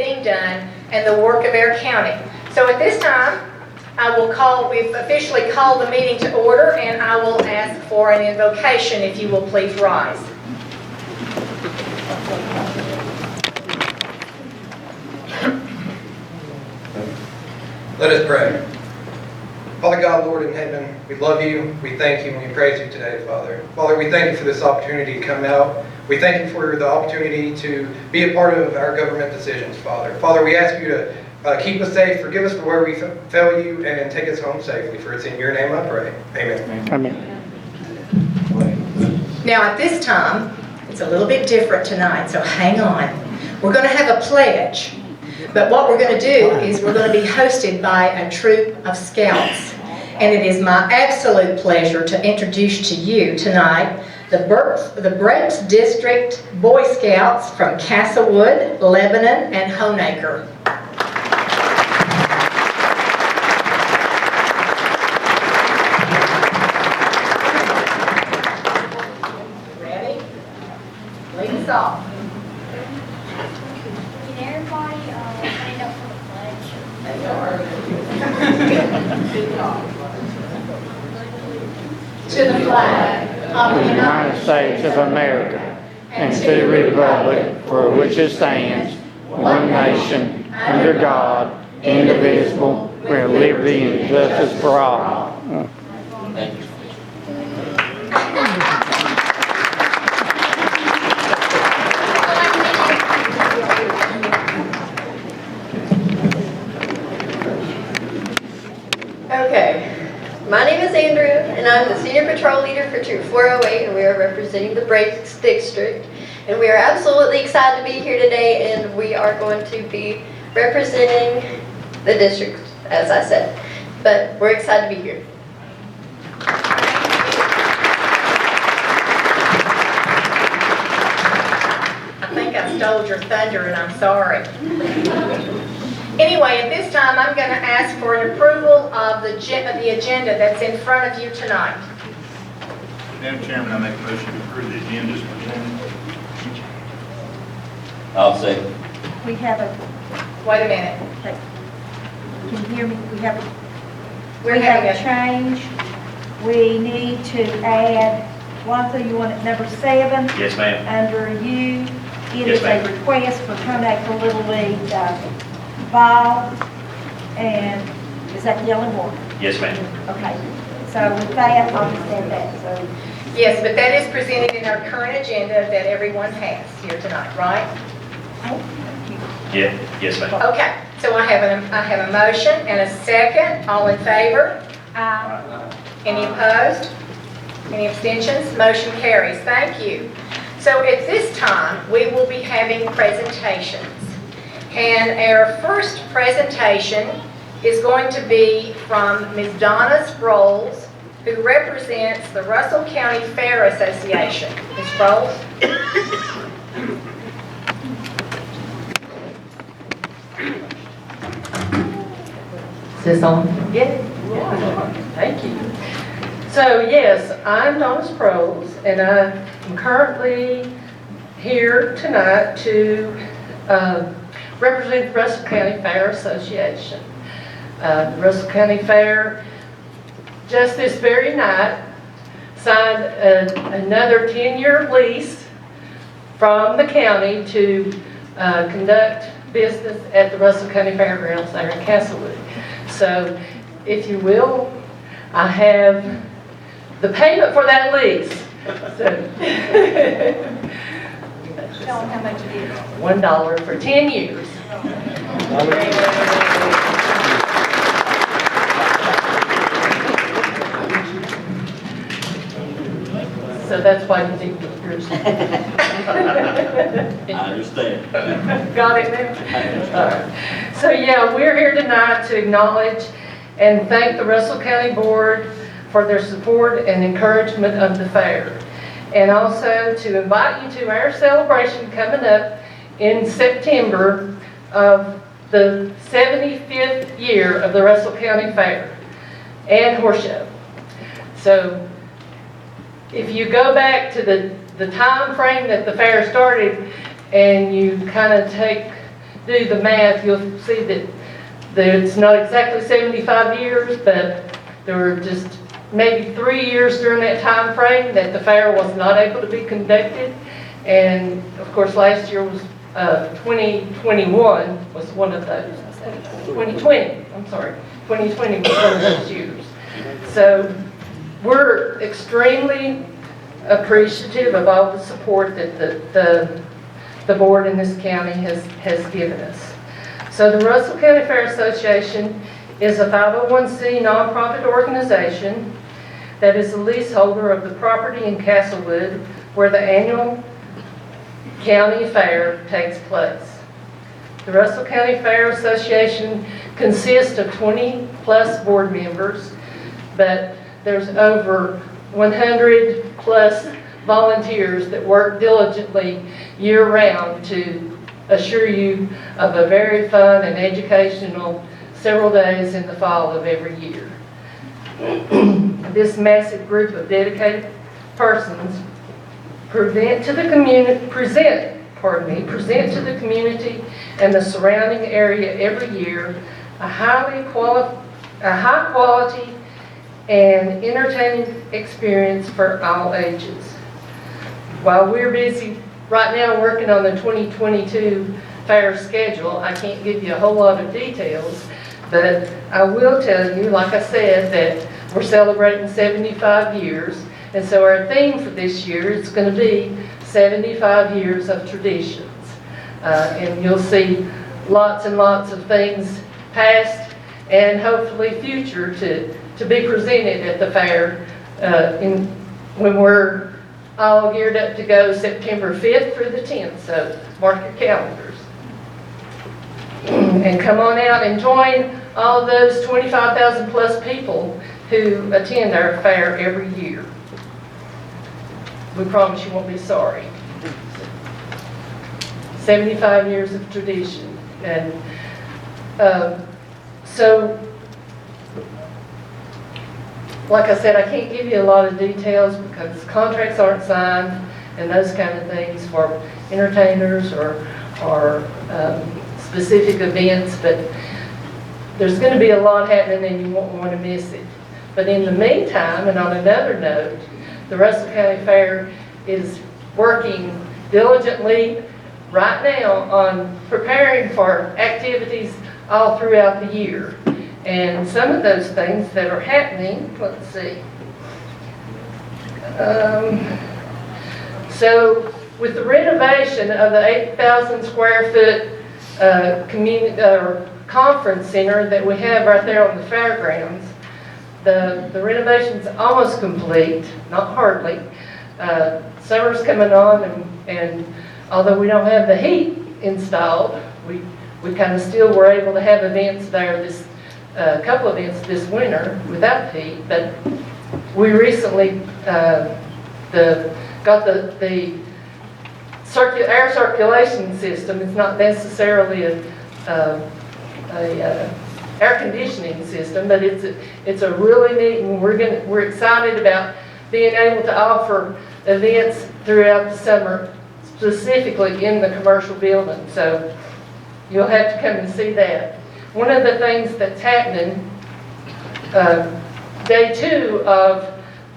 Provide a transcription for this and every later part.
being done and the work of our county. So at this time, we've officially called the meeting to order, and I will ask for an invocation if you will please rise. Let us pray. Father God, Lord in heaven, we love you, we thank you, and we praise you today, Father. Father, we thank you for this opportunity to come out. We thank you for the opportunity to be a part of our government decisions, Father. Father, we ask you to keep us safe, forgive us for where we fail you, and take us home safely. For it's in your name I pray. Amen. Amen. Now at this time, it's a little bit different tonight, so hang on. We're going to have a pledge. But what we're going to do is we're going to be hosted by a troop of scouts. And it is my absolute pleasure to introduce to you tonight the Brent District Boy Scouts from Castlewood, Lebanon, and Honaker. Ready? Lead us off. Stand up for the pledge. To the flag of the United States of America and to the republic for which it stands, one nation, under God, indivisible, with liberty and justice for all. Thank you. Okay, my name is Andrew, and I'm the Senior Patrol Leader for Troop 408, and we are representing the Brent District. And we are absolutely excited to be here today, and we are going to be representing the district, as I said. But we're excited to be here. I think I stole your thunder, and I'm sorry. Anyway, at this time, I'm going to ask for an approval of the agenda that's in front of you tonight. Madam Chairman, I make a motion to approve the agenda as presented. I'll second. We have a, Wait a minute. can you hear me? We have We're a having change. We need to add, Wanda, you want it number 7? Yes, ma'am. Under you, it Yes, is ma'am. a request for Honaker Little League ball, and is that the only one? Yes, ma'am. Okay, so with that, I'll just add that, so. Yes, but that is presented in our current agenda that everyone has here tonight, right? Yeah, yes, ma'am. Okay, so I have a motion and a second. All in favor? Any opposed? Any abstentions? Motion carries. Thank you. So at this time, we will be having presentations. And our first presentation is going to be from Ms. Donna Sproles, who represents the Russell County Fair Association. Ms. Sproles? Is this on? Yeah. Thank you. So yes, I'm Donna Sproles, and I am currently here tonight to represent the Russell County Fair Association. The Russell County Fair, just this very night, signed another 10-year lease from the county to conduct business at the Russell County Fairgrounds there in Castlewood. So, if you will, I have the payment for that lease. So, Tell them how much it is. $1 for 10 years. So that's why you think yours. I understand. Got it now? All right. So yeah, we're here tonight to acknowledge and thank the Russell County Board for their support and encouragement of the fair. And also to invite you to our celebration coming up in September of the 75th year of the Russell County Fair and Horse Show. So if you go back to the time frame that the fair started and you kind of take do the math, you'll see that it's not exactly 75 years, but there were just maybe 3 years during that time frame that the fair was not able to be conducted. And of course, last year was 2021 was one of those. 2020, I'm sorry. 2020 was one of those years. So we're extremely appreciative of all the support that the board in this county has given us. So the Russell County Fair Association is a 501c nonprofit organization that is the leaseholder of the property in Castlewood where the annual county fair takes place. The Russell County Fair Association consists of 20-plus board members, but there's over 100-plus volunteers that work diligently year-round to assure you of a very fun and educational several days in the fall of every year. This massive group of dedicated persons present to the community and the surrounding area every year a high quality and entertaining experience for all ages. While we're busy right now working on the 2022 fair schedule, I can't give you a whole lot of details, but I will tell you, like I said, that we're celebrating 75 years, and so our theme for this year is going to be 75 years of traditions. And you'll see lots and lots of things past and hopefully future to be presented at the fair when we're all geared up to go September 5th through the 10th, so mark your calendars. And come on out and join all those 25,000 plus people who attend our fair every year. We promise you won't be sorry. 75 years of tradition. And so, like I said, I can't give you a lot of details because contracts aren't signed and those kind of things for entertainers or specific events, but there's going to be a lot happening and you won't want to miss it. But in the meantime, and on another note, the Russell County Fair is working diligently right now on preparing for activities all throughout the year. And some of those things that are happening, let's see. So with the renovation of the 8,000 square foot community conference center that we have right there on the fairgrounds, the renovation's almost complete, not hardly. Summer's coming on, and although we don't have the heat installed, we kind of still were able to have events there couple of events this winter without heat, but we recently got the air circulation system. It's not necessarily a air conditioning system, but it's a really neat, and we're excited about being able to offer events throughout the summer, specifically in the commercial building. So you'll have to come and see that. One of the things that's happening, day 2 of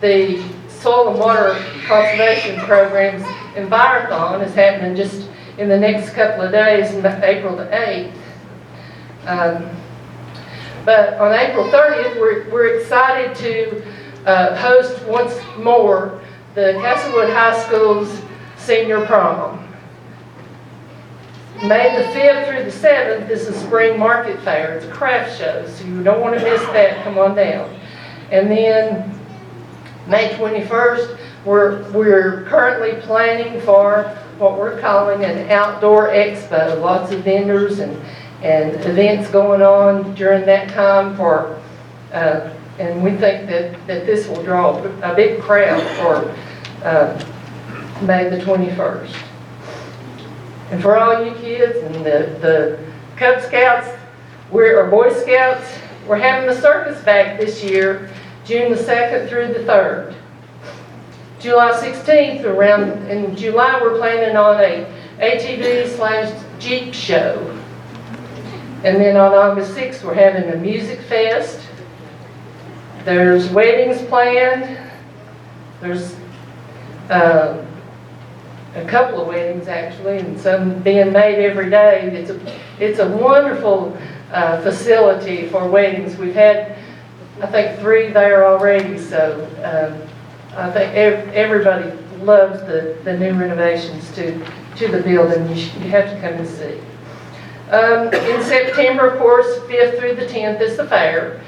the Soil and Water Conservation Program's Envirothon is happening just in the next couple of days, April the 8th. But on April 30th, we're excited to host once more the Castlewood High School's senior prom. May the 5th through the 7th is the Spring Market Fair. It's a craft show, so you don't want to miss that. Come on down. And then May 21st, we're currently planning for what we're calling an outdoor expo. Lots of vendors and events going on during that time and we think that this will draw a big crowd for May the 21st. And for all you kids and the Cub Scouts or Boy Scouts, we're having the circus back this year, June the 2nd through the 3rd. July 16th, in July, we're planning on a ATV/Jeep show. And then on August 6th, we're having a music fest. There's weddings planned. There's a couple of weddings actually, and some being made every day. It's a wonderful facility for weddings. We've had, I think, 3 there already, so I think everybody loves the new renovations to the building. You have to come and see. In September, of course, 5th through the 10th is the fair.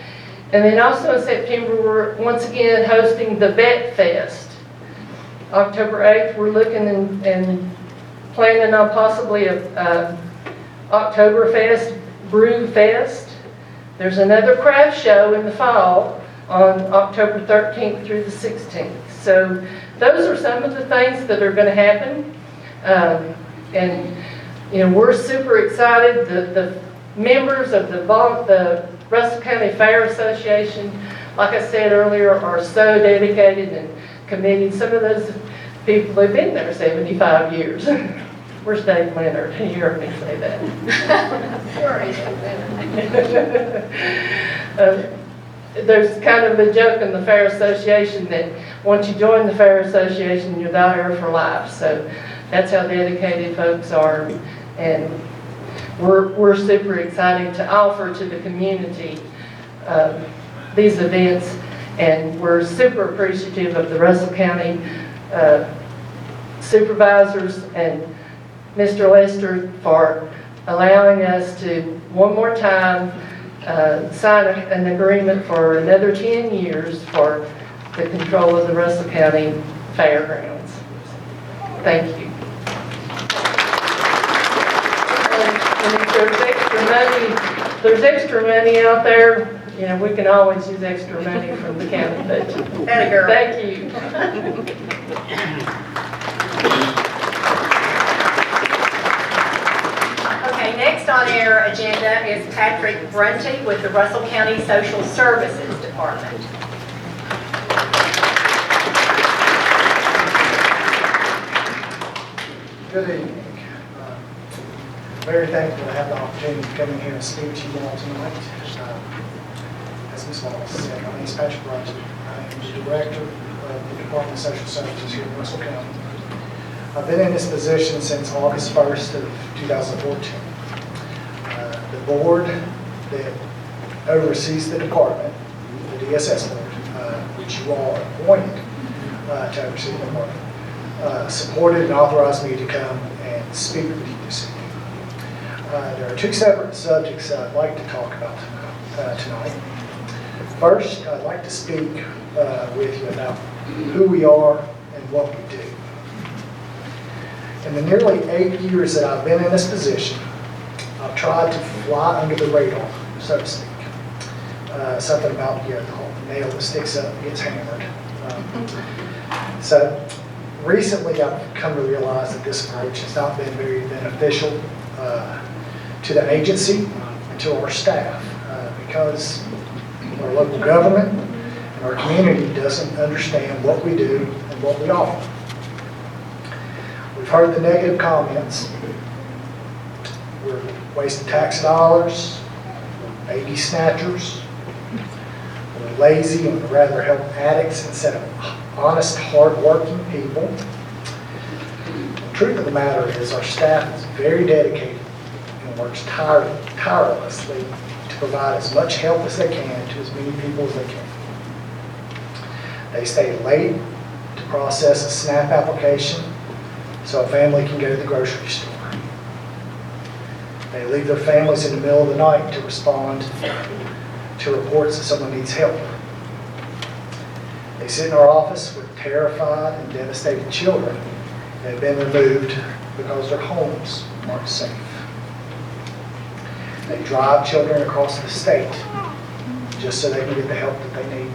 And then also in September, we're once again hosting the Vet Fest. October 8th, we're looking and planning on possibly a Oktoberfest Brew Fest. There's another craft show in the fall on October 13th through the 16th. So those are some of the things that are going to happen. And you know, we're super excited. The members of the Russell County Fair Association, like I said earlier, are so dedicated and committed. Some of those people have been there 75 years. Where's Dave Leonard? You heard me say that. There's kind of a joke in the Fair Association that once you join the Fair Association, you're there for life. So that's how dedicated folks are. And we're super excited to offer to the community these events, and we're super appreciative of the Russell County Supervisors and Mr. Lester for allowing us to, one more time, sign an agreement for another 10 years for the control of the Russell County Fairgrounds. Thank you. And if there's extra money out there, you know, we can always use extra money from the county budget. Atta girl. Thank you. Okay, next on our agenda is Patrick Brunty with the Russell County Social Services Department. Good evening. Very thankful to have the opportunity to come in here and speak to you all tonight. As Ms. Wallace said, my name is Patrick Brunty. I am the Director of the Department of Social Services here in Russell County. I've been in this position since August 1st of 2014. The board that oversees the department, the DSS board, which you all are appointed to oversee the department, supported and authorized me to come and speak with you this evening. There are 2 separate subjects I'd like to talk about tonight. First, I'd like to speak with you about who we are and what we do. In the nearly 8 years that I've been in this position, I've tried to fly under the radar, so to speak. Something about the whole nail that sticks up gets hammered. So recently I've come to realize that this approach has not been very beneficial to the agency and to our staff because our local government and our community doesn't understand what we do and what we offer. We've heard the negative comments. We're wasting tax dollars, we're baby snatchers, we're lazy and would rather help addicts instead of honest, hard-working people. The truth of the matter is our staff is very dedicated and works tirelessly to provide as much help as they can to as many people as they can. They stay late to process a SNAP application so a family can go to the grocery store. They leave their families in the middle of the night to respond to reports that someone needs help. They sit in our office with terrified and devastated children that have been removed because their homes aren't safe. They drive children across the state just so they can get the help that they need.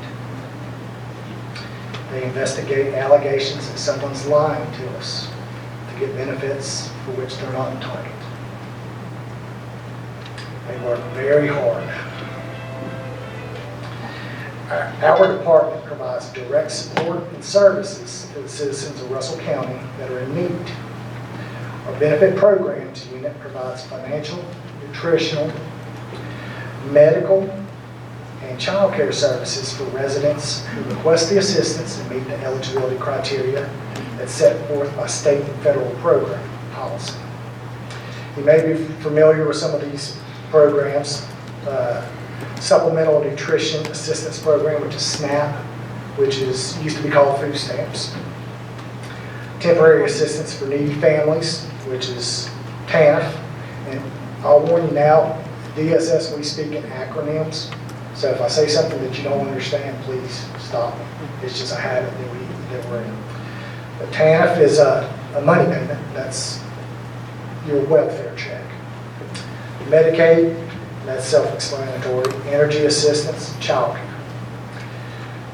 They investigate allegations that someone's lying to us to get benefits for which they're not entitled. They work very hard. Our department provides direct support and services to the citizens of Russell County that are in need. Our benefit programs unit provides financial, nutritional, medical, and child care services for residents who request the assistance and meet the eligibility criteria that's set forth by state and federal program policy. You may be familiar with some of these programs. Supplemental Nutrition Assistance Program, which is SNAP, which used to be called food stamps. Temporary Assistance for Needy Families, which is TANF. And I'll warn you now, DSS, we speak in acronyms. So if I say something that you don't understand, please stop me. It's just a habit that we're in. But TANF is a money payment. That's your welfare check. Medicaid, that's self-explanatory. Energy assistance, child care.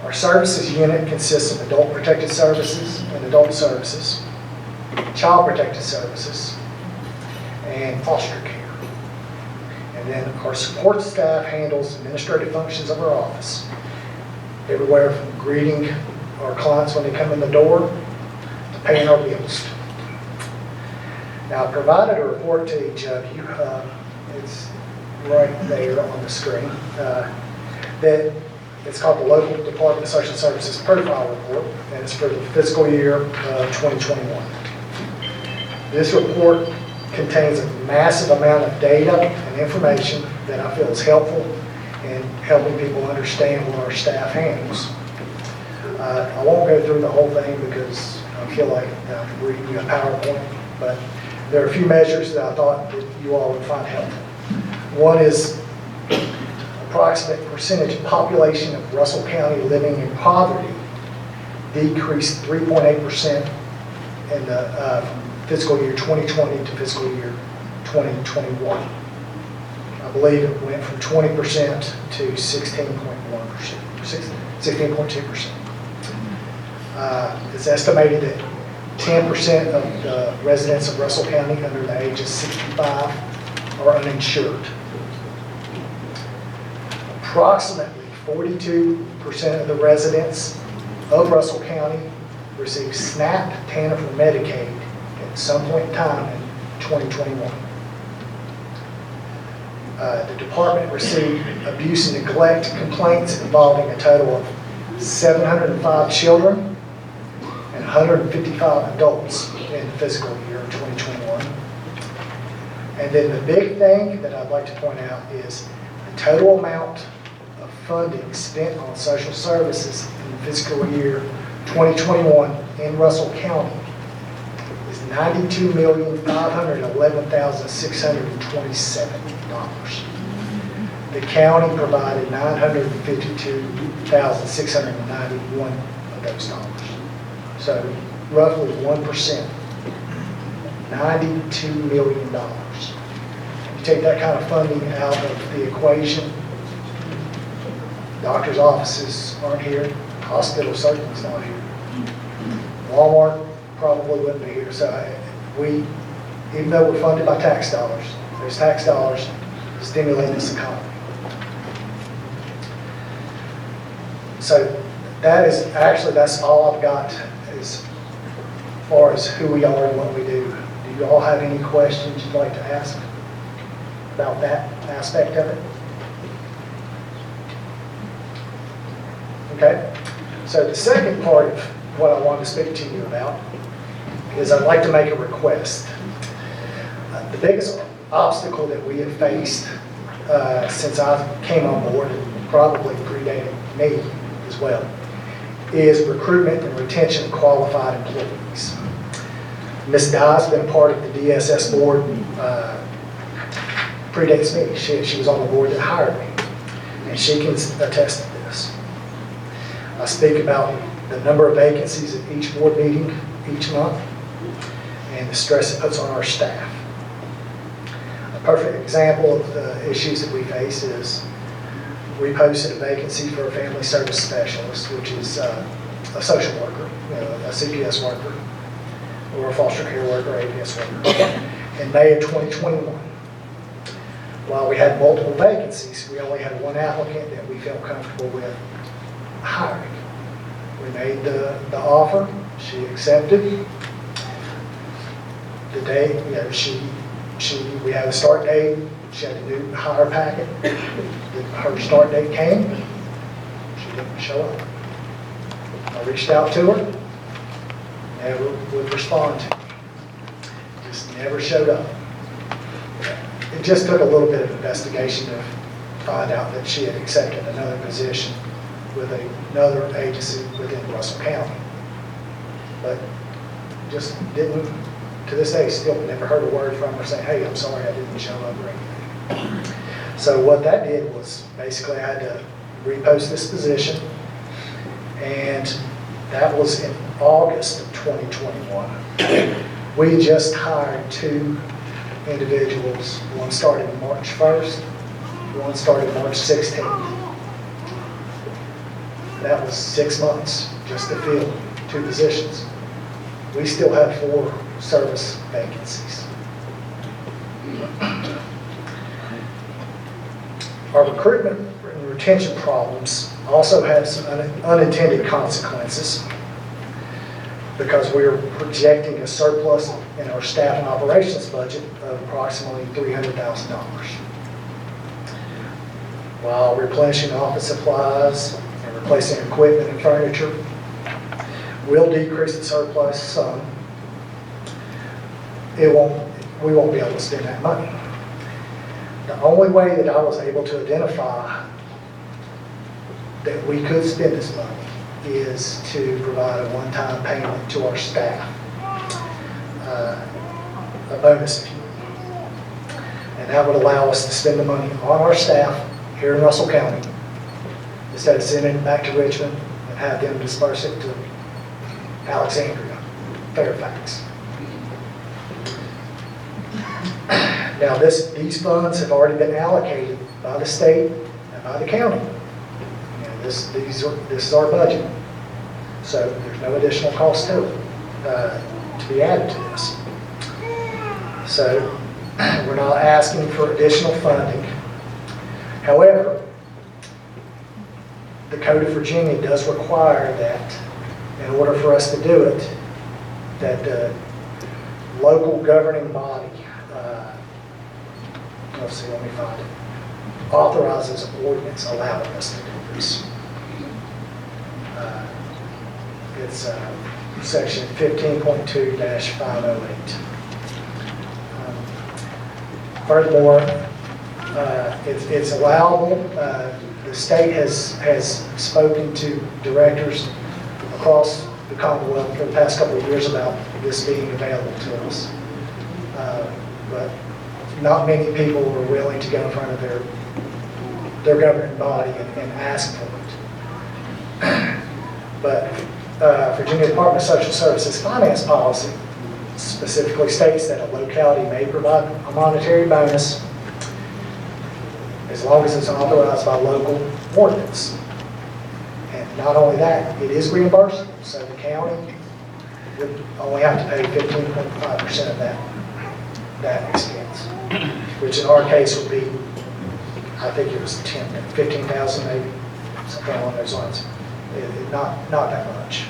Our services unit consists of adult protected services and adult services, child protected services, and foster care. And then our support staff handles administrative functions of our office, everywhere from greeting our clients when they come in the door to paying our bills. Now, I provided a report to each of you. It's right there on the screen. That it's called the Local Department of Social Services Profile Report, and it's for the fiscal year of 2021. This report contains a massive amount of data and information that I feel is helpful in helping people understand what our staff handles. I won't go through the whole thing because I feel like I'm reading you a PowerPoint, but there are a few measures that I thought that you all would find helpful. One is approximate percentage of population of Russell County living in poverty decreased 3.8% in the from fiscal year 2020 to fiscal year 2021. I believe it went from 20% to 16.1%, 16.2%. It's estimated that 10% of the residents of Russell County under the age of 65 are uninsured. Approximately 42% of the residents of Russell County receive SNAP, TANF, or Medicaid at some point in time in 2021. The department received abuse and neglect complaints involving a total of 705 children and 155 adults in fiscal year 2021. And then the big thing that I'd like to point out is the total amount of funding spent on social services in fiscal year 2021 in Russell County is $92,511,627. The county provided $952,691 of those dollars. So roughly 1%, $92 million. You take that kind of funding out of the equation, doctors' offices aren't here, hospital certainly not here. Walmart probably wouldn't be here. So even though we're funded by tax dollars, those tax dollars stimulate this economy. So that's all I've got as far as who we are and what we do. Do you all have any questions you'd like to ask about that aspect of it? Okay, so the second part of what I want to speak to you about is I'd like to make a request. The biggest obstacle that we have faced since I came on board, and probably predated me as well, is recruitment and retention of qualified employees. Ms. Dye's been a part of the DSS board, predates me. She was on the board that hired me, and she can attest to this. I speak about the number of vacancies at each board meeting each month and the stress it puts on our staff. A perfect example of the issues that we face is we posted a vacancy for a family service specialist, which is a social worker, a CPS worker, or a foster care worker, APS worker, in May of 2021. While we had multiple vacancies, we only had one applicant that we felt comfortable with hiring. We made the offer, she accepted. The day, we had a start date, She had a new hire packet. Her start date came. She didn't show up. I reached out to her, never would respond to me. Just never showed up. It just took a little bit of investigation to find out that she had accepted another position with another agency within Russell County. But just didn't, to this day, still never heard a word from her saying, hey, I'm sorry I didn't show up or anything. So what that did was basically I had to repost this position, and that was in August of 2021. We just hired 2 individuals. One started March 1st, one started March 16th. That was 6 months just to fill 2 positions. We still have 4 service vacancies. Our recruitment and retention problems also have some unintended consequences because we're projecting a surplus in our staff and operations budget of approximately $300,000. While replenishing office supplies and replacing equipment and furniture will decrease the surplus some, we won't be able to spend that money. The only way that I was able to identify that we could spend this money is to provide a one-time payment to our staff, a bonus, if you will. And that would allow us to spend the money on our staff here in Russell County instead of sending it back to Richmond and have them disperse it to Alexandria, Fairfax. Now, these funds have already been allocated by the state and by the county. And this is our budget, so there's no additional cost to it to be added to this. So we're not asking for additional funding. However, the Code of Virginia does require that in order for us to do it, that the local governing body, let me find it, authorizes an ordinance allowing us to do this. It's section 15.2-508. Furthermore, it's allowable. The state has spoken to directors across the Commonwealth for the past couple of years about this being available to us. But not many people were willing to go in front of their governing body and ask for it. But Virginia Department of Social Services finance policy specifically states that a locality may provide a monetary bonus as long as it's authorized by local ordinance. And not only that, it is reimbursable, so the county would only have to pay 15.5% of that expense, which in our case would be, I think it was 15,000 maybe, something along those lines. Not that much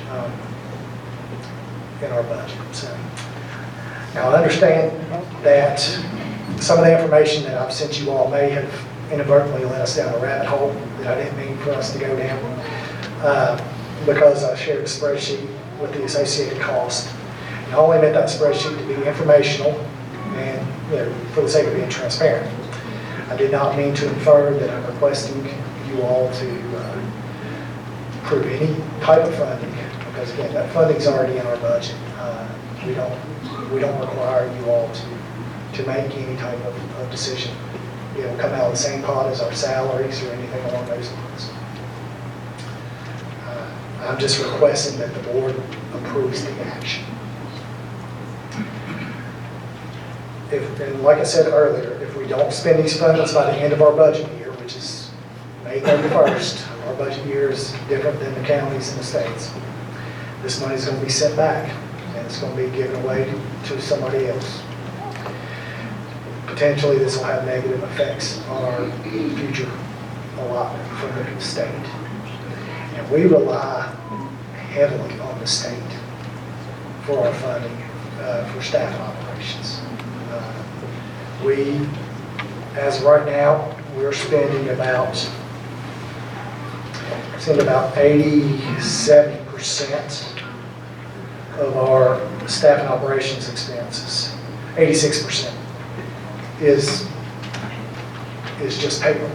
in our budget. So now I understand that some of the information that I've sent you all may have inadvertently led us down a rabbit hole that I didn't mean for us to go down because I shared a spreadsheet with the associated cost. And I only meant that spreadsheet to be informational and for the sake of being transparent. I did not mean to infer that I'm requesting you all to approve any type of funding, because again, that funding's already in our budget. We don't require you all to make any type of decision. It will come out of the same pot as our salaries or anything along those lines. I'm just requesting that the board approves the action. And like I said earlier, if we don't spend these funds by the end of our budget year, which is May 31st, our budget year is different than the counties and the states, this money is going to be sent back and it's going to be given away to somebody else. Potentially this will have negative effects on our future allotment from the state. And we rely heavily on the state for our funding for staff operations. We As of right now, we're spending about 87% of our staff and operations expenses. 86% is just payroll.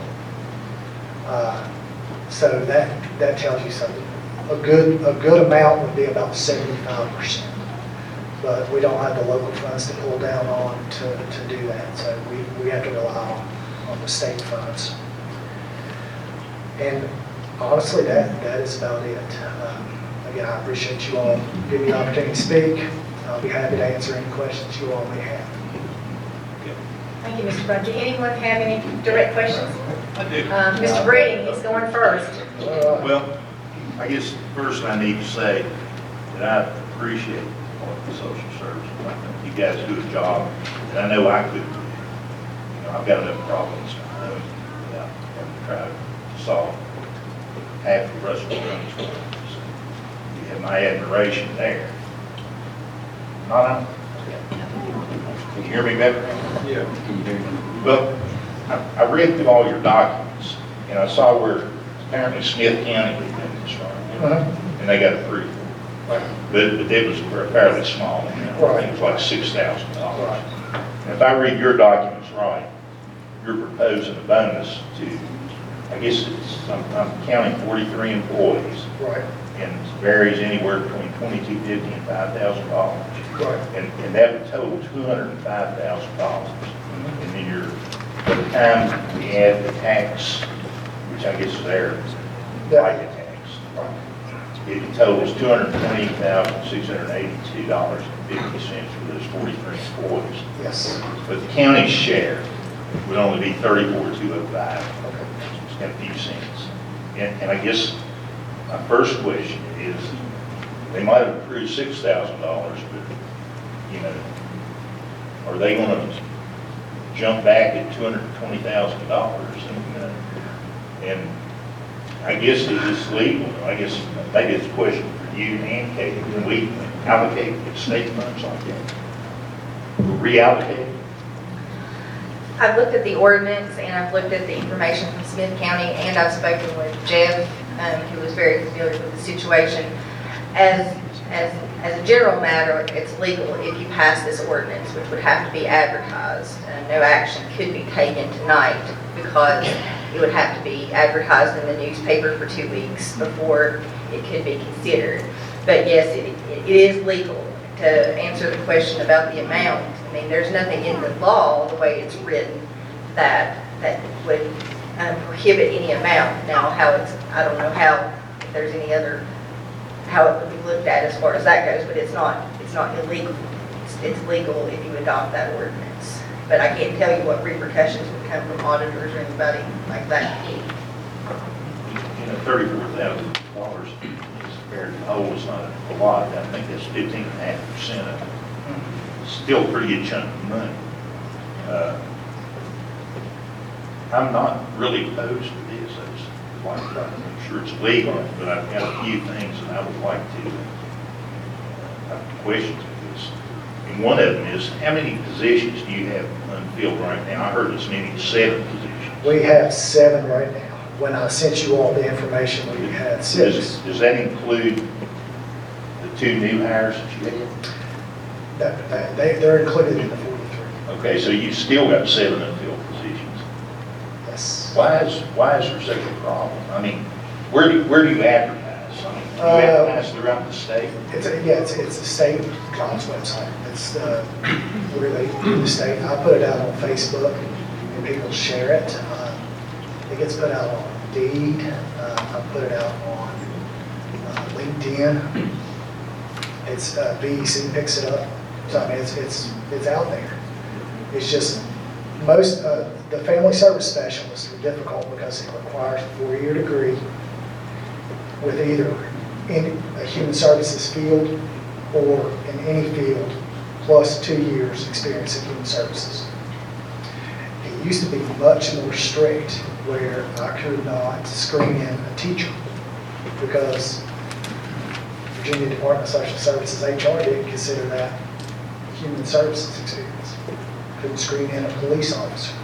So that tells you something. A good amount would be about 75%. But we don't have the local funds to pull down on to do that. So we have to rely on the state funds. And honestly, that is about it. Again, I appreciate you all giving me the opportunity to speak. I'll be happy to answer any questions you all may have. Thank you, Mr. Brown. Do anyone have any direct questions? I do. Mr. Breeding, he's going first. Well, I guess first I need to say that I appreciate all the social service. I think you guys do a job, and I know I could. I've got enough problems without having to try to solve half the rest of the problems. So you have my admiration there. Not Can you hear me better? Yeah. Well, I read through all your documents, and I saw where apparently Smith County was doing this wrong, and they got approved. Right. But it was fairly small, I think it was like $6,000. And if I read your documents right, you're proposing a bonus to, I guess I'm counting 43 employees, Right. and it varies anywhere between $2,250 and $5,000. Right. And that would total $205,000. And then by the time we add the tax, which I guess is their FICA tax, it totals $220,682.50 for those 43 employees. Yes. But the county's share would only be $34,205. Okay. It's got a few cents. And I guess my first question is, they might have approved $6,000, but, are they going to jump back at $220,000? And I guess it's legal. I guess maybe it's a question for you and Katie. Can we allocate state funds like that? Reallocate? I've looked at the ordinance and I've looked at the information from Smith County, and I've spoken with Jeff, who was very familiar with the situation. As a general matter, it's legal if you pass this ordinance, which would have to be advertised. No action could be taken tonight because it would have to be advertised in the newspaper for 2 weeks before it could be considered. But yes, it is legal. To answer the question about the amount, I mean, there's nothing in the law, the way it's written, that would prohibit any amount. Now, I don't know how, if there's any other, how it would be looked at as far as that goes, but it's not illegal. It's legal if you adopt that ordinance. But I can't tell you what repercussions would come from auditors or anybody like that. $34,000 is fair to the whole, it's not a lot. I think that's 15.5% of it. It's still a pretty good chunk of money. I'm not really opposed to this. I just like to make sure it's legal, but I've got a few things that I would like to have questions with this. And one of them is, how many positions do you have unfilled right now? I heard as many as 7 positions. We have 7 right now. When I sent you all the information, we had 6. Does that include the 2 new hires that you had? They're included in the 43. Okay, so you still got 7 unfilled positions. Yes. Why is there such a problem? I mean, where do you advertise? I mean, do you advertise throughout the state? It's the state jobs website. It's where they do the state. I put it out on Facebook and people share it. It gets put out on Indeed. I put it out on LinkedIn. It's BEC picks it up. So I mean, it's out there. It's just most the family service specialists are difficult because it requires a 4-year degree with either in a human services field or in any field, plus 2 years experience in human services. It used to be much more strict where I could not screen in a teacher because Virginia Department of Social Services HR didn't consider that human services experience. Couldn't screen in a police officer.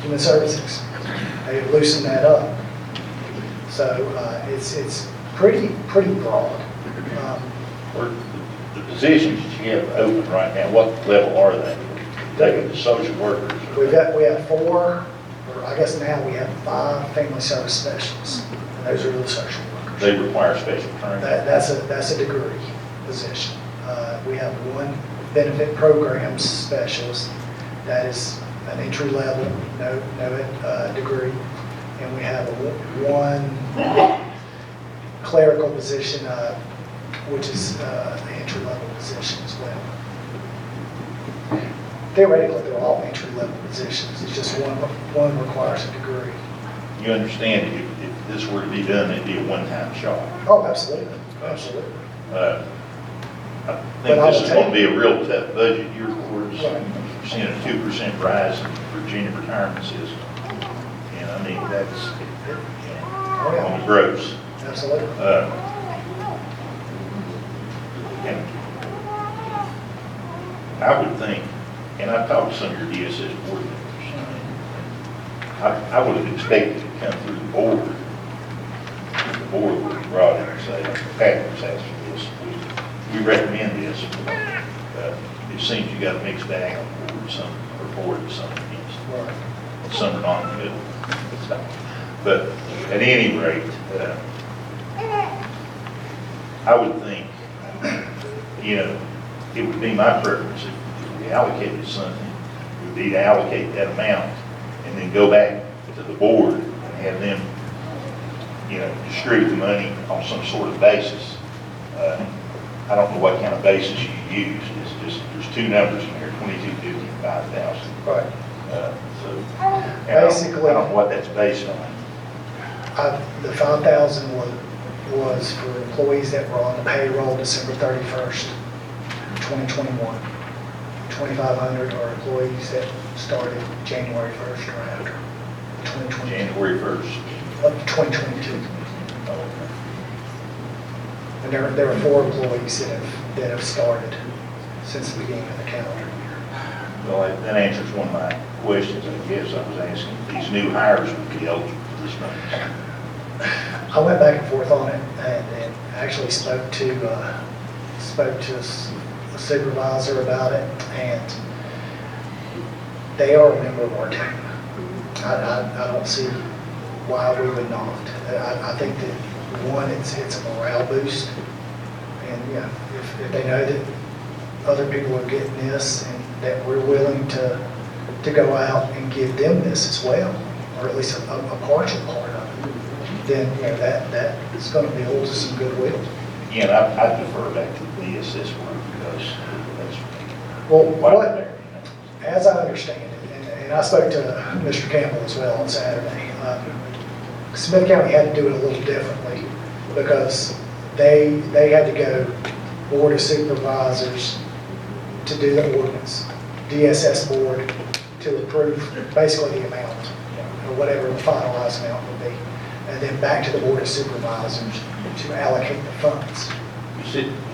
Human Services. They loosened that up. So it's pretty broad. Or the positions that you have open right now, what level are they? Taking the social workers? We have 4, or I guess now we have 5 family service specialists. And those are the social workers. They require special training? That's a degree position. We have 1 benefit programs specialist that is an entry level, no degree. And we have 1 clerical position, which is an entry level position as well. Theoretically, they're all entry level positions. It's just one requires a degree. You understand if this were to be done, it'd be a one-time shot. Oh, absolutely, absolutely. I But think I this will is tell going to be a real tough budget year for us. Right. Seeing a 2% rise in Virginia retirement system. And I mean, that's on the gross. Absolutely. And I would think, and I've talked to some of your DSS board members, I would have expected to come through the board. The board would have brought in and say, Patrick's asked for this, we recommend this. It seems you got a mixed bag on board, some are for it, some against. Right. Some are not in the middle. But at any rate, I would think, it would be my preference if we allocated something, it would be to allocate that amount and then go back to the board and have them, distribute the money on some sort of basis. I don't know what kind of basis you use. It's just, there's 2 numbers in here, 2250 and 5,000. Right. Basically, I don't know what that's based on. The 5,000 was for employees that were on the payroll December 31st, 2021. 2,500 are employees that started January 1st or after 2022. January 1st. Of 2022. Oh, And there are 4 employees that have started since the beginning of the calendar year. well, that answers one of my questions, I guess. I was asking if these new hires would be eligible for this money. I went back and forth on it and actually spoke to a supervisor about it, and they are a member of our team. I don't see why we would not. I think that, one, it's a morale boost, and if they know that other people are getting this and that we're willing to go out and give them this as well, or at least a partial part of it, then that is going to build some goodwill. Again, I defer back to the DSS work because that's Well, why what, they're there. as I understand it, and I spoke to Mr. Campbell as well on Saturday, Smith County had to do it a little differently because they had to go Board of Supervisors to do the ordinance, DSS board to approve basically the amount, or whatever the finalized amount would be, and then back to the Board of Supervisors to allocate the funds. You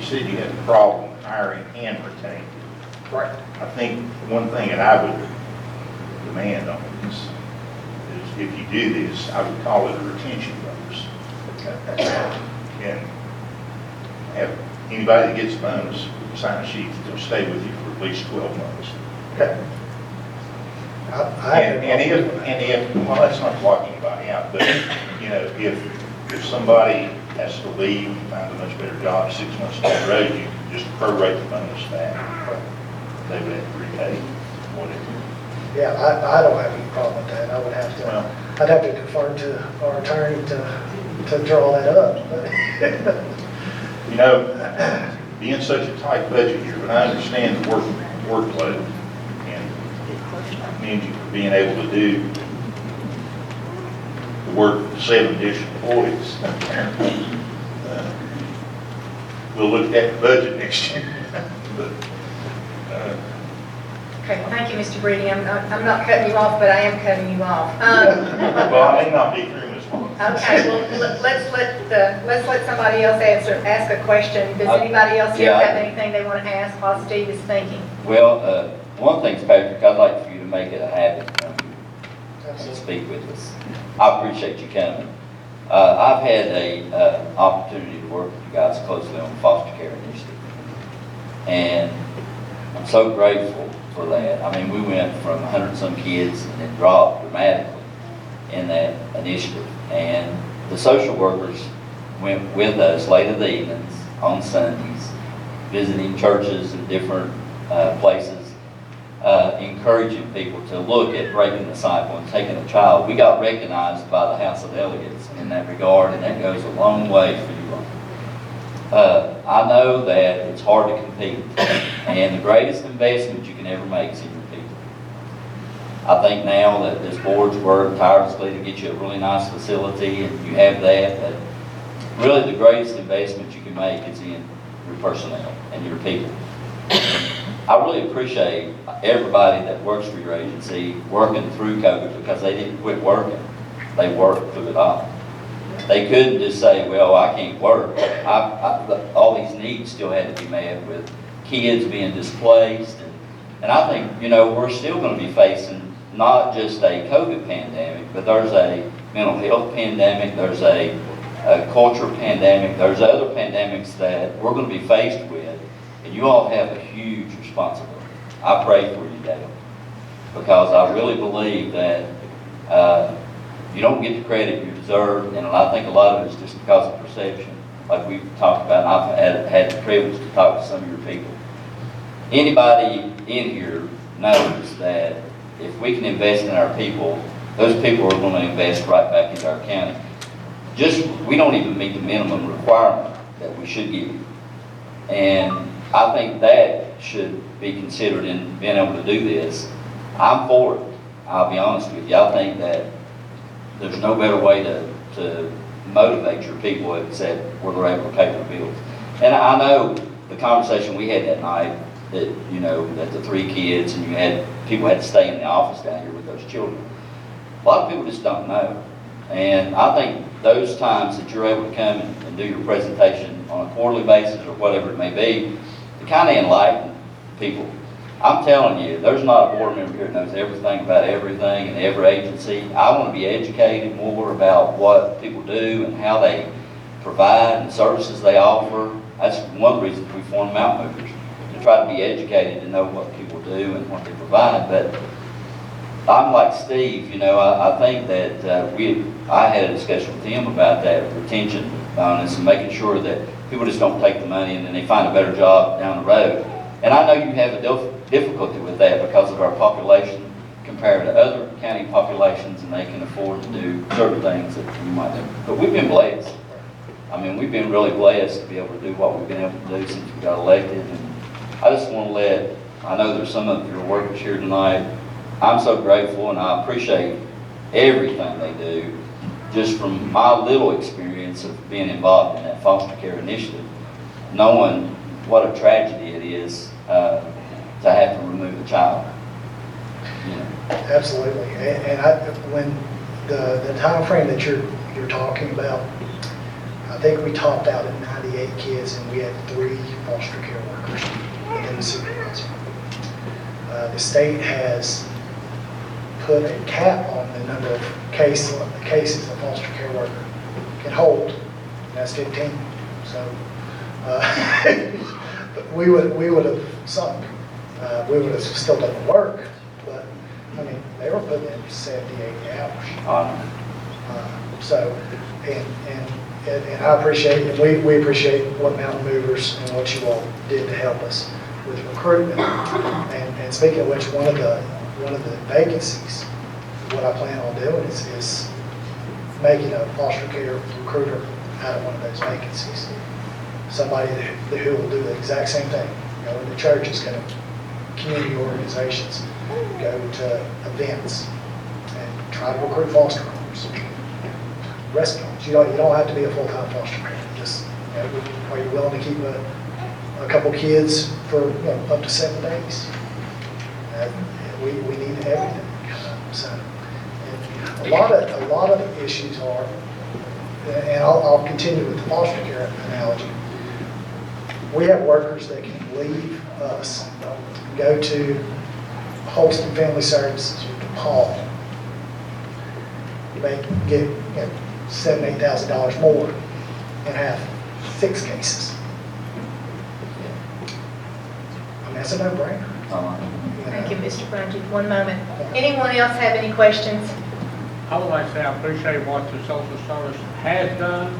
said you had a problem hiring and retaining. Right. I think one thing that I would demand on this is if you do this, I would call it a retention bonus. And have anybody that gets a bonus sign a sheet that they'll stay with you for at least 12 months. Okay. And if, well, that's not locking anybody out, but, if somebody has to leave and find a much better job 6 months down the road, you can just prorate the bonus back. They would have to repay whatever. Yeah, I don't have any problem with that. I would have to, Well- I'd have to defer to our attorney to draw that up. Being such a tight budget here, but I understand the workload and commend you for being able to do the work of 7 additional employees. We'll look at the budget next year. But, Okay, well, thank you, Mr. Breedy. I'm not cutting you off, but I am cutting you off. well, I may not be through this one. Okay, well, let's let somebody else ask a question. Does anybody else here Yeah. have anything they want to ask while Steve is thinking? Well, one thing, Patrick, I'd like for you to make it a habit and speak with us. I appreciate you coming. I've had a opportunity to work with you guys closely on the foster care initiative, and I'm so grateful for that. I mean, we went from 100 and some kids and it dropped dramatically in that initiative, and the social workers went with us late in the evenings on Sundays, visiting churches and different places, encouraging people to look at breaking the cycle and taking a child. We got recognized by the House of Delegates in that regard, and that goes a long way for you all. I know that it's hard to compete, and the greatest investment you can ever make is in your people. I think now that this board's worked tirelessly to get you a really nice facility, and you have that, but really the greatest investment you can make is in your personnel and your people. I really appreciate everybody that works for your agency working through COVID, because they didn't quit working. They worked through it all. They couldn't just say, well, I can't work. All these needs still had to be met with kids being displaced. And I think, you know, we're still going to be facing not just a COVID pandemic, but there's a mental health pandemic, there's a culture pandemic, there's other pandemics that we're going to be faced with. And you all have a huge responsibility. I pray for you, Dale, because I really believe that you don't get the credit you deserve, and I think a lot of it is just because of perception, like we've talked about, and I've had the privilege to talk to some of your people. Anybody in here knows that if we can invest in our people, those people are going to invest right back into our county. We don't even meet the minimum requirement that we should give you. And I think that should be considered in being able to do this. I'm for it. I'll be honest with you. I think that there's no better way to motivate your people except where they're able to pay their bills. And I know the conversation we had that night, that, you know, that the 3 kids and people had to stay in the office down here with those children. A lot of people just don't know. And I think those times that you're able to come and do your presentation on a quarterly basis or whatever it may be, to kind of enlighten people. I'm telling you, there's not a board member here that knows everything about everything and every agency. I want to be educated more about what people do and how they provide and services they offer. That's one of the reasons we formed Mountain Movers, to try to be educated and know what people do and what they provide. But I'm like Steve, you know, I think that I had a discussion with him about that retention bonus and making sure that people just don't take the money and then they find a better job down the road. And I know you have a difficulty with that because of our population compared to other county populations, and they can afford to do certain things that you might do. But we've been blessed. I mean, we've been really blessed to be able to do what we've been able to do since we got elected. And I just want to I know there's some of your workers here tonight. I'm so grateful, and I appreciate everything they do. Just from my little experience of being involved in that foster care initiative, knowing what a tragedy it is to have to remove a child. You know. Absolutely. And when the time frame that you're talking about, I think we topped out at 98 kids, and we had 3 foster care workers in the supervisor. The state has put a cap on the number of cases a foster care worker can hold, and that's 15. So we would have sunk. We would have still done the work, but I mean, they were putting in 78 hours. So, and I appreciate, and we appreciate what Mountain Movers and what you all did to help us with recruitment. And speaking of which, one of the vacancies, what I plan on doing is making a foster care recruiter out of one of those vacancies. Somebody who will do the exact same thing. Go into churches, go to community organizations, go to events, and try to recruit foster homes. Restaurants. You don't have to be a full-time foster parent. Just, you know, are you willing to keep a couple kids for up to 7 days? We need everything. So, and a lot of the issues are, and I'll continue with the foster care analogy. We have workers that can leave us, go to Holston Family Services or DePaul, get, $7,000, $8,000 more and have 6 cases. I mean, that's a no-brainer. Thank you, Mr. Brungy. One moment. Anyone else have any questions? I would like to say I appreciate what the social service has done,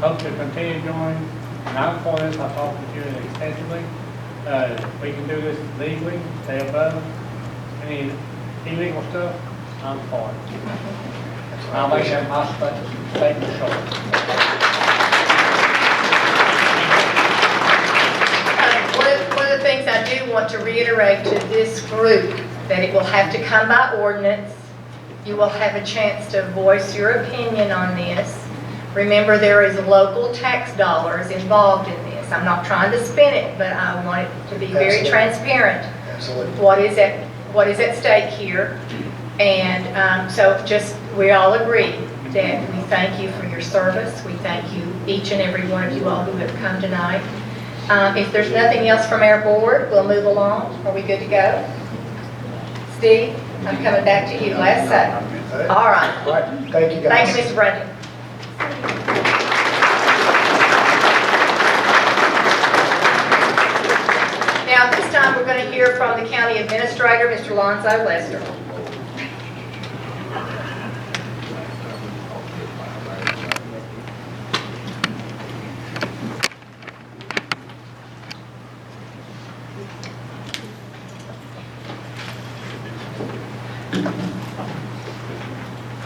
hope to continue doing, and I'm for this, I talked with you extensively. We can do this legally, stay above any illegal stuff, I'm for it. I'll make that my statement short. One of the things I do want to reiterate to this group, that it will have to come by ordinance. You will have a chance to voice your opinion on this. Remember, there is local tax dollars involved in this. I'm not trying to spin it, but I want it to be very Absolutely. transparent. Absolutely. What is at stake here. And so we all agree that we thank you for your service. We thank you, each and every one of you all who have come tonight. If there's nothing else from our board, we'll move along. Are we good to go? Steve, I'm coming back to you. Last say. All right. All right, thank you, guys. Thank you, Mr. Brundy. Now, at this time, we're going to hear from the county administrator, Mr. Lonzo Lester.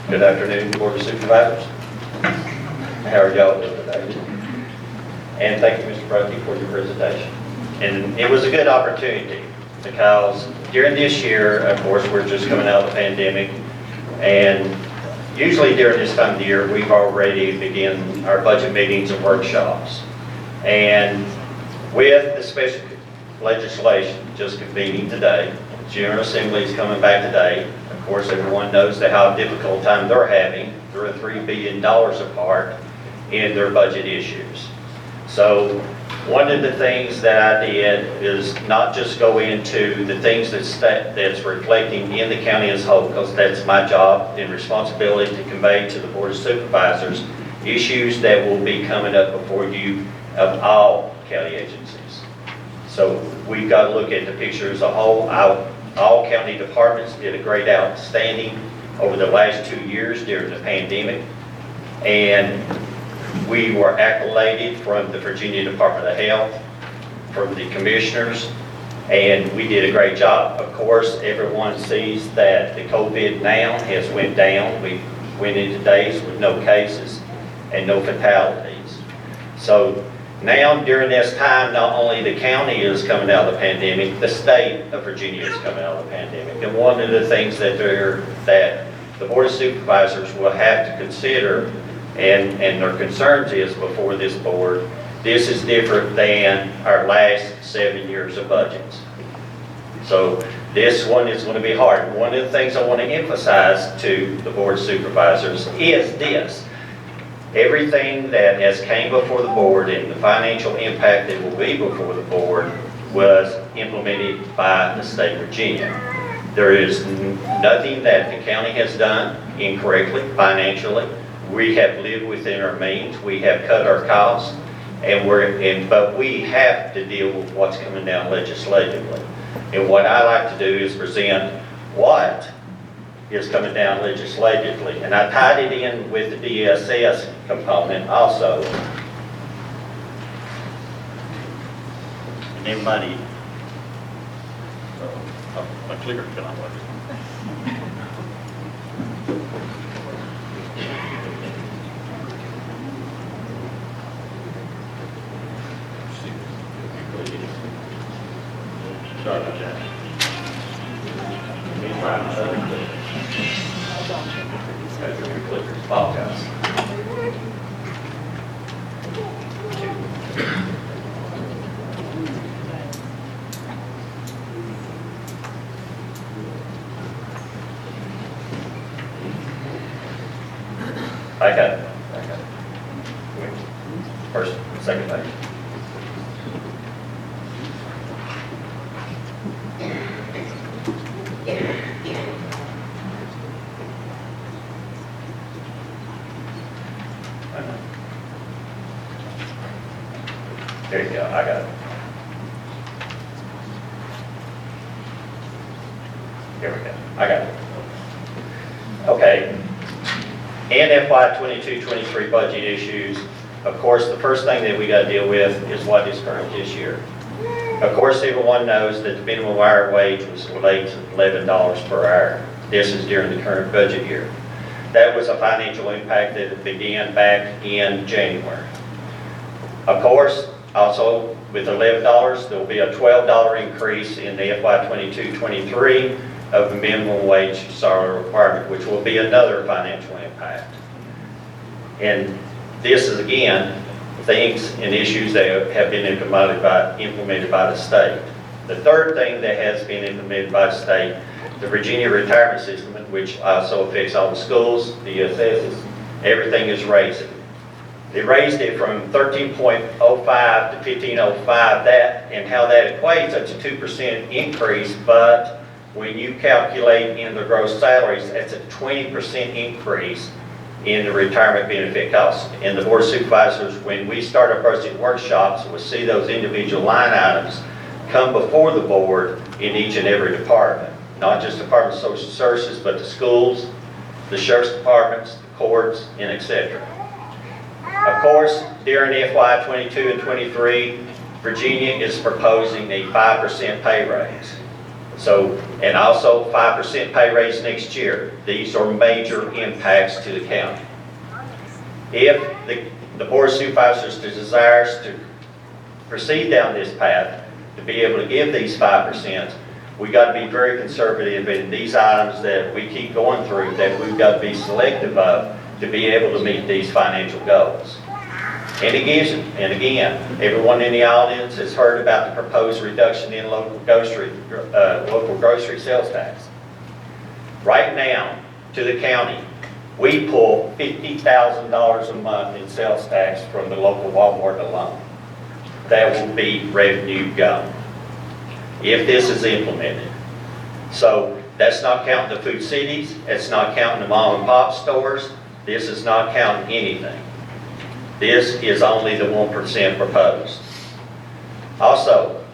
Good afternoon, Board of Supervisors. How are y'all doing today? And thank you, Mr. Brody, for your presentation. And it was a good opportunity because during this year, of course, we're just coming out of the pandemic. And usually during this time of the year, we've already begun our budget meetings and workshops. And with the special legislation just convening today, General Assembly is coming back today. Of course, everyone knows how difficult time they're having. They're $3 billion apart in their budget issues. So one of the things that I did is not just go into the things that's reflecting in the county as a whole, because that's my job and responsibility to convey to the Board of Supervisors issues that will be coming up before you of all county agencies. So we've got to look at the picture as a whole. All county departments did a great outstanding over the last 2 years during the pandemic. And we were accoladed from the Virginia Department of Health, from the commissioners, and we did a great job. Of course, everyone sees that the COVID now has went down. We went into days with no cases and no fatalities. So now, during this time, not only the county is coming out of the pandemic, the state of Virginia is coming out of the pandemic. And one of the things that the Board of Supervisors will have to consider and their concerns is before this board, this is different than our last 7 years of budgets. So this one is going to be hard. One of the things I want to emphasize to the Board of Supervisors is this. Everything that has came before the board and the financial impact that will be before the board was implemented by the state of Virginia. There is nothing that the county has done incorrectly financially. We have lived within our means. We have cut our costs, but we have to deal with what's coming down legislatively. And what I like to do is present what is coming down legislatively. And I tied it in with the DSS component also. And then money. My clicker cannot work. Sorry about that. Let me try my other clicker. Got your clickers. Apologize. I got it. First, second page. There you go, I got it. Here we go, I got it. Okay. In FY 22-23 budget issues, of course, the first thing that we got to deal with is what is current this year. Of course, everyone knows that the minimum hour wage was laid to $11 per hour. This is during the current budget year. That was a financial impact that began back in January. Of course, also with $11, there will be a $12 increase in the FY 22-23 of the minimum wage salary requirement, which will be another financial impact. And this is, again, things and issues that have been implemented by the state. The third thing that has been implemented by the state, the Virginia retirement system, which also affects all the schools, the ESSs, everything is raising. They raised it from 13.05 to 15.05, that, and how that equates, that's a 2% increase, but when you calculate in the gross salaries, that's a 20% increase in the retirement benefit costs. And the Board of Supervisors, when we start our budget workshops, will see those individual line items come before the board in each and every department, not just Department of Social Services, but the schools, the sheriff's departments, the courts, and etc. Of course, during FY 22 and 23, Virginia is proposing a 5% pay raise. So, and also 5% pay raise next year. These are major impacts to the county. If the Board of Supervisors desires to proceed down this path, to be able to give these 5%, we got to be very conservative in these items that we keep going through, that we've got to be selective of to be able to meet these financial goals. And again, everyone in the audience has heard about the proposed reduction in local grocery sales tax. Right now, to the county, we pull $50,000 a month in sales tax from the local Walmart alone. That will be revenue gone if this is implemented. So that's not counting the food cities, it's not counting the mom and pop stores, this is not counting anything. This is only the 1% proposed. Also,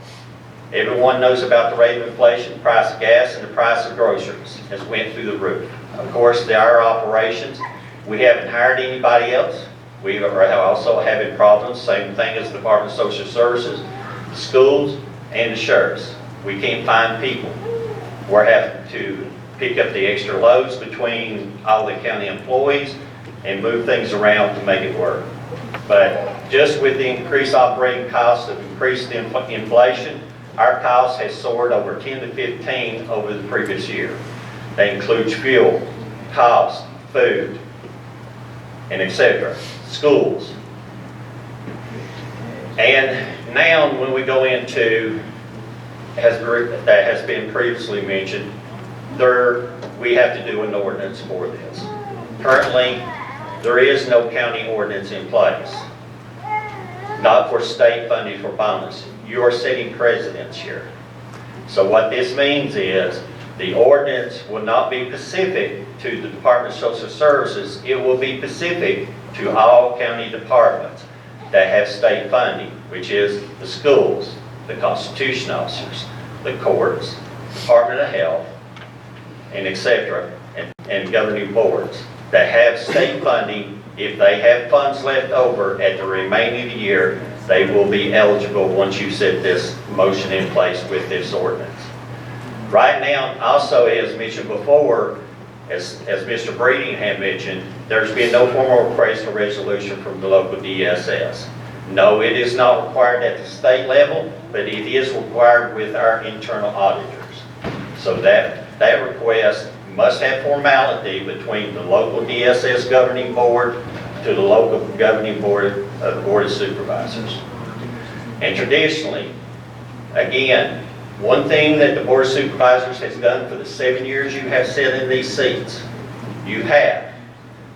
everyone knows about the rate of inflation, the price of gas, and the price of groceries has went through the roof. Of course, there are operations. We haven't hired anybody else. We are also having problems, same thing as the Department of Social Services, schools, and the sheriffs. We can't find people. We're having to pick up the extra loads between all the county employees and move things around to make it work. But just with the increased operating costs of increased inflation, our cost has soared over 10 to 15 over the previous year. That includes fuel, cost, food, and etc. Schools. And now when we go into, that has been previously mentioned, we have to do an ordinance for this. Currently, there is no county ordinance in place, not for state funding for bonus. You are setting precedents here. So what this means is the ordinance will not be specific to the Department of Social Services. It will be specific to all county departments that have state funding, which is the schools, the Constitution officers, the courts, Department of Health, and etc., and governing boards that have state funding. If they have funds left over at the remaining of the year, they will be eligible once you set this motion in place with this ordinance. Right now, also as mentioned before, as Mr. Breeding had mentioned, there's been no formal request for resolution from the local DSS. No, it is not required at the state level, but it is required with our internal auditors. So that request must have formality between the local DSS governing board to the local governing board of the Board of Supervisors. And traditionally, again, one thing that the Board of Supervisors has done for the 7 years you have sat in these seats, you have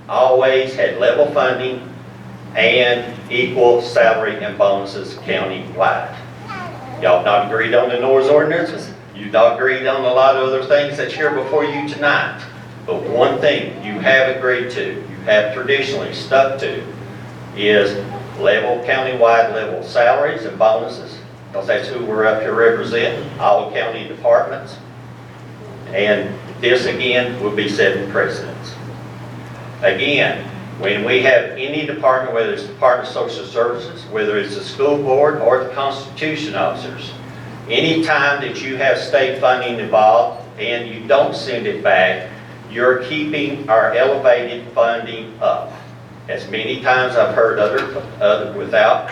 always had level funding and equal salary and bonuses county-wide. Y'all not agreed on the NORS ordinances. You've not agreed on a lot of other things that's here before you tonight. But one thing you have agreed to, you have traditionally stuck to, is level, countywide level salaries and bonuses, because that's who we're up here representing, all county departments. And this again will be setting precedents. Again, when we have any department, whether it's Department of Social Services, whether it's the school board or the Constitution officers, any time that you have state funding involved and you don't send it back, you're keeping our elevated funding up. As many times I've heard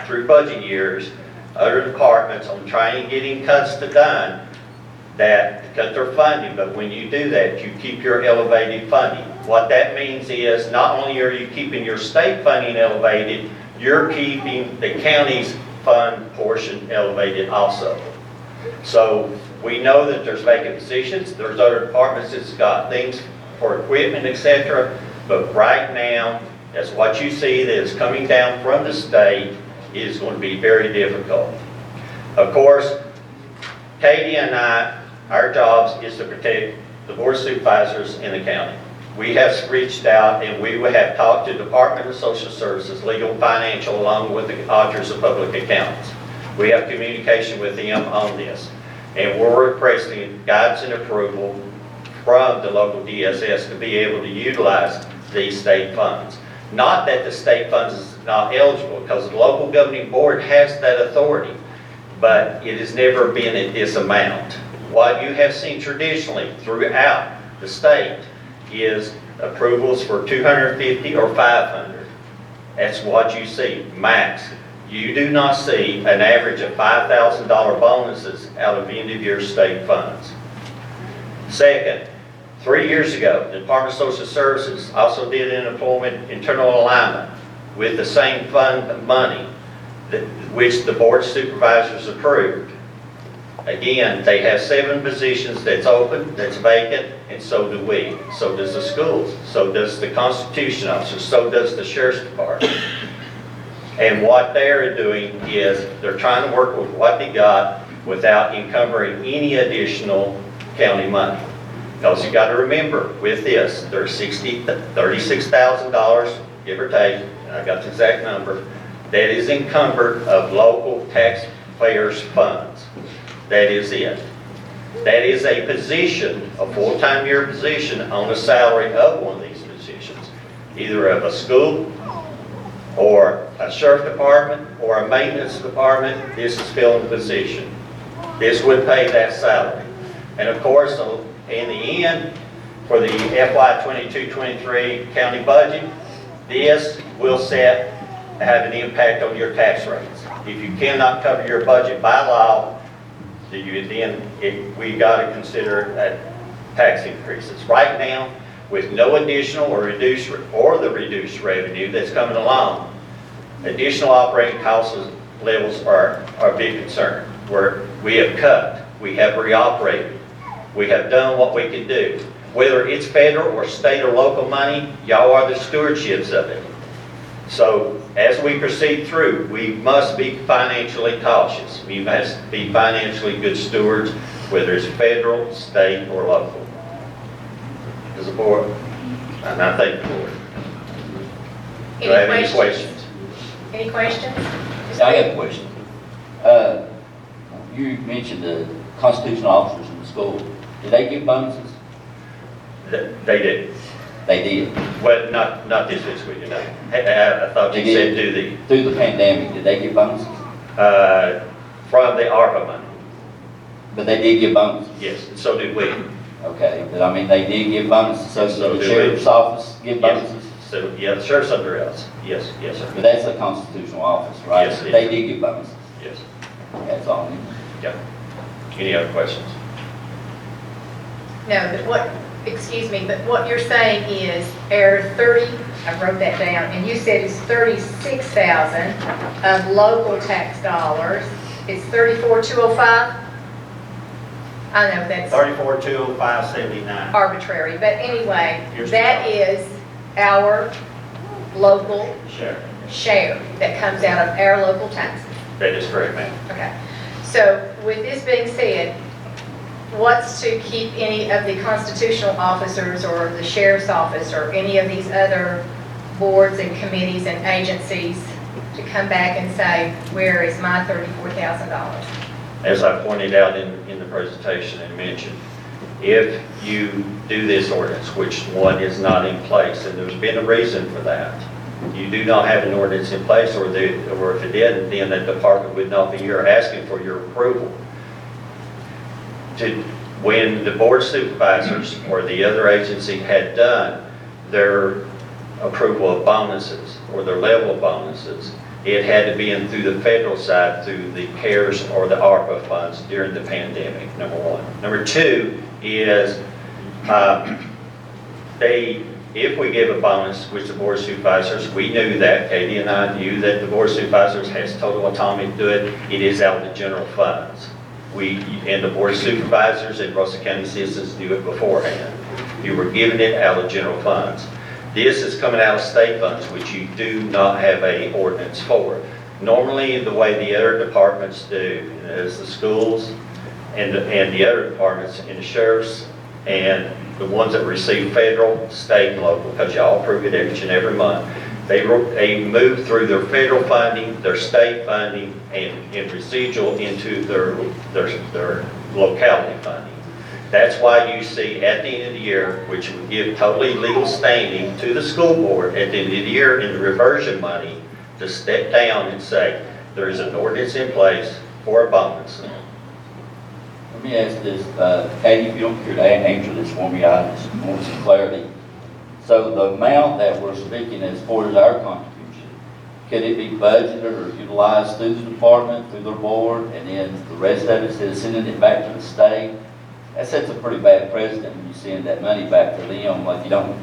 through budget years, other departments on trying to get cuts done that cut their funding, but when you do that, you keep your elevated funding. What that means is not only are you keeping your state funding elevated, you're keeping the county's fund portion elevated also. So we know that there's vacant positions, there's other departments that's got things for equipment, etc. But right now, that's what you see that is coming down from the state is going to be very difficult. Of course, Katie and I, our jobs is to protect the Board of Supervisors in the county. We have reached out and we have talked to Department of Social Services, Legal and Financial, along with the Auditors of Public Accounts. We have communication with them on this. And we're requesting guidance and approval from the local DSS to be able to utilize these state funds. Not that the state funds is not eligible, because the local governing board has that authority, but it has never been at this amount. What you have seen traditionally throughout the state is approvals for 250 or 500. That's what you see, max. You do not see an average of $5,000 bonuses out of end of year state funds. Second, 3 years ago, the Department of Social Services also did an employment internal alignment with the same fund money which the Board of Supervisors approved. Again, they have 7 positions that's open, that's vacant, and so do we. So does the schools, so does the Constitution officer, so does the Sheriff's Department. And what they're doing is they're trying to work with what they got without encumbering any additional county money. Because you got to remember, with this, there's $36,000, give or take, I got the exact number, that is encumbered of local taxpayers' funds. That is it. That is a position, a full-time year position on the salary of one of these positions, either of a school or a sheriff department or a maintenance department. This is filling the position. This would pay that salary. And of course, in the end, for the FY 22-23 county budget, this will have an impact on your tax rates. If you cannot cover your budget by law, we got to consider tax increases. Right now, with no additional or reduced revenue that's coming along, additional operating cost levels are a big concern. Where we have cut, we have reoperated, we have done what we can do. Whether it's federal or state or local money, y'all are the stewardships of it. So as we proceed through, we must be financially cautious. We must be financially good stewards, whether it's federal, state, or local. As a board, and I thank the board. Do I have any questions? Any questions? I have a question. You mentioned the constitutional officers in the school. Did they get bonuses? They did. They did. Well, not this fiscal year, no. I thought you said through the pandemic, did they get bonuses? From the ARPA money. But they did get bonuses? Yes, and so did we. Okay, but I mean, they did give bonuses, so So the do sheriff's we. office give bonuses? Yes. So, yeah, the sheriff's under else. Yes, yes, sir. But that's a constitutional office, right? Yes, it is. They did get bonuses. Yes. That's all. Yeah. Any other questions? No, but what you're saying is, I wrote that down, and you said it's 36,000 of local tax dollars. It's 34,205? I know that's 34,205.79. arbitrary, but anyway, Here's that the is our local Sure. share that comes out of our local taxes. That is correct, ma'am. Okay. So with this being said, what's to keep any of the constitutional officers or the sheriff's office or any of these other boards and committees and agencies to come back and say, where is my $34,000? As I pointed out in the presentation and mentioned, if you do this ordinance, which one is not in place, and there's been a reason for that, you do not have an ordinance in place, or if it didn't, then the department would not be here asking for your approval. When the board of supervisors or the other agency had done their approval of bonuses or their level of bonuses, it had to be in through the federal side, through the CARES or the ARPA funds during the pandemic, number one. Number two is if we give a bonus, which the board of supervisors, we knew that, Katie and I knew that the board of supervisors has total autonomy to do it. It is out of the general funds. And the board of supervisors and Russell County citizens knew it beforehand. You were giving it out of general funds. This is coming out of state funds, which you do not have a ordinance for. Normally, the way the other departments do, is the schools and the other departments and the sheriffs and the ones that receive federal, state, and local, because y'all approve it each and every month, they move through their federal funding, their state funding, and residual into their locality funding. That's why you see at the end of the year, which would give totally legal standing to the school board at the end of the year in the reversion money, to step down and say, there is an ordinance in place for a bonus. Let me ask this, Katie, if you don't care to answer this for me, I just want some clarity. So the amount that we're speaking as far as our contribution, could it be budgeted or utilized through the department, through their board, and then the rest of it, instead of sending it back to the state? That sets a pretty bad precedent when you send that money back to them, like you don't,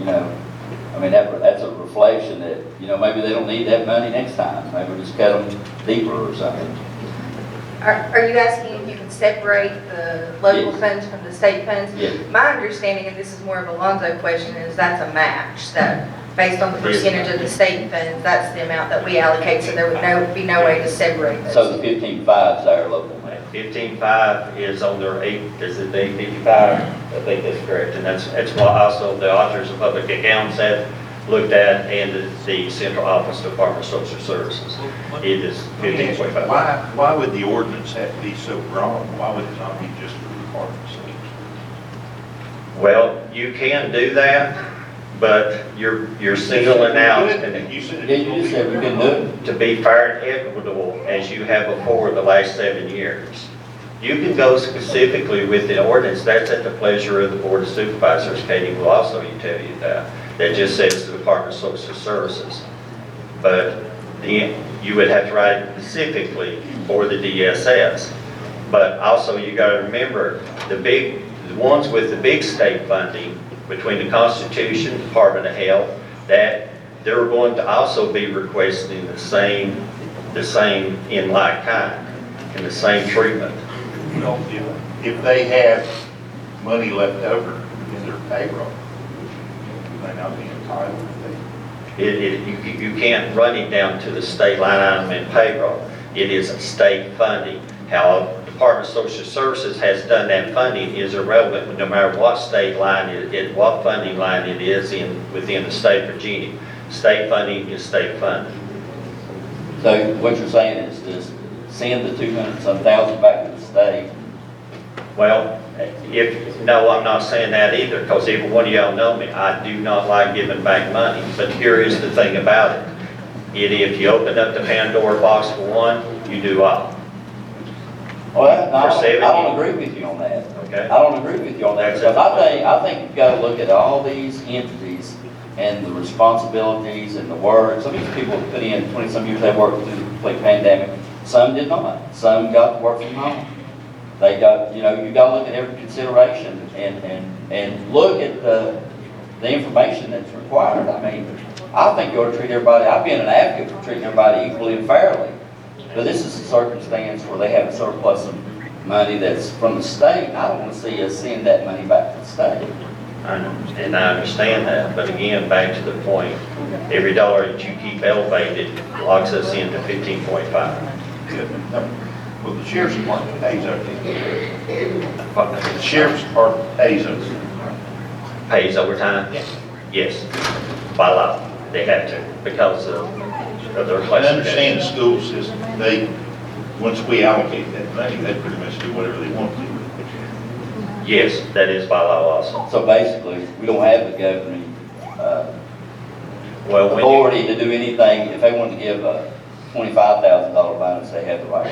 I mean, that's a reflection that, maybe they don't need that money next time. Maybe we'll just cut them deeper or something. Are you asking if you can separate the local Yes. funds from the state funds? Yes. My understanding, and this is more of a Lonzo question, is that's a match, that based on the percentage of the state funds, that's the amount that we allocate, so there would be no way to separate those. So the 15.5 is our local match. 15.5 is on their is it 855? I think that's correct, and that's what also the auditors of public accounts have looked at, and the central office Department of Social Services. It is 15.5. Why would the ordinance have to be so broad? Why would it not be just for the department? Well, you can do that, but you're singling out, and You said Yeah, you just said we couldn't do it. to be fair and equitable as you have before the last 7 years. You can go specifically with the ordinance, that's at the pleasure of the Board of Supervisors. Katie will also tell you that. That just says the Department of Social Services. But you would have to write it specifically for the DSS. But also you gotta remember, the ones with the big state funding, between the Constitution, Department of Health, that they're going to also be requesting the same in like kind, and the same treatment. Well, if they have money left over in their payroll, they may not be entitled to You can't run it down to the state line item in payroll. It is state funding. How Department of Social Services has done that funding is irrelevant, no matter what state line what funding line it is within the state of Virginia. State funding is state funding. So what you're saying is just send the 200-some-thousand back to the state. Well, no, I'm not saying that either, because even one of y'all know me, I do not like giving back money. But here is the thing about it. If you open up the Pandora box for one, you do all. Well, For 7 I don't years. agree with you on that. Okay. I don't agree with you on that, because I think you've got to look at all these entities and the responsibilities and the work. Some of these people put in 20-some years, they worked through the complete pandemic. Some did not. Some got to work from home. They got, you got to look at every consideration and look at the information that's required. I mean, I think you ought to treat everybody, I've been an advocate for treating everybody equally and fairly. But this is a circumstance where they have a surplus of money that's from the state. I don't want to see us send that money back to the state. And I understand that, but again, back to the point, every dollar that you keep elevated locks us into 15.5. Well, the sheriff's department pays overtime. The sheriff's department pays overtime. Pays overtime? Yes, by law. They have to, because of their I classification. understand the school system, once we allocate that money, they pretty much do whatever they want to. Yes, that is by law also. So basically, we don't have the governing Well, when you, authority to do anything. If they want to give a $25,000 bonus, they have the right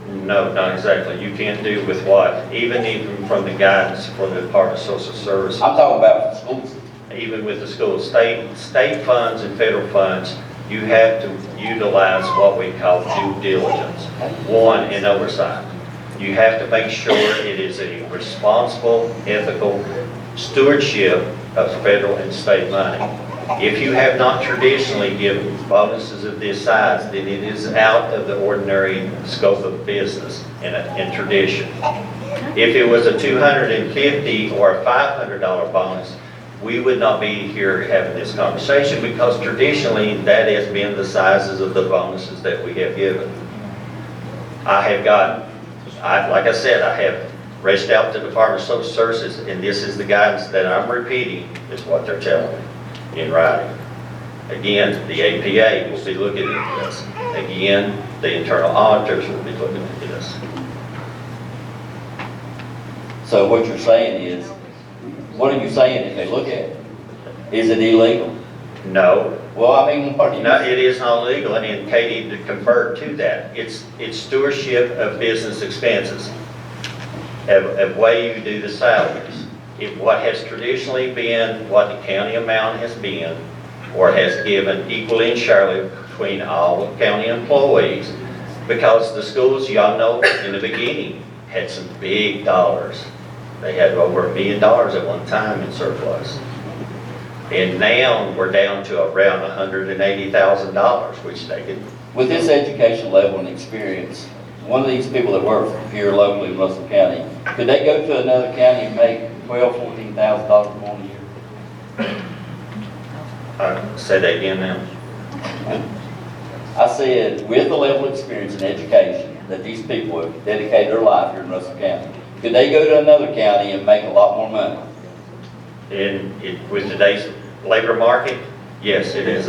to. no, not exactly. You can't do with what, even from the guidance for the Department of Social Services. I'm talking about the schools. Even with the school, state funds and federal funds, you have to utilize what we call due diligence, one, and oversight. You have to make sure it is a responsible, ethical stewardship of federal and state money. If you have not traditionally given bonuses of this size, then it is out of the ordinary scope of business and tradition. If it was a $250 or a $500 bonus, we would not be here having this conversation, because traditionally that has been the sizes of the bonuses that we have given. Like I said, I have reached out to the Department of Social Services, and this is the guidance that I'm repeating, is what they're telling me in writing. Again, the APA will be looking at this. Again, the internal auditors will be looking at this. So what you're saying is, what are you saying if they look at it? Is it illegal? No, Well, I mean, what do you? no, it is not legal, and Katie, to convert to that, it's stewardship of business expenses, of way you do the salaries. If what has traditionally been, what the county amount has been, or has given equally and surely between all county employees, because the schools, y'all know, in the beginning, had some big dollars. They had over $1 million at one time in surplus. And now we're down to around $180,000, which they could. With this education level and experience, one of these people that work here locally in Russell County, could they go to another county and make $12,000, $14,000 more a year? Say that again now. I said, with the level of experience and education that these people have dedicated their life here in Russell County, could they go to another county and make a lot more money? With today's labor market, yes, it is.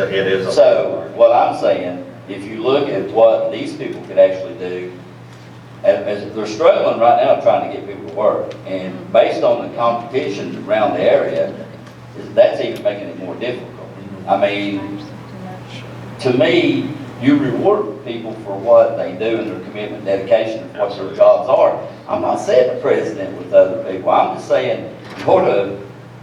So, what I'm saying, if you look at what these people could actually do, as they're struggling right now trying to get people to work, and based on the competition around the area, that's even making it more difficult. I mean, to me, you reward people for what they do and their commitment, dedication, and what their jobs are. I'm not saying the president with other people. I'm just saying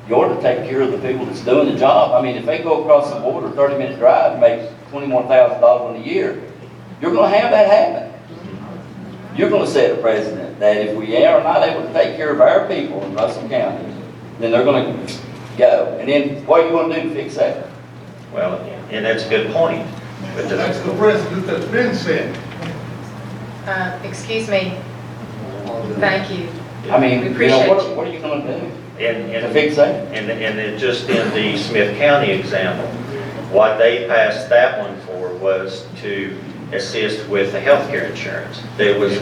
you ought to take care of the people that's doing the job. I mean, if they go across the border, 30-minute drive, and make $21,000 in a year, you're going to have that happen. You're going to say to president that if we are not able to take care of our people in Russell County, then they're going to go. And then what are you going to do to fix that? Well, and that's a good point. But That's the president that's been said. Excuse me. Thank you. I mean, We you appreciate know, you. what are you going to do to and fix that? And then just in the Smith County example, what they passed that one for was to assist with the health care insurance. There was,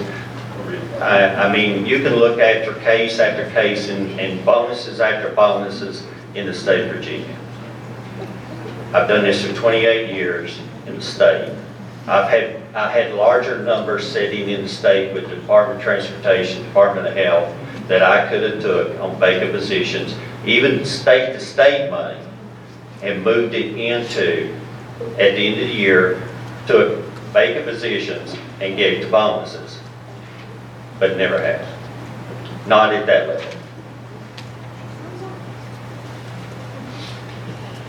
I mean, you can look after case and bonuses after bonuses in the state of Virginia. I've done this for 28 years in the state. I had larger numbers sitting in the state with the Department of Transportation, Department of Health, that I could have took on vacant positions, even state-to-state money, and moved it into, at the end of the year, took vacant positions and gave to bonuses, but never have. Not at that level.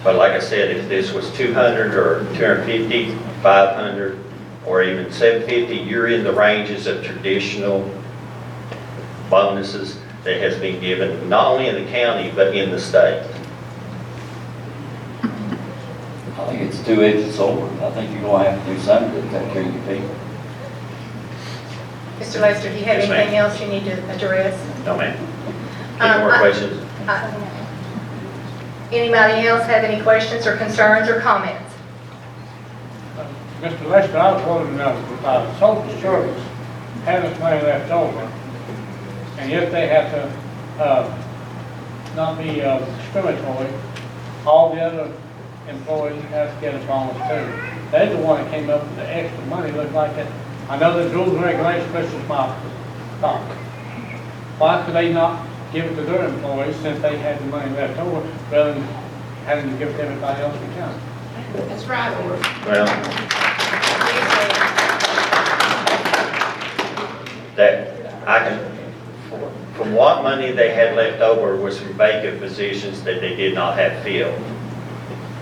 But like I said, if this was 200 or 250, 500, or even 750, you're in the ranges of traditional bonuses that has been given, not only in the county, but in the state. I think it's a two-edged sword. I think you're going to have to do something to take care of your people. Mr. Lester, do you have Yes, ma'am. anything else you need to address? No, ma'am. Any more questions? Anybody else have any questions or concerns or comments? Mr. Lester, I was wondering, social service has money left over, and yet they have to not be discriminatory. All the other employees have to get a bonus too. They're the one that came up with the extra money, looked like it. I know there's rules and regulations, but it's my thought. Why could they not give it to their employees since they had the money left over, rather than having to give it to everybody else in the county? That's right. Well, that, I can, from what money they had left over was from vacant positions that they did not have filled.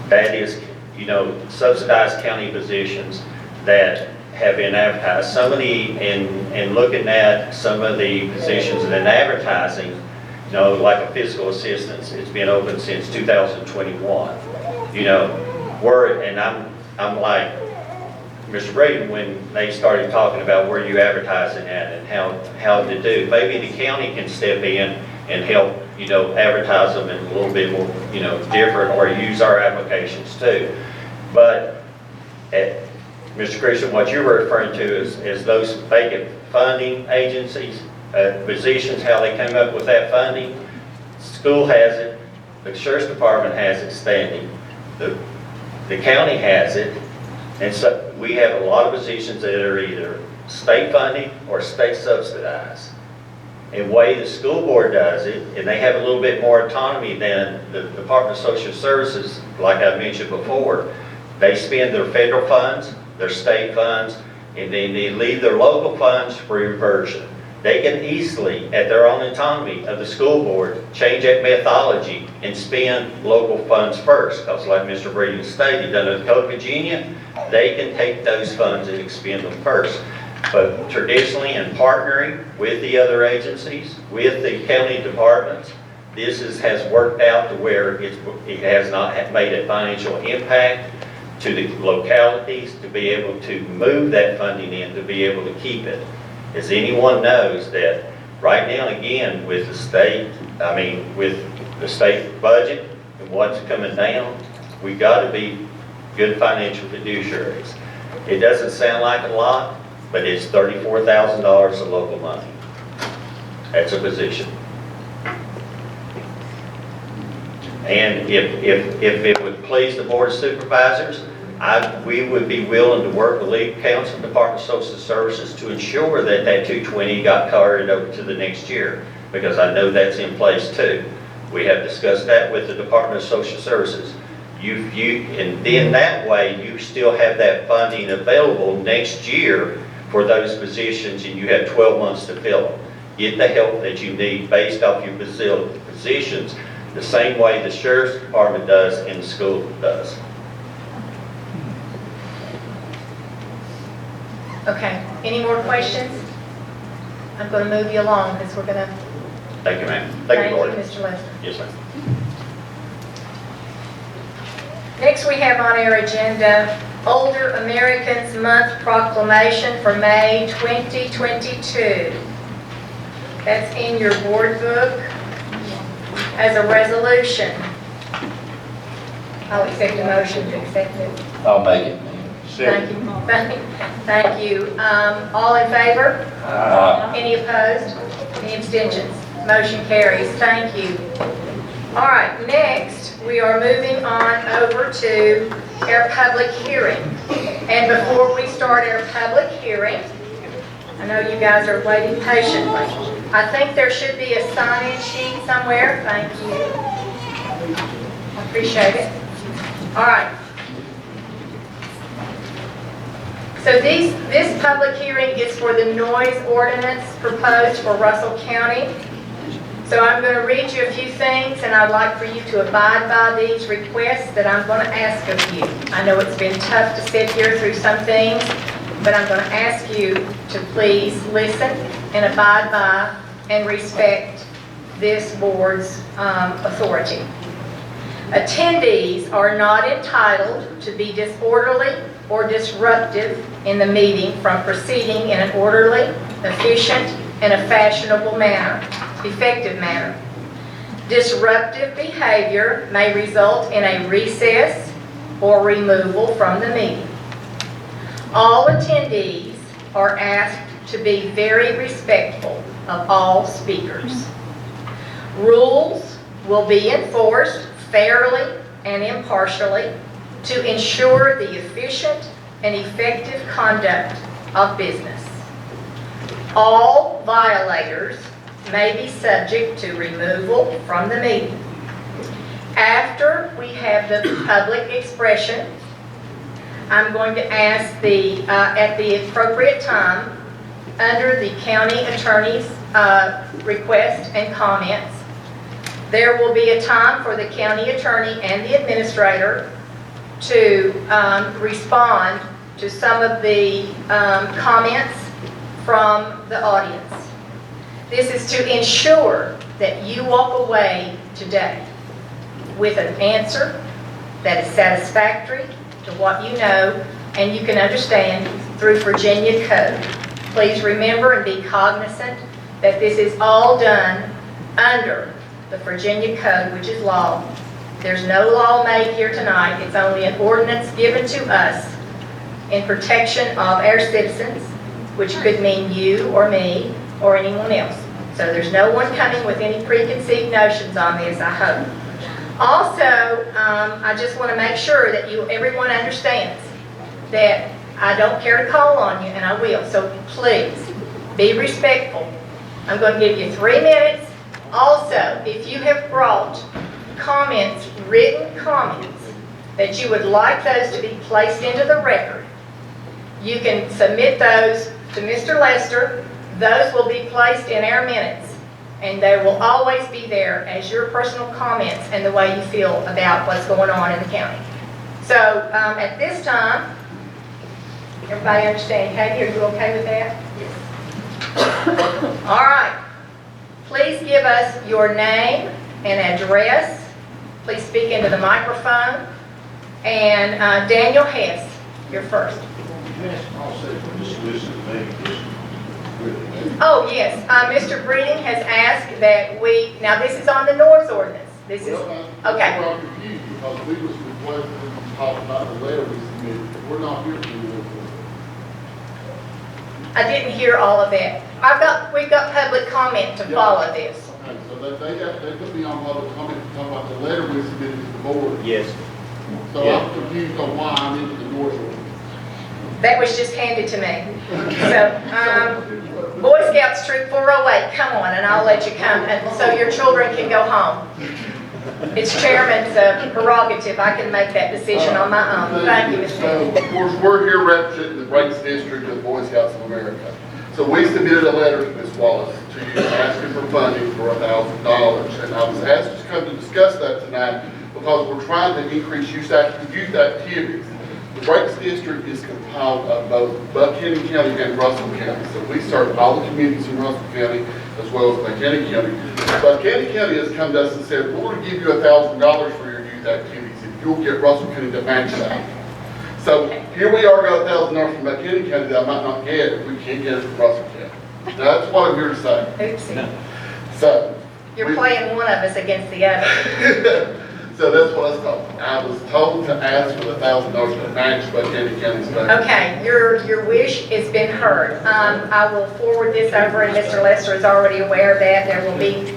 That is, you know, subsidized county positions that have been advertised. Some of the, in looking at some of the positions in advertising, you know, like a fiscal assistant, it's been open since 2021. You know, and I'm like, Mr. Brady, when they started talking about where you advertising at and how to do, maybe the county can step in and help, you know, advertise them in a little bit more, you know, different, or use our applications too. But, Mr. Christian, what you're referring to is those vacant funding agencies, positions, how they came up with that funding. School has it, the sheriff's department has it standing, the county has it, and so we have a lot of positions that are either state funded or state subsidized. And the way the school board does it, and they have a little bit more autonomy than the Department of Social Services, like I mentioned before. They spend their federal funds, their state funds, and then they leave their local funds for reversion. They can easily, at their own autonomy of the school board, change that methodology and spend local funds first. Because like Mr. Brady stated, under the Code of Virginia, they can take those funds and expend them first. But traditionally, in partnering with the other agencies, with the county departments, this has worked out to where it has not made a financial impact to the localities to be able to move that funding in, to be able to keep it. As anyone knows that right now, again, with the state, with the state budget and what's coming down, we got to be good financial fiduciaries. It doesn't sound like a lot, but it's $34,000 of local money. That's a position. And if it would please the Board of Supervisors, we would be willing to work with legal counsel and Department of Social Services to ensure that that 220 got carried over to the next year, because I know that's in place too. We have discussed that with the Department of Social Services. And then that way you still have that funding available next year for those positions, and you have 12 months to fill them. Get the help that you need based off your positions, the same way the Sheriff's Department does and the school does. Okay, any more questions? I'm going to move you along because we're going to... Thank you, ma'am. Thank you, Lord. Mr. Lester. Yes, ma'am. Next we have on our agenda Older Americans Month Proclamation for May 2022. That's in your board book as a resolution. I'll accept a motion to accept it. I'll make it. Thank you. Thank you. All in favor? Aye. Any opposed? Any abstentions? Motion carries. Thank you. All right, next we are moving on over to our public hearing. And before we start our public hearing, I know you guys are waiting patiently. I think there should be a sign-in sheet somewhere. Thank you. I appreciate it. All right. So this public hearing is for the noise ordinance proposed for Russell County. So I'm going to read you a few things, and I'd like for you to abide by these requests that I'm going to ask of you. I know it's been tough to sit here through some things, but I'm going to ask you to please listen and abide by and respect this board's authority. Attendees are not entitled to be disorderly or disruptive in the meeting from proceeding in an orderly, efficient, and a fashionable manner, effective manner. Disruptive behavior may result in a recess or removal from the meeting. All attendees are asked to be very respectful of all speakers. Rules will be enforced fairly and impartially to ensure the efficient and effective conduct of business. All violators may be subject to removal from the meeting. After we have the public expression, I'm going to ask at the appropriate time, under the county attorney's request and comments, there will be a time for the county attorney and the administrator to respond to some of the comments from the audience. This is to ensure that you walk away today with an answer that is satisfactory to what you know and you can understand through Virginia code. Please remember and be cognizant that this is all done under the Virginia code, which is law. There's no law made here tonight. It's only an ordinance given to us in protection of our citizens, which could mean you or me or anyone else. So there's no one coming with any preconceived notions on this, I hope. Also, I just want to make sure that everyone understands that I don't care to call on you, and I will. So please, be respectful. I'm going to give you 3 minutes. Also, if you have brought comments, written comments, that you would like those to be placed into the record, you can submit those to Mr. Lester. Those will be placed in our minutes, and they will always be there as your personal comments and the way you feel about what's going on in the county. So at this time, everybody understand? Katie, are you okay with that? Yes. All right. Please give us your name and address. Please speak into the microphone. And Daniel Hess, you're first. Oh, yes. Mr. Breeding has asked that now this is on the noise ordinance. This is, okay. I'm confused because we was requesting to talk about the letter we submitted. We're not here for the noise ordinance. I didn't hear all of that. We've got public comment to follow this. Okay, so they put me on public comment to talk about the letter we submitted to the board. Yes. So Yeah. I'm confused on why I'm into the noise ordinance. That was just handed to me. So, Boy Scouts Troop 408, come on, and I'll let you come, and so your children can go home. It's chairman's prerogative. I can make that decision on my own. Thank you, Mr. So, of course, we're here representing the Breaks District of the Boy Scouts of America. So we submitted a letter to Ms. Wallace to you asking for funding for $1,000. And I was asked to come to discuss that tonight because we're trying to increase youth activities. The Breaks District is compiled of both Buchanan County and Russell County. So we serve all the communities in Russell County as well as Buchanan County. Buchanan County has come to us and said, we're going to give you $1,000 for your youth activities if you'll get Russell County to match that. So here we are, got $1,000 from Buchanan County that I might not get if we can't get it from Russell County. Now, that's what I'm here to say. Oopsie. So. You're playing one of us against the other. So that's what I was told. I was told to ask for the $1,000 to match Buchanan County's budget. Okay, your wish has been heard. I will forward this over, and Mr. Lester is already aware of that. There will be,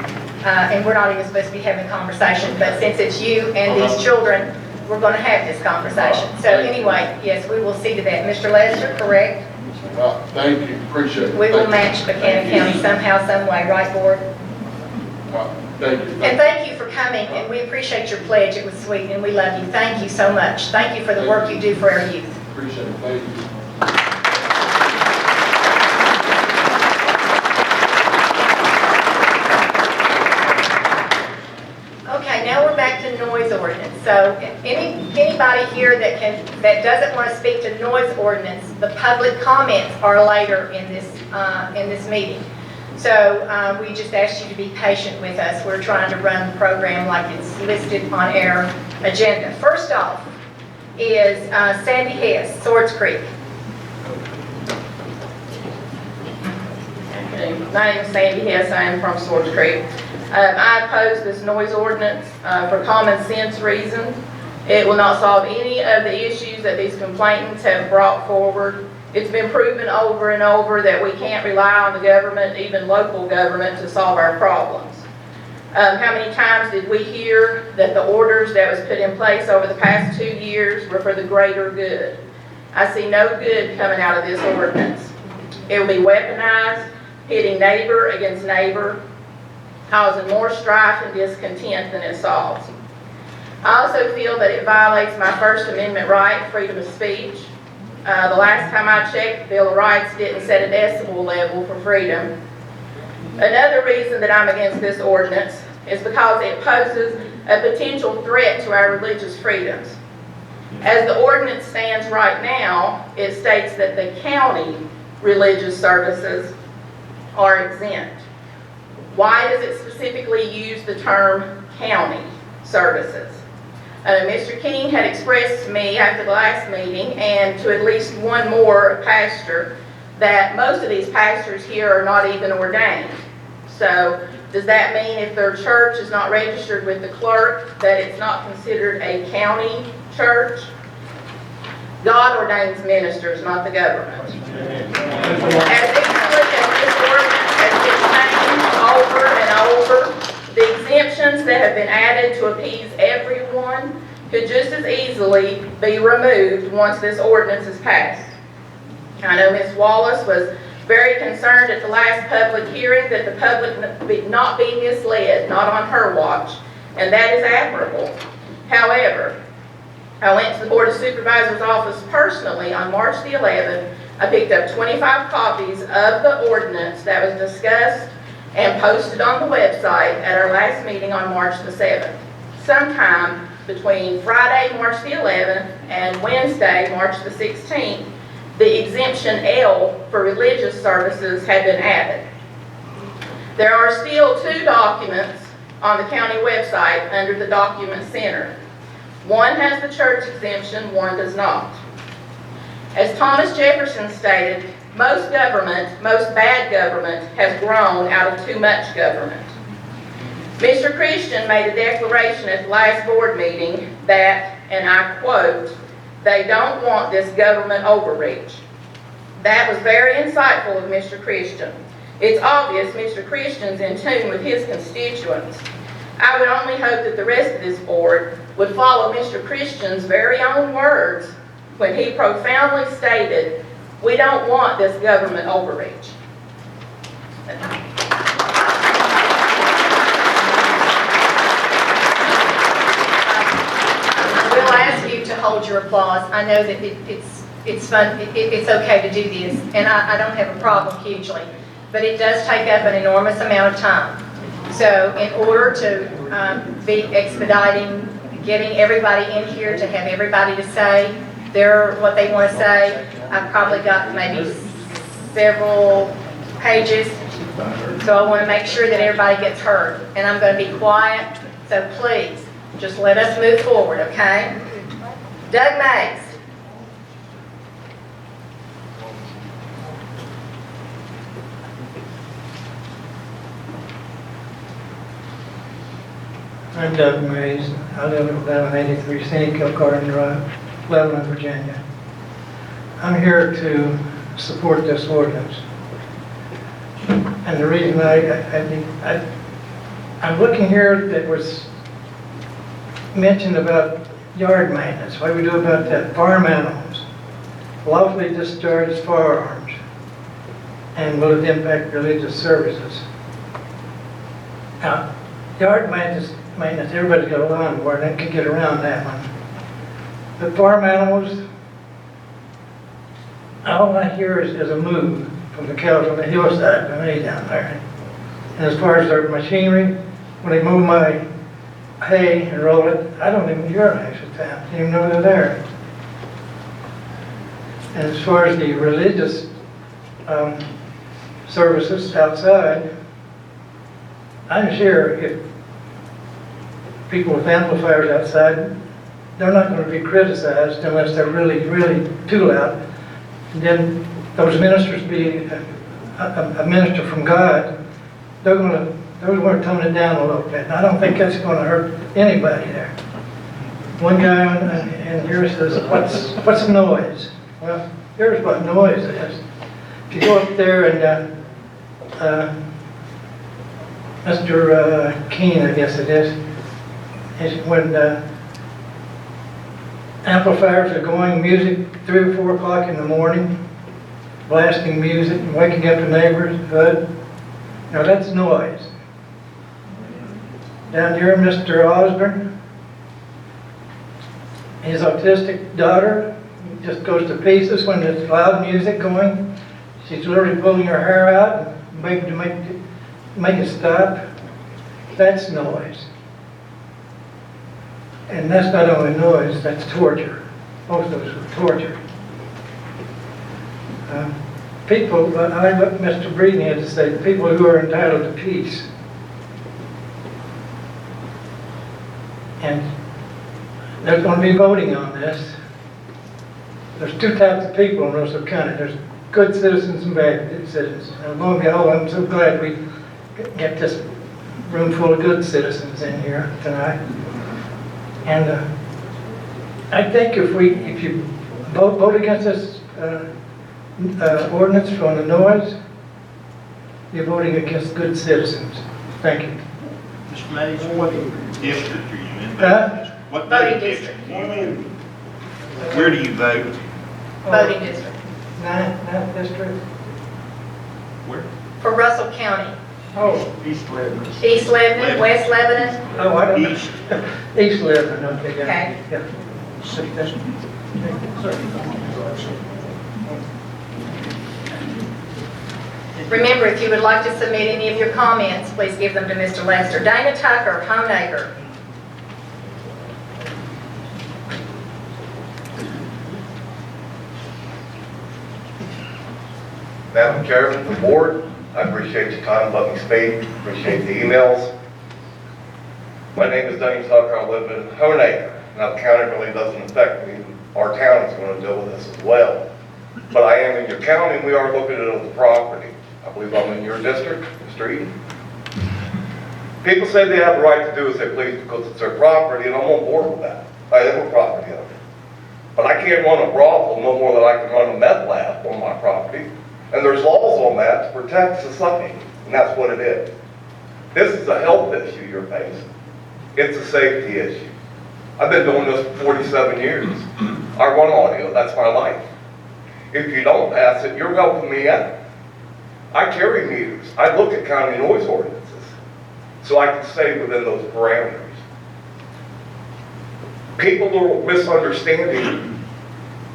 and we're not even supposed to be having a conversation, but since it's you and these children, we're going to have this conversation. So anyway, yes, we will see to that. Mr. Lester, correct? Thank you, appreciate it. We will match Buchanan County somehow, some way, right, Board? Thank you. And thank you for coming, and we appreciate your pledge. It was sweet, and we love you. Thank you so much. Thank you for the work you do for our youth. Appreciate it, thank you. Okay, now we're back to noise ordinance. So anybody here that doesn't want to speak to noise ordinance, the public comments are later in this meeting. So we just ask you to be patient with us. We're trying to run the program like it's listed on our agenda. First off is Sandy Hess, Swords Creek. Okay, my name is Sandy Hess. I am from Swords Creek. I oppose this noise ordinance for common sense reasons. It will not solve any of the issues that these complainants have brought forward. It's been proven over and over that we can't rely on the government, even local government, to solve our problems. How many times did we hear that the orders that was put in place over the past 2 years were for the greater good? I see no good coming out of this ordinance. It will be weaponized, pitting neighbor against neighbor, causing more strife and discontent than it solves. I also feel that it violates my First Amendment right, freedom of speech. The last time I checked, the Bill of Rights didn't set a decibel level for freedom. Another reason that I'm against this ordinance is because it poses a potential threat to our religious freedoms. As the ordinance stands right now, it states that the county religious services are exempt. Why does it specifically use the term county services? Mr. King had expressed to me after the last meeting, and to at least one more pastor, that most of these pastors here are not even ordained. So does that mean if their church is not registered with the clerk that it's not considered a county church? God ordains ministers, not the government. As easily as this ordinance has been changed over and over, the exemptions that have been added to appease everyone could just as easily be removed once this ordinance is passed. I know Ms. Wallace was very concerned at the last public hearing that the public not be misled, not on her watch, and that is admirable. However, I went to the Board of Supervisors office personally on March the 11th. I picked up 25 copies of the ordinance that was discussed and posted on the website at our last meeting on March the 7th. Sometime between Friday, March the 11th and Wednesday, March the 16th, the exemption L for religious services had been added. There are still 2 documents on the county website under the document center. One has the church exemption, one does not. As Thomas Jefferson stated, most bad government has grown out of too much government. Mr. Christian made a declaration at the last board meeting that, and I quote, "They don't want this government overreach." That was very insightful of Mr. Christian. It's obvious Mr. Christian's in tune with his constituents. I would only hope that the rest of this board would follow Mr. Christian's very own words when he profoundly stated, "We don't want this government overreach." I will ask you to hold your applause. I know that it's fun, it's okay to do this, and I don't have a problem hugely, but it does take up an enormous amount of time. So in order to be expediting, getting everybody in here to have everybody to say what they want to say, I've probably got maybe several pages, so I want to make sure that everybody gets heard. And I'm going to be quiet, so please, just let us move forward, okay? Doug Mays. I'm Doug Mays. I live at 1183 Scenic Hill Garden Drive, Lebanon, Virginia. I'm here to support this ordinance. And the reason I'm looking here that was mentioned about yard maintenance, what do we do about that? Farm animals, lawfully discharged firearms, and will it impact religious services? Now, yard maintenance, everybody's got a lawnmower, and they can get around that one. But farm animals, all I hear is a move from the cows on the hillside for me down there. And as far as their machinery, when they move my hay and roll it, I don't even hear them half the time. I don't even know they're there. And as far as the religious services outside, I'm sure if people with amplifiers outside, they're not going to be criticized unless they're really, really too loud. And then those ministers being a minister from God, they're going to tone it down a little bit. And I don't think that's going to hurt anybody there. One guy in here says, what's noise? Well, here's what noise is. If you go up there and Mr. Keene, I guess it is when amplifiers are going, music 3 or 4 o'clock in the morning, blasting music and waking up the neighborhood. Now that's noise. Down here, Mr. Osborne, his autistic daughter just goes to pieces when there's loud music going. She's literally pulling her hair out and make it stop. That's noise. And that's not only noise, that's torture. Both of those are torture. People, I like what Mr. Breeden had to say, people who are entitled to peace. And there's going to be voting on this. There's 2 types of people in Russell County. There's good citizens and bad citizens. And lo and behold, I'm so glad we get this room full of good citizens in here tonight. And I think if you vote against this ordinance on the noise, you're voting against good citizens. Thank you. Mr. Mays, what district are you in? What Voting district district. are you in? Where do you vote? Voting district. 9th district. Where? For Russell County. Oh, East Lebanon. East Lebanon, West Lebanon. oh, I don't know. East. East Lebanon, okay. Yeah. Okay. Yeah. City district. Remember, if you would like to submit any of your comments, please give them to Mr. Lester. Dana Tucker, Homemaker. Madam Chairman, the board, I appreciate your time, let me speak, appreciate the emails. My name is Dane Tucker, I live in Honaker. Now, the county really doesn't affect me, our town is going to deal with this as well. But I am in your county, and we are looking at the property. I believe I'm in your district, Mr. Eden. People say they have the right to do as they please because it's their property, and I'm on board with that. I am a property owner. But I can't run a brothel no more than I can run a meth lab on my property. And there's laws on that to protect society, and that's what it is. This is a health issue you're facing. It's a safety issue. I've been doing this for 47 years. I run audio, that's my life. If you don't pass it, you're helping me out. I carry meters. I look at county noise ordinances, so I can stay within those parameters. People are misunderstanding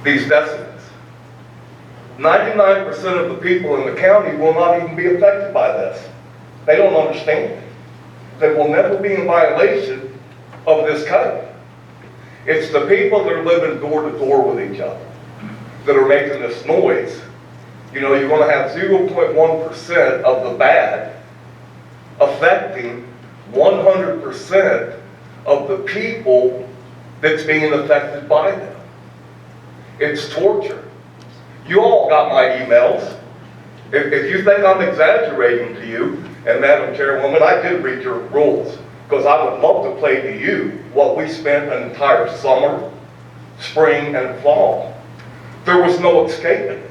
these decibels. 99% of the people in the county will not even be affected by this. They don't understand it. They will never be in violation of this code. It's the people that are living door to door with each other that are making this noise. You know, you're going to have 0.1% of the bad affecting 100% of the people that's being affected by them. It's torture. You all got my emails. If you think I'm exaggerating to you, and Madam Chairwoman, I did read your rules, because I would love to play to you what we spent an entire summer, spring, and fall. There was no escaping.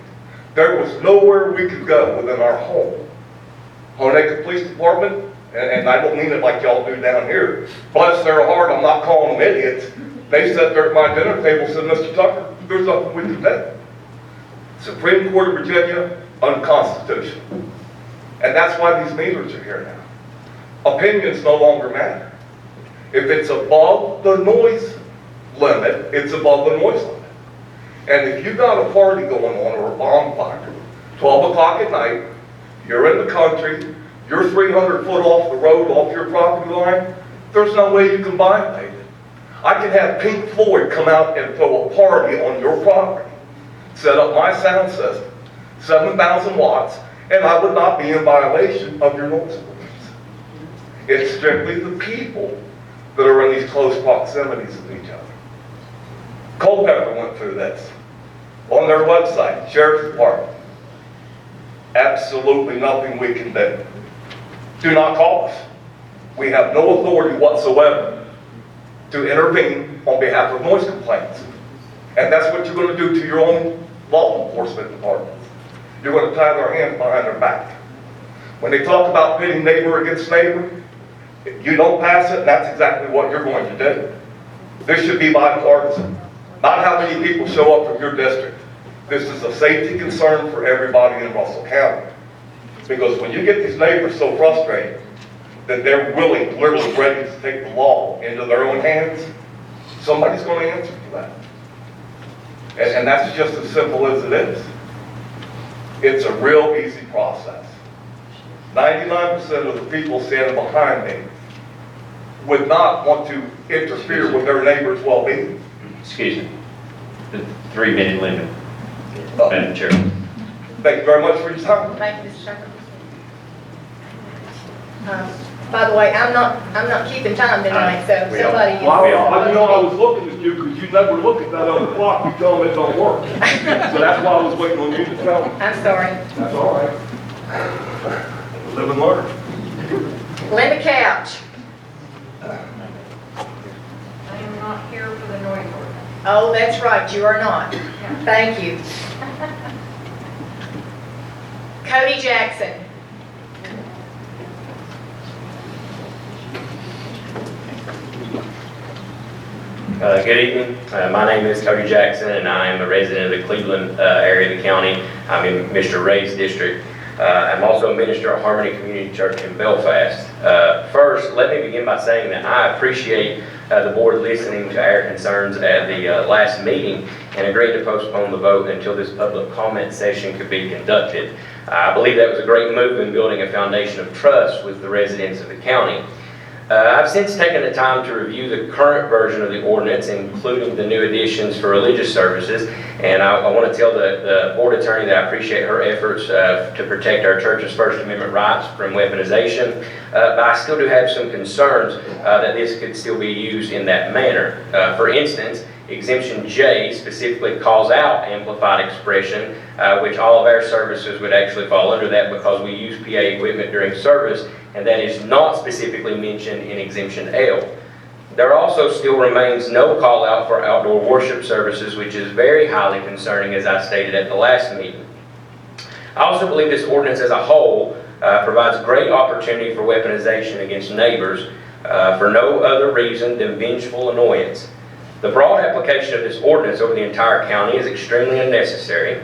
There was nowhere we could go within our home. Honaker Police Department, and I don't mean it like y'all do down here, bless their heart, I'm not calling them idiots. They sat there at my dinner table and said, Mr. Tucker, there's nothing we can do. Supreme Court of Virginia, unconstitutional. And that's why these meters are here now. Opinions no longer matter. If it's above the noise limit, it's above the noise limit. And if you got a party going on or a bonfire, 12 o'clock at night, you're in the country, you're 300 foot off the road, off your property line, there's no way you can violate it. I can have Pink Floyd come out and throw a party on your property, set up my sound system, 7,000 watts, and I would not be in violation of your noise ordinance. It's strictly the people that are in these close proximities of each other. Culpeper went through this. On their website, Sheriff's Department, absolutely nothing we can do. Do not call us. We have no authority whatsoever to intervene on behalf of noise complaints. And that's what you're going to do to your own law enforcement departments. You're going to tie their hands behind their back. When they talk about pitting neighbor against neighbor, if you don't pass it, that's exactly what you're going to do. This should be bipartisan, not how many people show up from your district. This is a safety concern for everybody in Russell County. Because when you get these neighbors so frustrated that they're willing, literally ready to take the law into their own hands, somebody's going to answer for that. And that's just as simple as it is. It's a real easy process. 99% of the people standing behind me would not want to interfere with their neighbor's well-being. Excuse me. The 3-minute limit, Madam Chair. Thank you very much for your time. Thank you, Mr. Shepherd. By the way, I'm not keeping time tonight, so We don't. somebody is. Well, I know I was looking at you because you never look at that other clock. You tell them it don't work. So that's why I was waiting on you to tell me. I'm sorry. That's all right. Live and learn. Linda Couch. I am not here for the noise ordinance. Oh, that's right, you are not. Thank you. Cody Jackson. Good evening. My name is Cody Jackson, and I am a resident of the Cleveland area of the county. I'm in Mr. Ray's district. I'm also a minister at Harmony Community Church in Belfast. First, let me begin by saying that I appreciate the board listening to our concerns at the last meeting and agreeing to postpone the vote until this public comment session could be conducted. I believe that was a great move in building a foundation of trust with the residents of the county. I've since taken the time to review the current version of the ordinance, including the new additions for religious services, and I want to tell the board attorney that I appreciate her efforts to protect our church's First Amendment rights from weaponization, but I still do have some concerns that this could still be used in that manner. For instance, Exemption J specifically calls out amplified expression, which all of our services would actually fall under that because we use PA equipment during service, and that is not specifically mentioned in Exemption L. There also still remains no call out for outdoor worship services, which is very highly concerning, as I stated at the last meeting. I also believe this ordinance as a whole provides great opportunity for weaponization against neighbors for no other reason than vengeful annoyance. The broad application of this ordinance over the entire county is extremely unnecessary.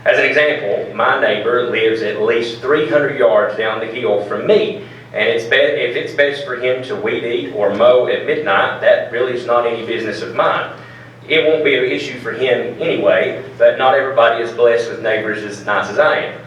As an example, my neighbor lives at least 300 yards down the hill from me, and if it's best for him to weed eat or mow at midnight, that really is not any business of mine. It won't be an issue for him anyway, but not everybody is blessed with neighbors as nice as I am.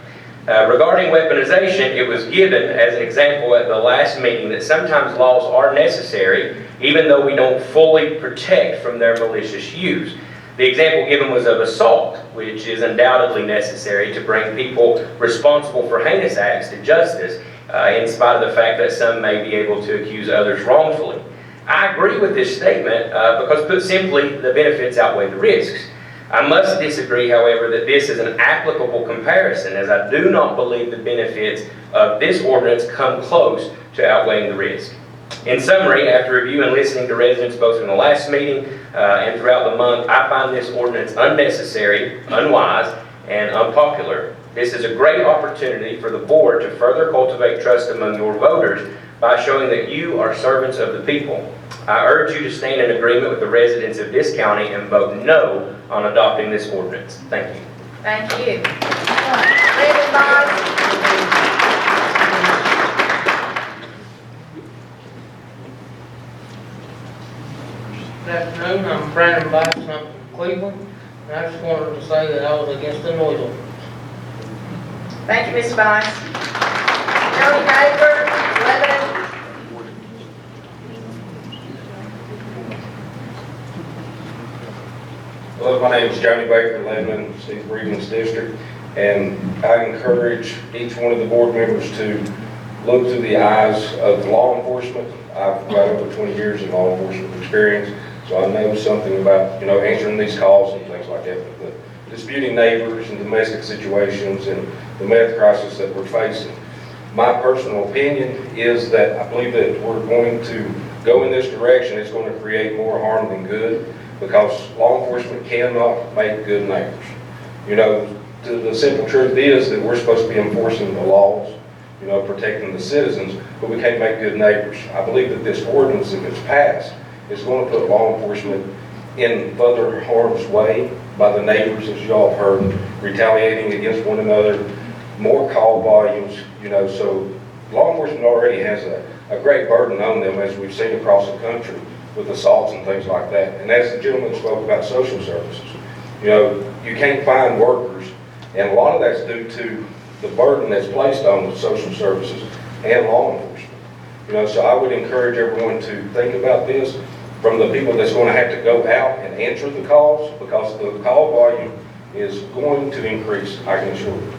Regarding weaponization, it was given as an example at the last meeting that sometimes laws are necessary, even though we don't fully protect from their malicious use. The example given was of assault, which is undoubtedly necessary to bring people responsible for heinous acts to justice, in spite of the fact that some may be able to accuse others wrongfully. I agree with this statement because, put simply, the benefits outweigh the risks. I must disagree, however, that this is an applicable comparison, as I do not believe the benefits of this ordinance come close to outweighing the risk. In summary, after reviewing and listening to residents both in the last meeting and throughout the month, I find this ordinance unnecessary, unwise, and unpopular. This is a great opportunity for the board to further cultivate trust among your voters by showing that you are servants of the people. I urge you to stand in agreement with the residents of this county and vote no on adopting this ordinance. Thank you. Thank you. Brandon Boggs. Good afternoon, I'm Brandon Boggs, I'm from Cleveland, and I just wanted to say that I was against the noise ordinance. Thank you, Mr. Boggs. Tony Haber, Lebanon. Hello, my name is Johnny Baker, Lebanon, Steve Regan's district, and I encourage each one of the board members to look through the eyes of law enforcement. I've got over 20 years of law enforcement experience, so I know something about, answering these calls and things like that. But the disputing neighbors and domestic situations and the meth crisis that we're facing. My personal opinion is that I believe that we're going to go in this direction. It's going to create more harm than good, because law enforcement cannot make good neighbors. The simple truth is that we're supposed to be enforcing the laws. protecting the citizens, but we can't make good neighbors. I believe that this ordinance, if it's passed, is going to put law enforcement in further harm's way by the neighbors, as y'all have heard, retaliating against one another, more call volumes, so law enforcement already has a great burden on them, as we've seen across the country with assaults and things like that. And as the gentleman spoke about social services, you can't find workers, and a lot of that's due to the burden that's placed on the social services and law enforcement. So I would encourage everyone to think about this from the people that's going to have to go out and answer the calls, because the call volume is going to increase, I can assure you.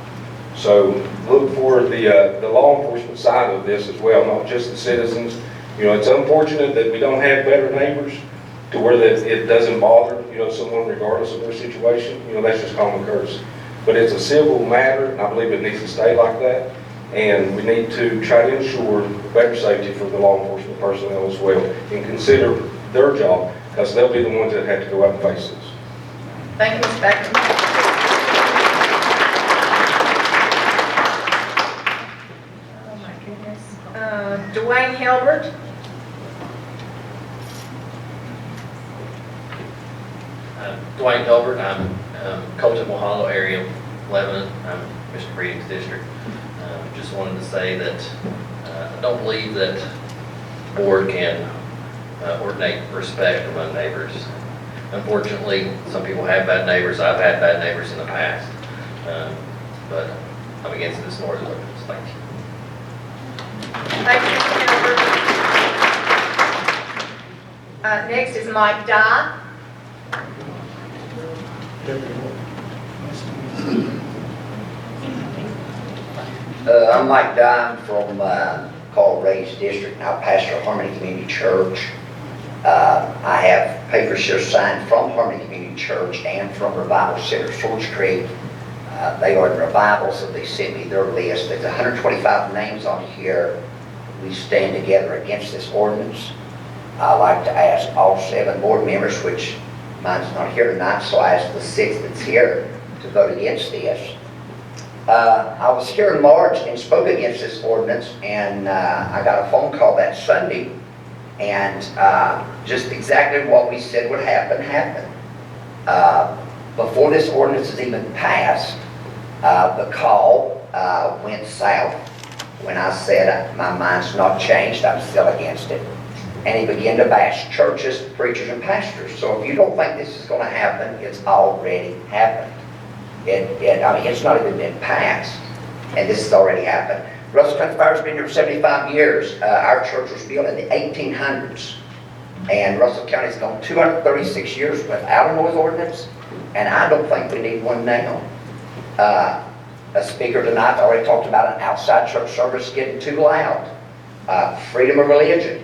So look for the law enforcement side of this as well, not just the citizens. It's unfortunate that we don't have better neighbors to where that it doesn't bother, someone regardless of their situation. That's just common courtesy. But it's a civil matter, and I believe it needs to stay like that. And we need to try to ensure better safety for the law enforcement personnel as well, and consider their job, because they'll be the ones that have to go out and face this. Thank you, Ms. Beckman. Oh, my goodness. Dwayne Hilbert. Dwayne Hilbert, I'm Colton Hollow area, Lebanon. I'm Mr. Breeding's district. Just wanted to say that I don't believe that the board can ordinate respect among neighbors. Unfortunately, some people have bad neighbors. I've had bad neighbors in the past, but I'm against this noise ordinance. Thank you. Thank you, Mr. Hilbert. Next is Mike Dye. I'm Mike Dye from called Ray's District, and I pastor Harmony Community Church. I have papers here signed from Harmony Community Church and from Revival Center, Swords Creek. They are in revival, so they sent me their list. There's 125 names on here. We stand together against this ordinance. I'd like to ask all 7 board members, which mine's not here tonight, so I ask the 6th that's here to vote against this. I was here in March and spoke against this ordinance, and I got a phone call that Sunday, and just exactly what we said would happen, happened. Before this ordinance is even passed, the call went south when I said my mind's not changed, I'm still against it. And he began to bash churches, preachers, and pastors. So if you don't think this is going to happen, it's already happened. I mean, it's not even been passed, and this has already happened. Russell County Fire's been here for 75 years. Our church was built in the 1800s, and Russell County's gone 236 years without a noise ordinance, and I don't think we need one now. A speaker tonight already talked about an outside church service getting too loud. Freedom of religion.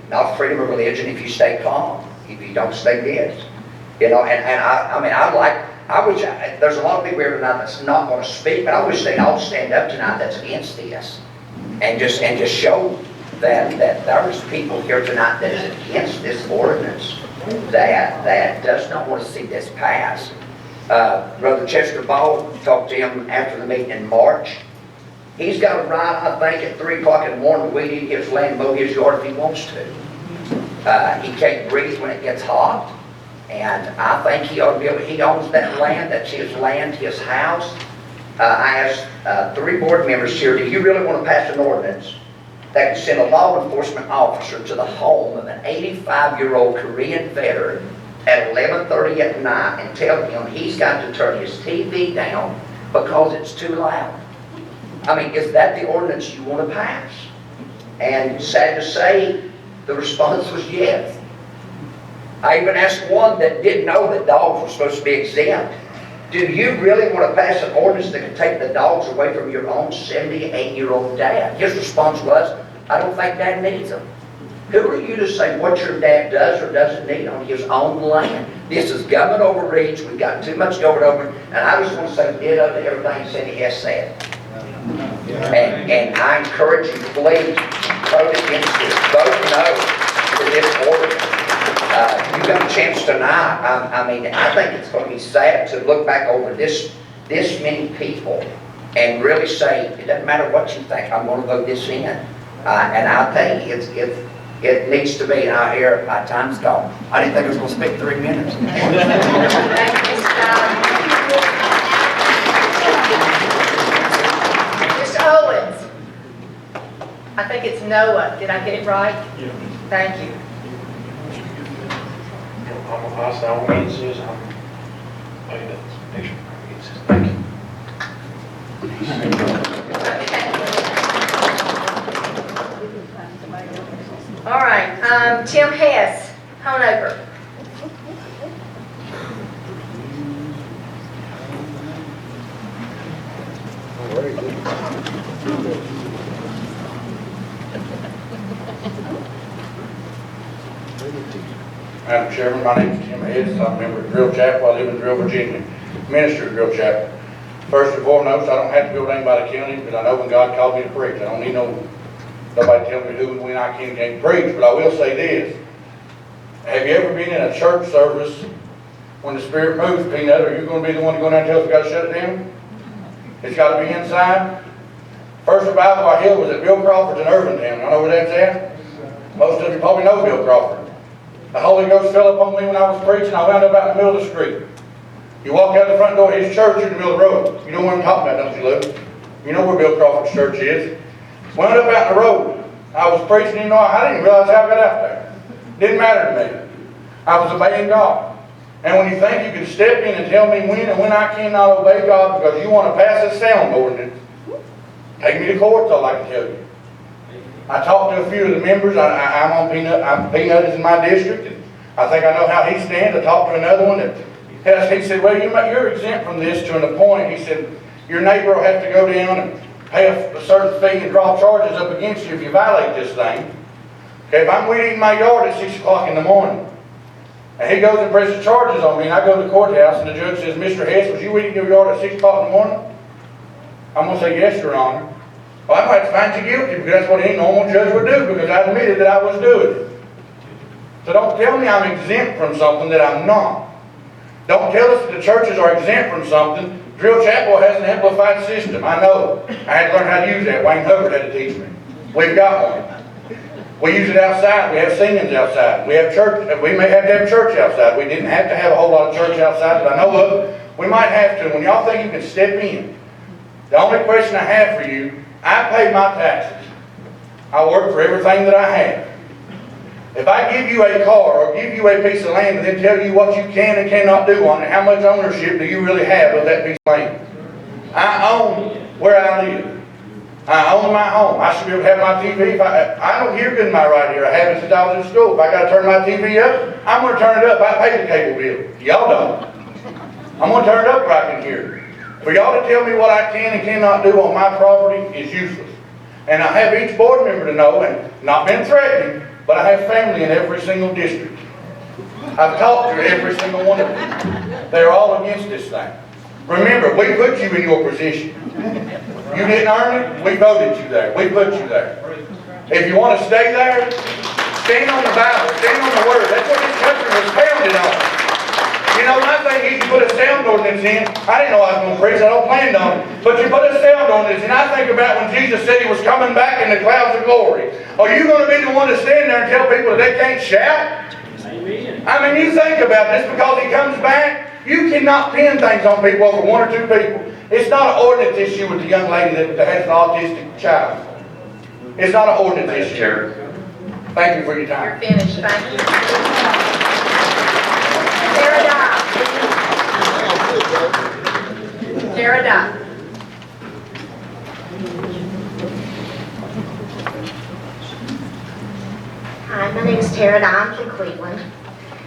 Not freedom of religion if you stay calm, if you don't stay dead. And I wish, there's a lot of people here tonight that's not going to speak, but I wish they'd all stand up tonight that's against this. And just show that there's people here tonight that is against this ordinance, that does not want to see this pass. Brother Chester Ball, talked to him after the meeting in March. He's got a right, I think, at 3 o'clock in the morning to weed eat his land, mow his yard if he wants to. He can't breathe when it gets hot. And I think he ought to be able, he owns that land, that's his land, his house. I asked 3 board members here, do you really want to pass an ordinance that can send a law enforcement officer to the home of an 85-year-old Korean veteran at 11:30 at night and tell him he's got to turn his TV down because it's too loud? I mean, is that the ordinance you want to pass? And sad to say, the response was yes. I even asked one that didn't know that dogs were supposed to be exempt. Do you really want to pass an ordinance that can take the dogs away from your own 78-year-old dad? His response was, I don't think Dad needs them. Who are you to say what your dad does or doesn't need on his own land? This is government overreach. We've got too much government overreach. And I just want to say ditto to everything Cindy has said. And I encourage you, please, vote against this. Vote no for this ordinance. You got a chance tonight. I mean, I think it's going to be sad to look back over this many people and really say, it doesn't matter what you think, I'm gonna vote this in. And I'll tell you, it needs to be, and I hear my time's gone. I didn't think I was gonna speak 3 minutes. Thank you, Mr. Owens. I think it's Noah. Did I get it right? Yeah. Thank you. I saw what it says, thank you. All right, Tim Hess, Honover. Madam Chairman, my name is Tim Hess. I'm a member of Drill Chapel. I live in Drill, Virginia. Minister of Drill Chapel. First and foremost, I don't have to go to anybody county, because I know when God called me to preach. I don't need nobody tell me who and when I can and can't preach. But I will say this. Have you ever been in a church service when the Spirit moves, Peanut? Are you going to be the one to go down and tell us we got to shut it down? It's got to be inside. First revival I held was at Bill Crawford's in Irvingtown. Y'all know where that's at? Most of you probably know Bill Crawford. The Holy Ghost fell upon me when I was preaching. I wound up out in the middle of the street. You walk out the front door of his church, you're in the middle of the road. You know what I'm talking about, don't you, Lou? You know where Bill Crawford's church is. Wound up out in the road. I was preaching, I didn't realize how I got out there. Didn't matter to me. I was obeying God. And when you think you can step in and tell me when and when I cannot obey God because you want to pass a sound ordinance, take me to court, that's all I can tell you. I talked to a few of the members. I'm on Peanut. Peanut is in my district, and I think I know how he stands. I talked to another one that he said, well, you're exempt from this to an point. He said, your neighbor will have to go down and pay a certain fee and draw charges up against you if you violate this thing. Okay, if I'm weeding my yard at 6 o'clock in the morning, and he goes and presses charges on me, and I go to the courthouse, and the judge says, Mr. Hess, was you weeding your yard at 6 o'clock in the morning? I'm going to say, yes, Your Honor. Well, I might find you guilty because that's what any normal judge would do because I admitted that I was doing it. So don't tell me I'm exempt from something that I'm not. Don't tell us that the churches are exempt from something. Drill Chapel has an amplified system. I know. I had to learn how to use that. Wayne Hubbard had to teach me. We've got one. We use it outside. We have singings outside. We have church. We may have to have church outside. We didn't have to have a whole lot of church outside, but I know of. We might have to. When y'all think you can step in, the only question I have for you, I pay my taxes. I work for everything that I have. If I give you a car or give you a piece of land and then tell you what you can and cannot do on it, how much ownership do you really have of that piece of land? I own where I live. I own my home. I should be able to have my TV. I don't hear good in my right ear. I haven't since I was in school. If I got to turn my TV up, I'm going to turn it up. I pay the cable bill. Y'all don't. I'm going to turn it up where I can hear. For y'all to tell me what I can and cannot do on my property is useless. And I have each board member to know, and not been threatening, but I have family in every single district. I've talked to every single one of them. They're all against this thing. Remember, we put you in your position. You didn't earn it, we voted you there. We put you there. If you want to stay there, stand on the Bible, stand on the Word. That's what this country was founded on. You know, my thing is you put a sound ordinance in. I didn't know I was going to preach. I don't plan on it. But you put a sound ordinance in. I think about when Jesus said he was coming back in the clouds of glory. Are you going to be the one to stand there and tell people that they can't shout? Amen. I mean, you think about this because he comes back. You cannot pin things on people over 1 or 2 people. It's not an ordinance issue with the young lady that has an autistic child. It's not an ordinance issue. Thank you for your time. You're finished. Thank you. Tara Dye. Hi, my name is Tara Dye. I'm from Cleveland.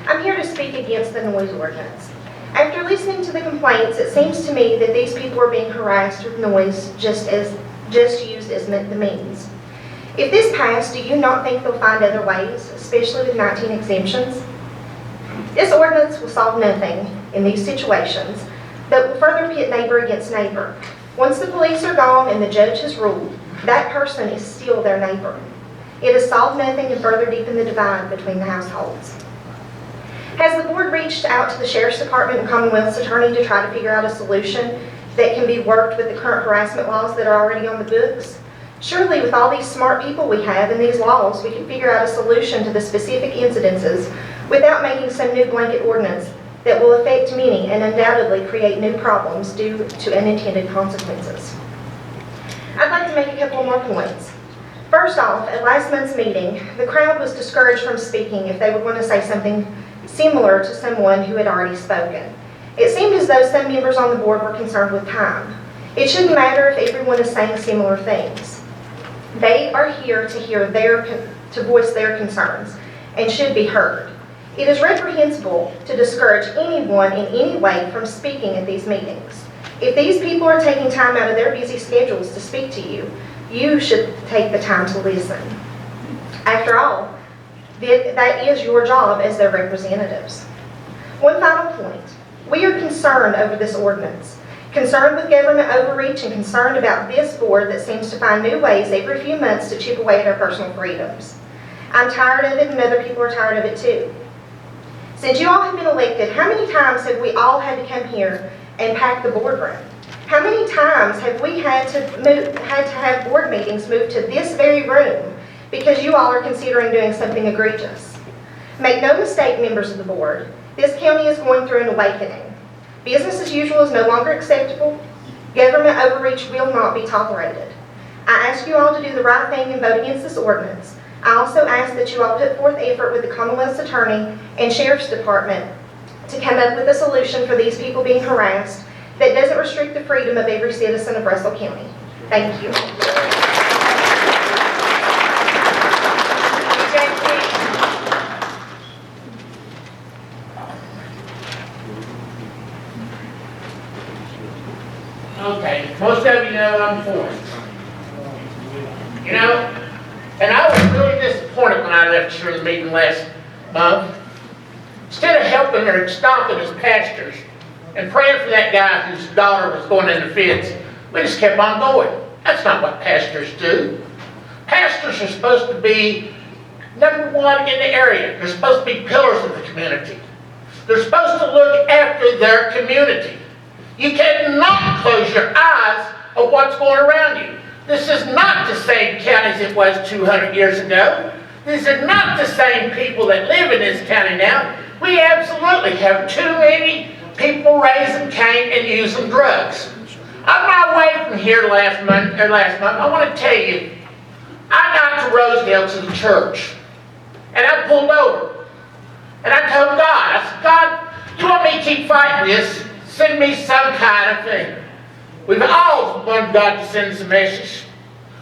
I'm here to speak against the noise ordinance. After listening to the complaints, it seems to me that these people are being harassed with noise just used as the means. If this passed, do you not think they'll find other ways, especially with 19 exemptions? This ordinance will solve nothing in these situations, but will further pit neighbor against neighbor. Once the police are gone and the judge has ruled, that person is still their neighbor. It has solved nothing and further deepened the divide between the households. Has the board reached out to the Sheriff's Department and Commonwealth's Attorney to try to figure out a solution? that can be worked with the current harassment laws that are already on the books? Surely with all these smart people we have and these laws, we can figure out a solution to the specific incidences without making some new blanket ordinance that will affect many and undoubtedly create new problems due to unintended consequences. I'd like to make a couple more points. First off, at last month's meeting, the crowd was discouraged from speaking if they were going to say something similar to someone who had already spoken. It seemed as though some members on the board were concerned with time. It shouldn't matter if everyone is saying similar things. They are here to voice their concerns and should be heard. It is reprehensible to discourage anyone in any way from speaking at these meetings. If these people are taking time out of their busy schedules to speak to you, you should take the time to listen. After all, that is your job as their representatives. One final point. We are concerned over this ordinance, concerned with government overreach and concerned about this board that seems to find new ways every few months to chip away at our personal freedoms. I'm tired of it and other people are tired of it too. Since you all have been elected, how many times have we all had to come here and pack the boardroom? How many times have we had to have board meetings moved to this very room because you all are considering doing something egregious? Make no mistake, members of the board, this county is going through an awakening. Business as usual is no longer acceptable. Government overreach will not be tolerated. I ask you all to do the right thing and vote against this ordinance. I also ask that you all put forth effort with the Commonwealth's Attorney and Sheriff's Department to come up with a solution for these people being harassed that doesn't restrict the freedom of every citizen of Russell County. Thank you. Okay, most of you know I'm for it. You know, and I was really disappointed when I left here in the meeting last month. Instead of helping or stopping as pastors and praying for that guy whose daughter was going in the fence, we just kept on going. That's not what pastors do. Pastors are supposed to be number one in the area. They're supposed to be pillars of the community. They're supposed to look after their community. You cannot close your eyes of what's going around you. This is not the same county as it was 200 years ago. These are not the same people that live in this county now. We absolutely have too many people raising cane and using drugs. On my way from here last month, I want to tell you, I got to Rosedale to the church, and I pulled over, and I told God, I said, God, you want me to keep fighting this? Send me some kind of thing. We've all wanted God to send us a message.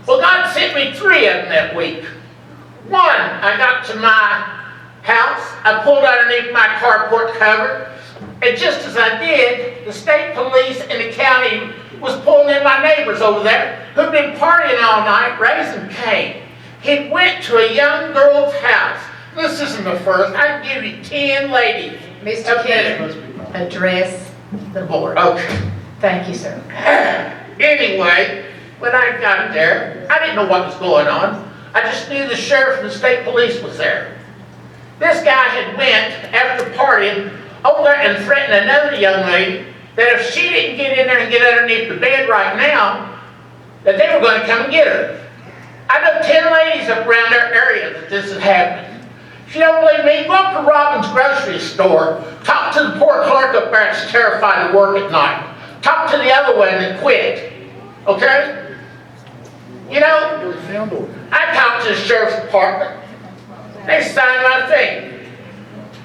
Well, God sent me 3 of them that week. One, I got to my house, I pulled underneath my carport cover, and just as I did, the state police in the county was pulling in my neighbors over there who'd been partying all night, raising cane. He went to a young girl's house. This isn't the first. I can give you 10 ladies. Mr. King, address the board. Okay. Thank you, sir. Anyway, when I got there, I didn't know what was going on. I just knew the sheriff and the state police was there. This guy had went, after partying, over there and threatened another young lady that if she didn't get in there and get underneath the bed right now, that they were going to come and get her. I know 10 ladies up around their area that this had happened. If you don't believe me, go up to Robin's grocery store, talk to the poor clerk up there that's terrified to work at night. Talk to the other one that quit, okay? You know, I talked to the sheriff's department. They signed my thing.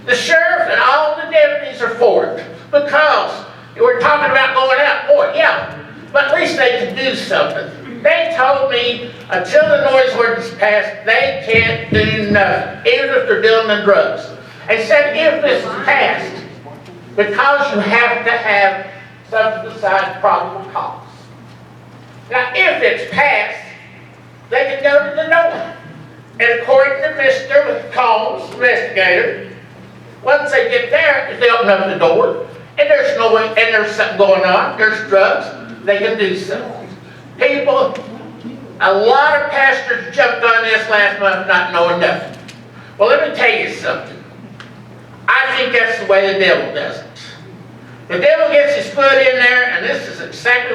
The sheriff and all the deputies are for it because we're talking about going out. Boy, yeah, but at least they can do something. They told me until the noise ordinance passed, they can't do nothing, even if they're dealing in drugs. They said if this is passed, because you have to have something besides probable cause. Now, if it's passed, they can go to the door. And according to Mr. Combs, investigator, once they get there, if they open up the door, and there's something going on, there's drugs, they can do something. People, a lot of pastors jumped on this last month not knowing nothing. Well, let me tell you something. I think that's the way the devil does it. The devil gets his foot in there, and this is exactly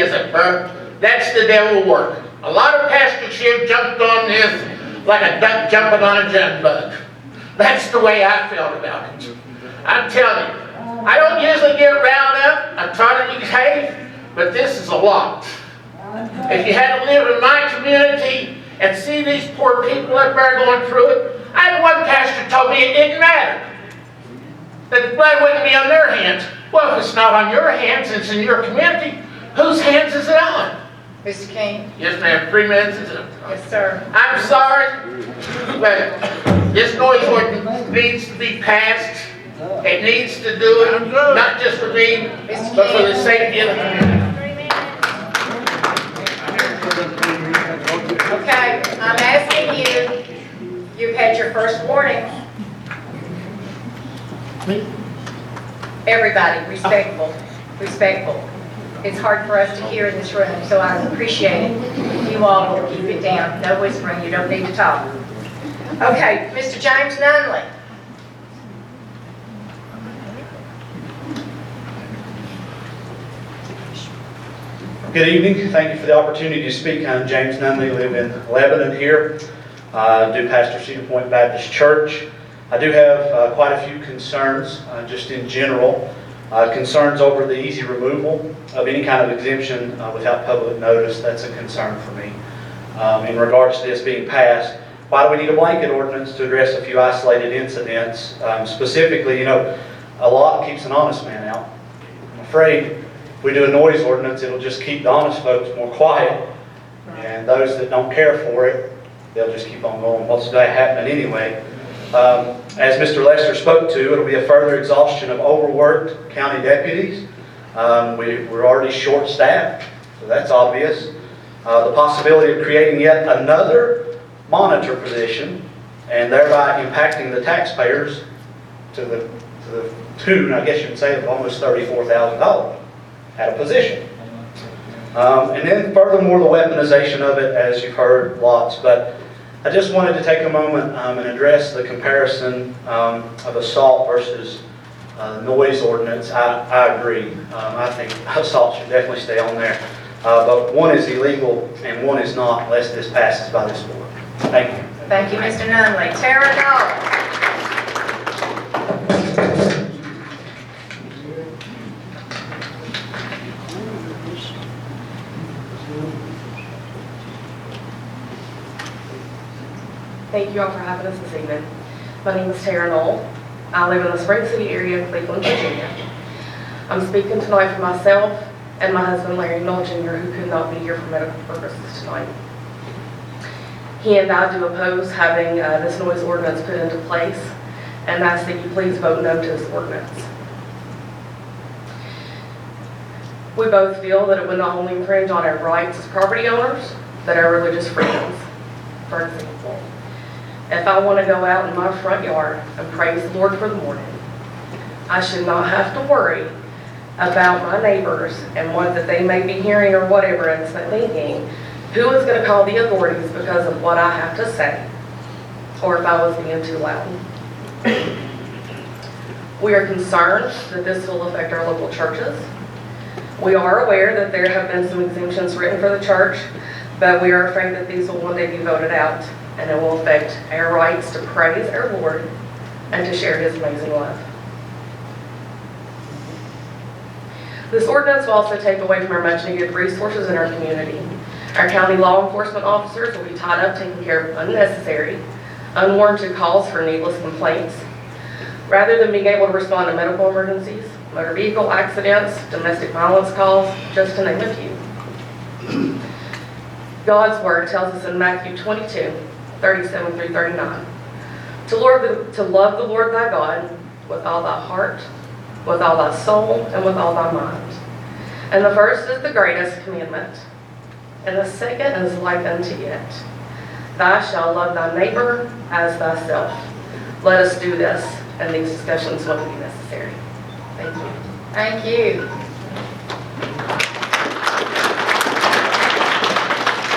is it, bro? That's the devil work. A lot of pastors here jumped on this like a duck jumping on a junk bug. That's the way I felt about it. I'm telling you, I don't usually get riled up. I try to behave, but this is a lot. If you had to live in my community and see these poor people up there going through it, I had one pastor told me it didn't matter, that the blood wouldn't be on their hands. Well, if it's not on your hands, it's in your community, whose hands is it on? Mr. King? Yes, ma'am, 3 minutes is up. Yes, sir. I'm sorry, but this noise ordinance needs to be passed. It needs to do it, not just for me, but for the safety of the community. Okay, I'm asking you, you've had your first warning. Everybody, respectful, respectful. It's hard for us to hear in this room, so I appreciate it. You all will keep it down. No whispering, you don't need to talk. Okay, Mr. James Nunley. Good evening. Thank you for the opportunity to speak. I'm James Nunley, live in Lebanon here. I do pastor Cedar Point Baptist Church. I do have quite a few concerns, just in general. Concerns over the easy removal of any kind of exemption without public notice. That's a concern for me. In regards to this being passed, why do we need a blanket ordinance to address a few isolated incidents? Specifically, a law keeps an honest man out. I'm afraid if we do a noise ordinance, it'll just keep the honest folks more quiet, and those that don't care for it, they'll just keep on going. What's that happening anyway? As Mr. Lester spoke to, it'll be a further exhaustion of overworked county deputies. We're already short-staffed, so that's obvious. The possibility of creating yet another monitor position and thereby impacting the taxpayers to the tune, I guess you would say, of almost $34,000 at a position. And then furthermore, the weaponization of it, as you've heard lots. But I just wanted to take a moment and address the comparison of assault versus noise ordinance. I agree. I think assault should definitely stay on there. But one is illegal and one is not unless this passes by this board. Thank you. Thank you, Mr. Nunley. Tara Knoll. Thank you all for having us this evening. My name is Tara Knoll. I live in the Spring City area of Cleveland, Virginia. I'm speaking tonight for myself and my husband, Larry Knoll Jr., who could not be here for medical purposes tonight. He and I do oppose having this noise ordinance put into place, and ask that you please vote no to this ordinance. We both feel that it would not only infringe on our rights as property owners, but our religious freedoms. For example, if I want to go out in my front yard and praise the Lord for the morning, I should not have to worry about my neighbors and what that they may be hearing or whatever, and thinking, who is going to call the authorities because of what I have to say, or if I was being too loud. We are concerned that this will affect our local churches. We are aware that there have been some exemptions written for the church, but we are afraid that these will one day be voted out, and it will affect our rights to praise our Lord and to share His amazing love. This ordinance will also take away from our much needed resources in our community. Our county law enforcement officers will be tied up taking care of unnecessary, unwarranted calls for needless complaints, rather than being able to respond to medical emergencies, motor vehicle accidents, domestic violence calls, just to name a few. God's word tells us in Matthew 22:37 through 39, to love the Lord thy God with all thy heart, with all thy soul, and with all thy mind. And the first is the greatest commandment, and the second is like unto it. Thou shalt love thy neighbor as thyself. Let us do this, and these discussions will be necessary. Thank you. Thank you.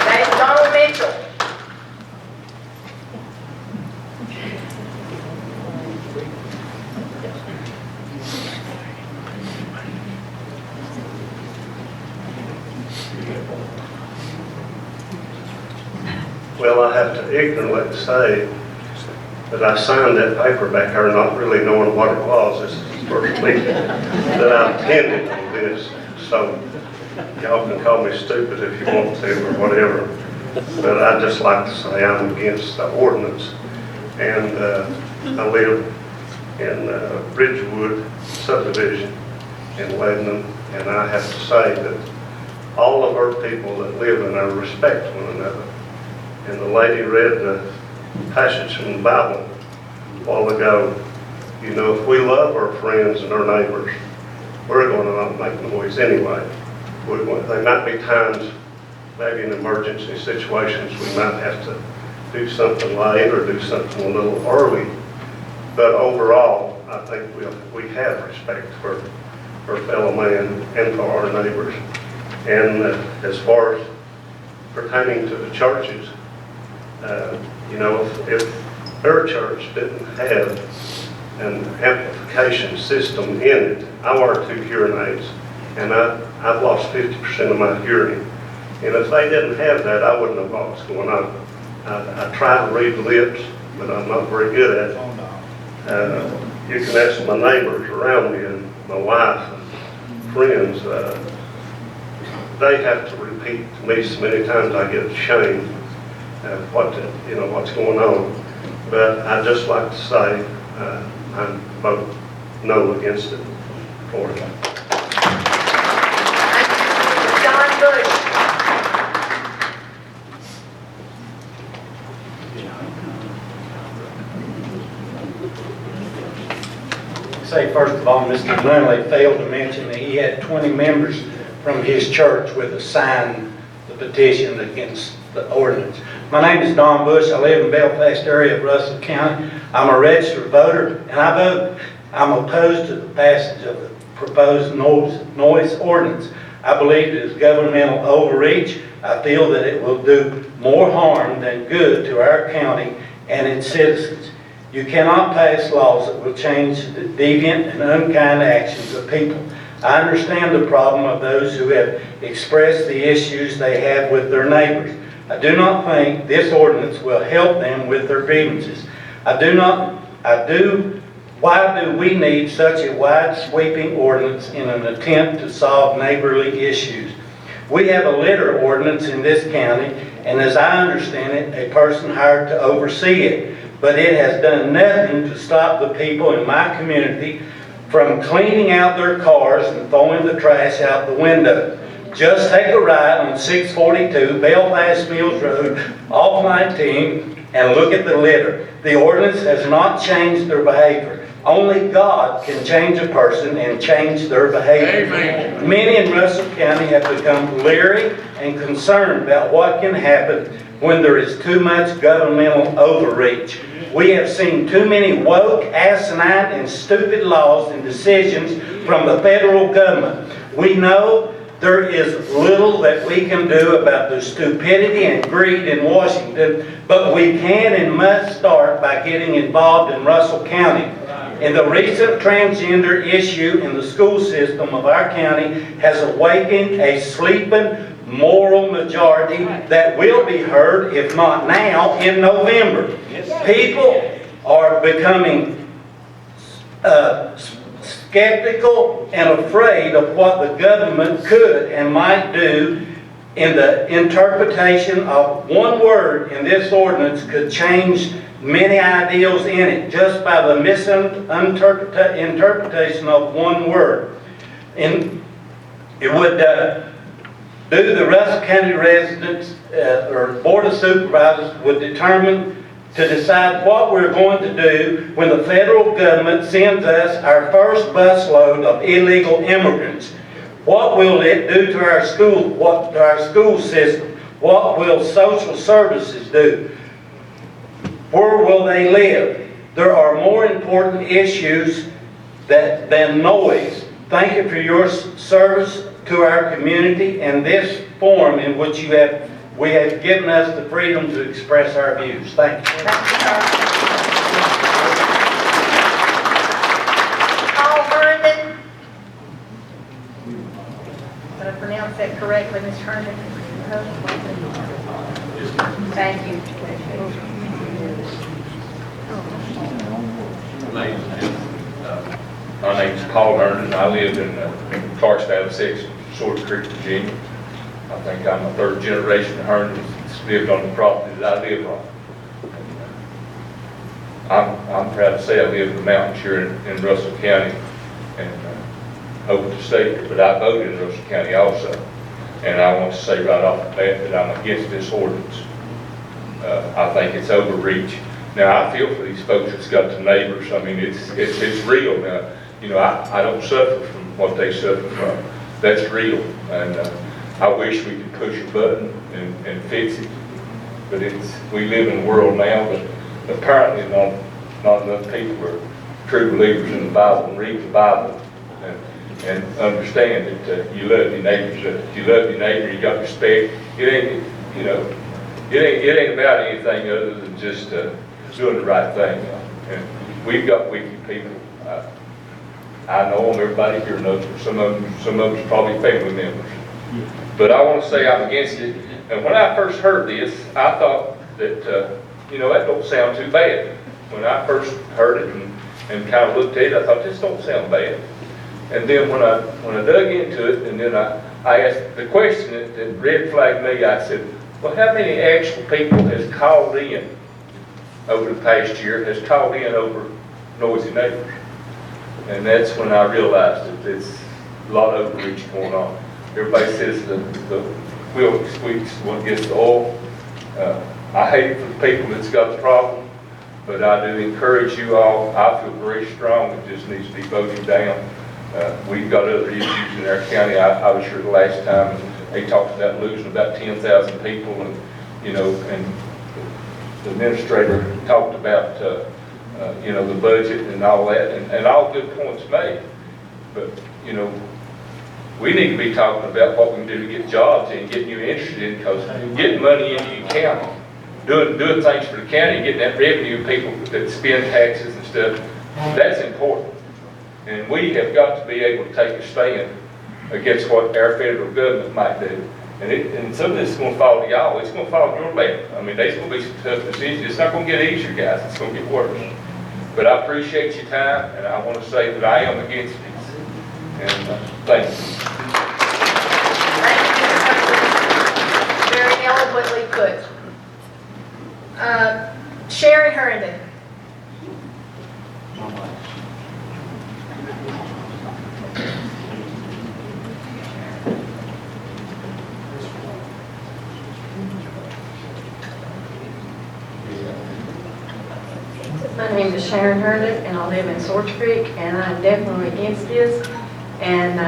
Dave Donald Mitchell. Well, I have to ignorantly say that I signed that paper back there not really knowing what it was. This is the first meeting that I attended on this. So y'all can call me stupid if you want to or whatever. But I'd just like to say I'm against the ordinance. And I live in Ridgewood subdivision in Lebanon. And I have to say that all of our people that live in there respect one another. And the lady read the passage from the Bible a while ago. You know, if we love our friends and our neighbors, we're going to not make noise anyway. There might be times, maybe in emergency situations, we might have to do something late or do something a little early. But overall, I think we have respect for our fellow man and for our neighbors. And as far as pertaining to the churches, you know, if our church didn't have an amplification system in it, I wear 2 hearing aids, and I've lost 50% of my hearing. And if they didn't have that, I wouldn't know what was going on. I try to read lips, but I'm not very good at it. You can ask my neighbors around me and my wife and friends. They have to repeat to me so many times I get ashamed of what's going on. But I'd just like to say I'm vote no against it for it. John Bush. Say, first of all, Mr. Nunley failed to mention that he had 20 members from his church with a sign the petition against the ordinance. My name is Don Bush. I live in Belfast area of Russell County. I'm a registered voter, and I'm opposed to the passage of the proposed noise ordinance. I believe it is governmental overreach. I feel that it will do more harm than good to our county and its citizens. You cannot pass laws that will change the deviant and unkind actions of people. I understand the problem of those who have expressed the issues they have with their neighbors. I do not think this ordinance will help them with their grievances. Why do we need such a wide sweeping ordinance in an attempt to solve neighborly issues? We have a litter ordinance in this county, and as I understand it, a person hired to oversee it. But it has done nothing to stop the people in my community from cleaning out their cars and throwing the trash out the window. Just take a ride on 642 Belfast Mills Road off 19 and look at the litter. The ordinance has not changed their behavior. Only God can change a person and change their behavior. Amen. Many in Russell County have become leery and concerned about what can happen when there is too much governmental overreach. We have seen too many woke, asinine, and stupid laws and decisions from the federal government. We know there is little that we can do about the stupidity and greed in Washington, but we can and must start by getting involved in Russell County. And the recent transgender issue in the school system of our county has awakened a sleeping moral majority that will be heard, if not now, in November. People are becoming skeptical and afraid of what the government could and might do, in the interpretation of one word in this ordinance could change many ideals in it just by the misinterpretation of one word. And it would do the Russell County residents or Board of Supervisors would determine to decide what we're going to do when the federal government sends us our first busload of illegal immigrants. What will it do to our school system? What will social services do? Where will they live? There are more important issues than noise. Thank you for your service to our community and this forum in which we have given us the freedom to express our views. Thank you. Paul Herndon. Did I pronounce that correctly, Ms. Herndon? Thank you. My name's Paul Herndon. I live in Clarksdale section, Sword Creek, Virginia. I think I'm a third generation Herndon that's lived on the property that I live on. I'm proud to say I live in the mountains here in Russell County and hope to stay here, but I vote in Russell County also. And I want to say right off the bat that I'm against this ordinance. I think it's overreach. Now, I feel for these folks that's got the neighbors. I mean, it's real now. You know, I don't suffer from what they suffer from. That's real. And I wish we could push a button and fix it. But we live in a world now that apparently not enough people are true believers in the Bible and read the Bible and understand that you love your neighbors. You love your neighbor, you got respect. It ain't, you know, it ain't about anything other than just doing the right thing. And we've got wicked people. I know them, everybody here knows them. Some of them probably family members. But I want to say I'm against it. And when I first heard this, I thought that, you know, that don't sound too bad. When I first heard it and kind of looked at it, I thought, this don't sound bad. And then when I dug into it, and then I asked the question that red flagged me, I said, well, how many actual people has called in over the past year, has called in over noisy neighbors? And that's when I realized that there's a lot of overreach going on. Everybody says the wheel squeaks when it gets the oil. I hate it for the people that's got the problem, but I do encourage you all. I feel very strong it just needs to be voted down. We've got other issues in our county. I was here the last time, and they talked about losing about 10,000 people, and you know, and the administrator talked about you know, the budget and all that, and all good points made. But you know, we need to be talking about what we can do to get jobs and getting you interested in, because getting money into your county, doing things for the county, getting that revenue, people that spend taxes and stuff, that's important. And we have got to be able to take a stand against what our federal government might do. And some of this is going to fall to y'all. It's going to fall to your lap. I mean, there's going to be some tough decisions. It's not going to get easier, guys. It's going to get worse. But I appreciate your time, and I want to say that I am against it. And thank you. Very eloquently put. Sharon Herndon. My name is Sharon Herndon, and I live in Swords Creek, and I'm definitely against this. And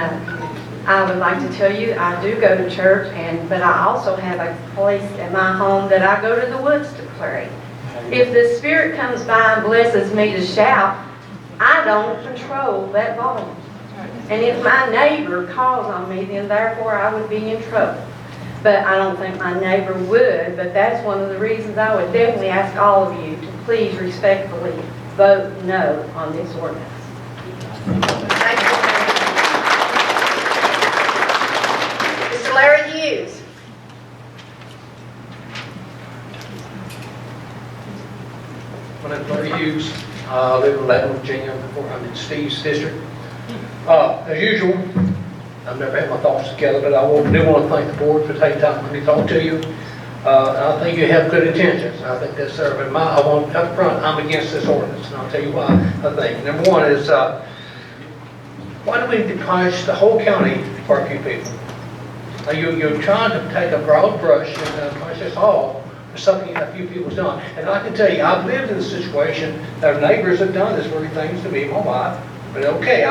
I would like to tell you, I do go to church, but I also have a place in my home that I go to the woods to pray. If the Spirit comes by and blesses me to shout, I don't control that volume. And if my neighbor calls on me, then therefore I would be in trouble. But I don't think my neighbor would, but that's one of the reasons I would definitely ask all of you to please respectfully vote no on this ordinance. Thank you. Mr. Larry Hughes. My name's Larry Hughes. I live in Latin, Virginia. I'm in Steve's district. As usual, I've never had my thoughts together, but I do want to thank the board for taking time for me to talk to you. I think you have good intentions. I think that's serving I want up front, I'm against this ordinance, and I'll tell you why. I think number one is why do we deprive the whole county for a few people? You're trying to take a broad brush and punish us all for something a few people's done. And I can tell you, I've lived in a situation that our neighbors have done this very things to me and my wife. But okay,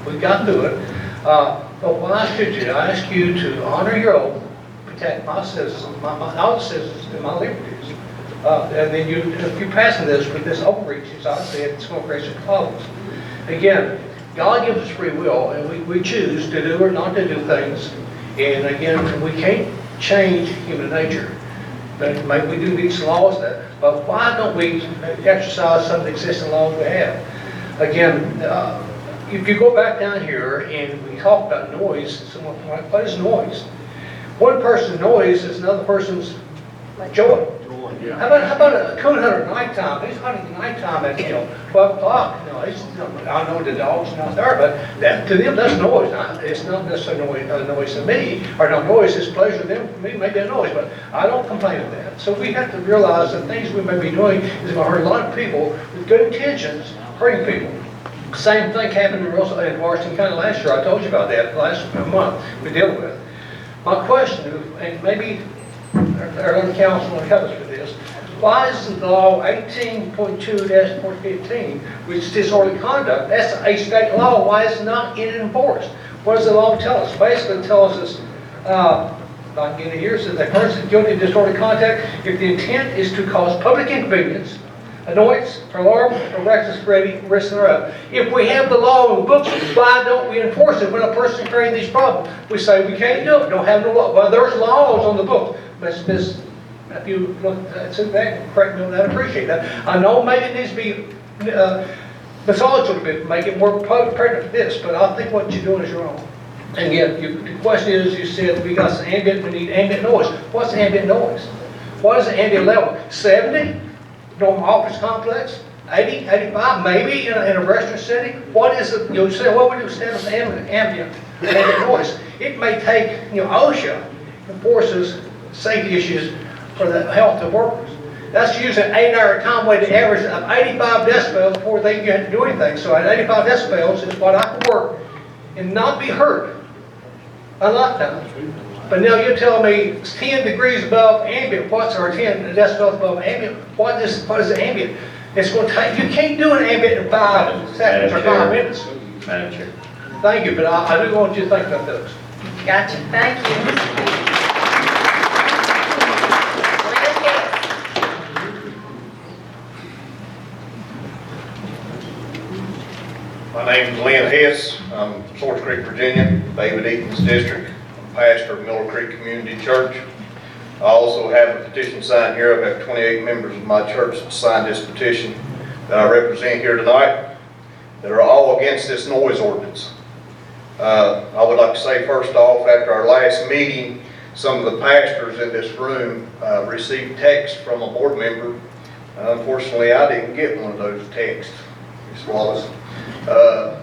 we got through it. But why should you? I ask you to honor your oath, protect my citizens, all the citizens, and my liberties. And then if you're passing this with this overreach, as I said, it's going to create some problems. Again, God gives us free will, and we choose to do or not to do things. And again, we can't change human nature. But maybe we do need some laws there. But why don't we exercise some of the existing laws we have? Again, if you go back down here and we talk about noise, someone's like, what is noise? One person's noise is another person's joy. How about a coon hunter at nighttime? He's hunting at nighttime at, 12 o'clock. I know the dog's not there, but to them, that's noise. It's not necessarily noise to me, or no noise, it's pleasure to them. For me, it may be a noise, but I don't complain of that. So we have to realize that things we may be doing is going to hurt a lot of people with good intentions, hurting people. Same thing happened in Washington County last year. I told you about that last month we dealt with. My question, and maybe our own council will help us with this, why isn't law 18.2-415, which is disorderly conduct, that's a state law, why is it not enforced? What does the law tell us? Basically it tells us, like in the years, that the person is guilty of disorderly conduct if the intent is to cause public inconvenience, annoyance, alarm, or reckless risk thereof. If we have the law in the books, why don't we enforce it when a person creates these problems? We say we can't do it, don't have no law. Well, there's laws on the book. But if you look at that, correct me on that, I appreciate that. I know maybe it needs to be massaged a little bit, make it more pertinent to this, but I think what you're doing is wrong. And yet, the question is, you said we got some ambient, we need ambient noise. What's ambient noise? What is the ambient level? 70? Normal office complex? 80, 85, maybe in a restaurant setting? What is it? You'll say, what would you establish ambient noise? It may take, OSHA enforces safety issues for the health of workers. That's using an 8-hour time weight average of 85 decibels before they get to do anything. So at 85 decibels is what I can work and not be hurt a lifetime. But now you're telling me it's 10 degrees above ambient. Or 10 decibels above ambient. What is the ambient? It's going to take, you can't do an ambient in 5 seconds or 5 minutes. Madam Chair. Thank you, but I do want you to think about those. Gotcha, thank you. My name is Lynn Hess. I'm Swords Creek, Virginia, David Eaton's district. I'm pastor of Miller Creek Community Church. I also have a petition signed here. I have 28 members of my church that signed this petition that I represent here tonight that are all against this noise ordinance. I would like to say first off, after our last meeting, some of the pastors in this room received text from a board member. Unfortunately, I didn't get one of those texts, Ms. Wallace. So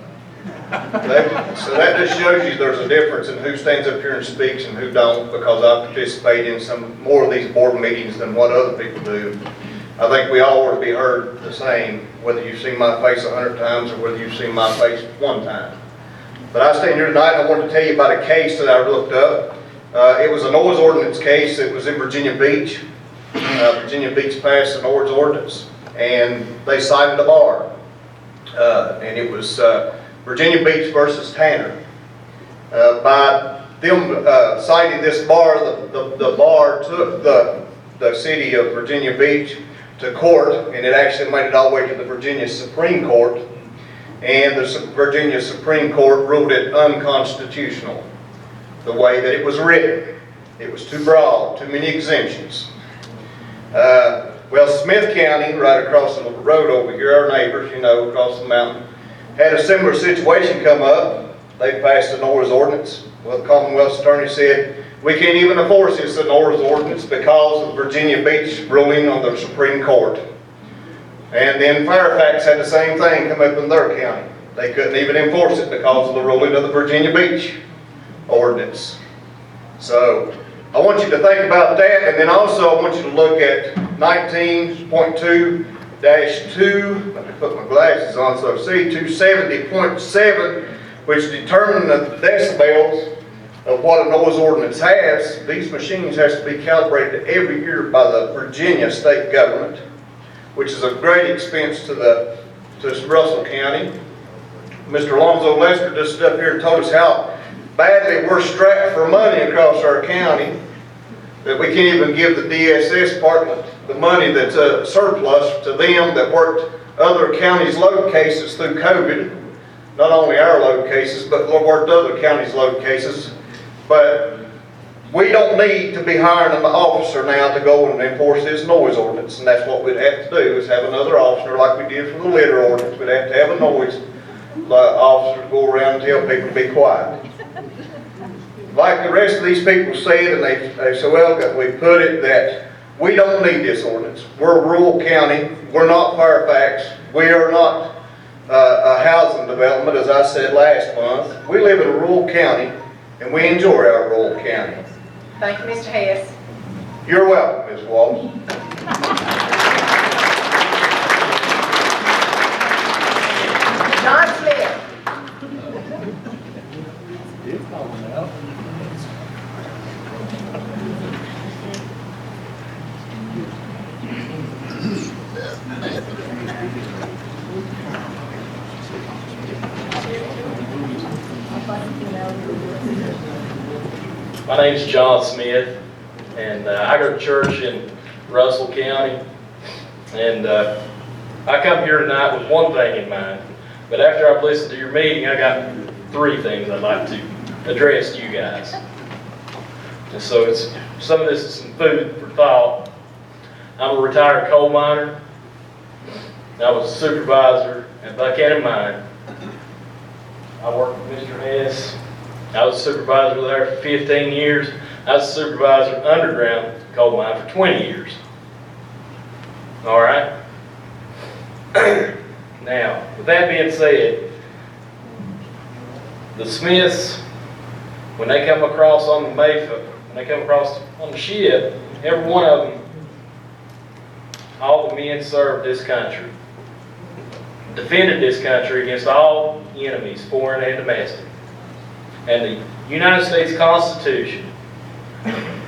that just shows you there's a difference in who stands up here and speaks and who don't, because I participate in some more of these board meetings than what other people do. I think we all ought to be heard the same, whether you've seen my face 100 times or whether you've seen my face one time. But I stand here tonight and I wanted to tell you about a case that I looked up. It was a noise ordinance case. It was in Virginia Beach. Virginia Beach passed a noise ordinance and they cited a bar. And it was Virginia Beach versus Tanner. By them citing this bar, the bar took the city of Virginia Beach to court, and it actually made it all the way to the Virginia Supreme Court. And the Virginia Supreme Court ruled it unconstitutional, the way that it was written. It was too broad, too many exemptions. Well, Smith County, right across the road over here, our neighbors, across the mountain, had a similar situation come up. They passed a noise ordinance. Well, the Commonwealth's attorney said, we can't even enforce this noise ordinance because of Virginia Beach ruling on the Supreme Court. And then Fairfax had the same thing come up in their county. They couldn't even enforce it because of the ruling of the Virginia Beach ordinance. So I want you to think about that, and then also I want you to look at 19.2-2, let me put my glasses on so I see, 270.7, which determines the decibels of what a noise ordinance has. These machines has to be calibrated every year by the Virginia state government, which is a great expense to Russell County. Mr. Alonzo Lester just stood up here and told us how badly we're strapped for money across our county, that we can't even give the DSS department the money that's a surplus to them that worked other counties' load cases through COVID. Not only our load cases, but worked other counties' load cases. But we don't need to be hiring an officer now to go and enforce this noise ordinance, and that's what we'd have to do, is have another officer like we did for the litter ordinance. We'd have to have a noise officers go around and tell people to be quiet. Like the rest of these people said, and they so well that we put it, that we don't need this ordinance. We're a rural county. We're not Fairfax. We are not a housing development, as I said last month. We live in a rural county, and we enjoy our rural county. Thank you, Mr. Hess. You're welcome, Ms. Walton. John Smith. My name is John Smith, and I go to church in Russell County, and I come here tonight with one thing in mind, but after I've listened to your meeting, I got 3 things I'd like to address to you guys. And so some of this is some food for thought. I'm a retired coal miner. I was a supervisor at Buchanan Mine. I worked with Mr. Hess. I was a supervisor there for 15 years. I was a supervisor underground coal mine for 20 years. All right? Now, with that being said, the Smiths, when they come across on the Mayfield, when they come across on the ship, every one of them, all the men served this country, defended this country against all enemies, foreign and domestic. And the United States Constitution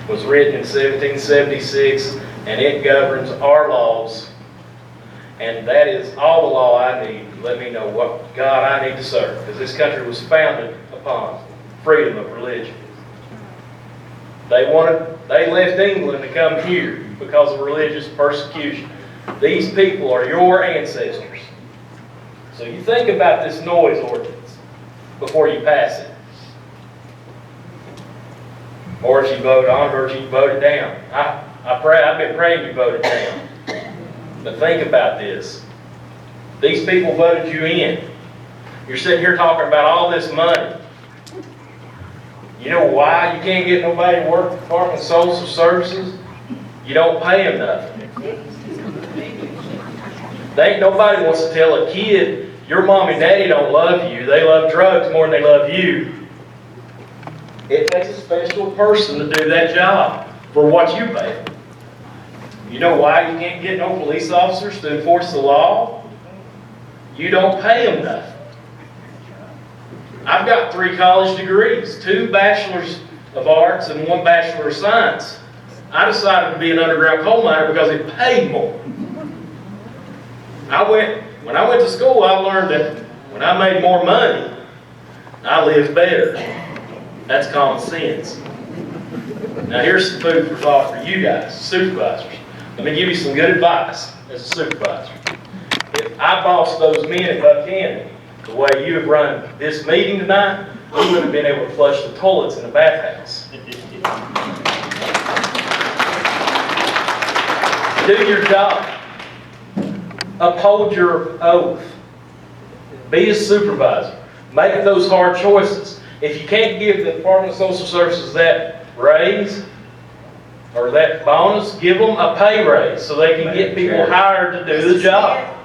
was written in 1776, and it governs our laws. And that is all the law I need to let me know what God I need to serve, because this country was founded upon freedom of religion. They left England to come here because of religious persecution. These people are your ancestors. So you think about this noise ordinance before you pass it. Or if you vote on it, or if you vote it down. I've been praying you vote it down. But think about this. These people voted you in. You're sitting here talking about all this money. You know why you can't get nobody to work for the Department of Social Services? You don't pay them nothing. They ain't nobody wants to tell a kid, your mom and daddy don't love you. They love drugs more than they love you. It takes a special person to do that job for what you pay. You know why you can't get no police officers to enforce the law? You don't pay them nothing. I've got 3 college degrees, 2 bachelors of arts and 1 bachelor of science. I decided to be an underground coal miner because it paid more. When I went to school, I learned that when I made more money, I lived better. That's common sense. Now here's some food for thought for you guys, supervisors. Let me give you some good advice as a supervisor. If I bossed those men at Buchanan the way you have run this meeting tonight, we would have been able to flush the toilets in the bathhouse. Do your job. Uphold your oath. Be a supervisor. Make those hard choices. If you can't give the Department of Social Services that raise or that bonus, give them a pay raise so they can get people hired to do the job.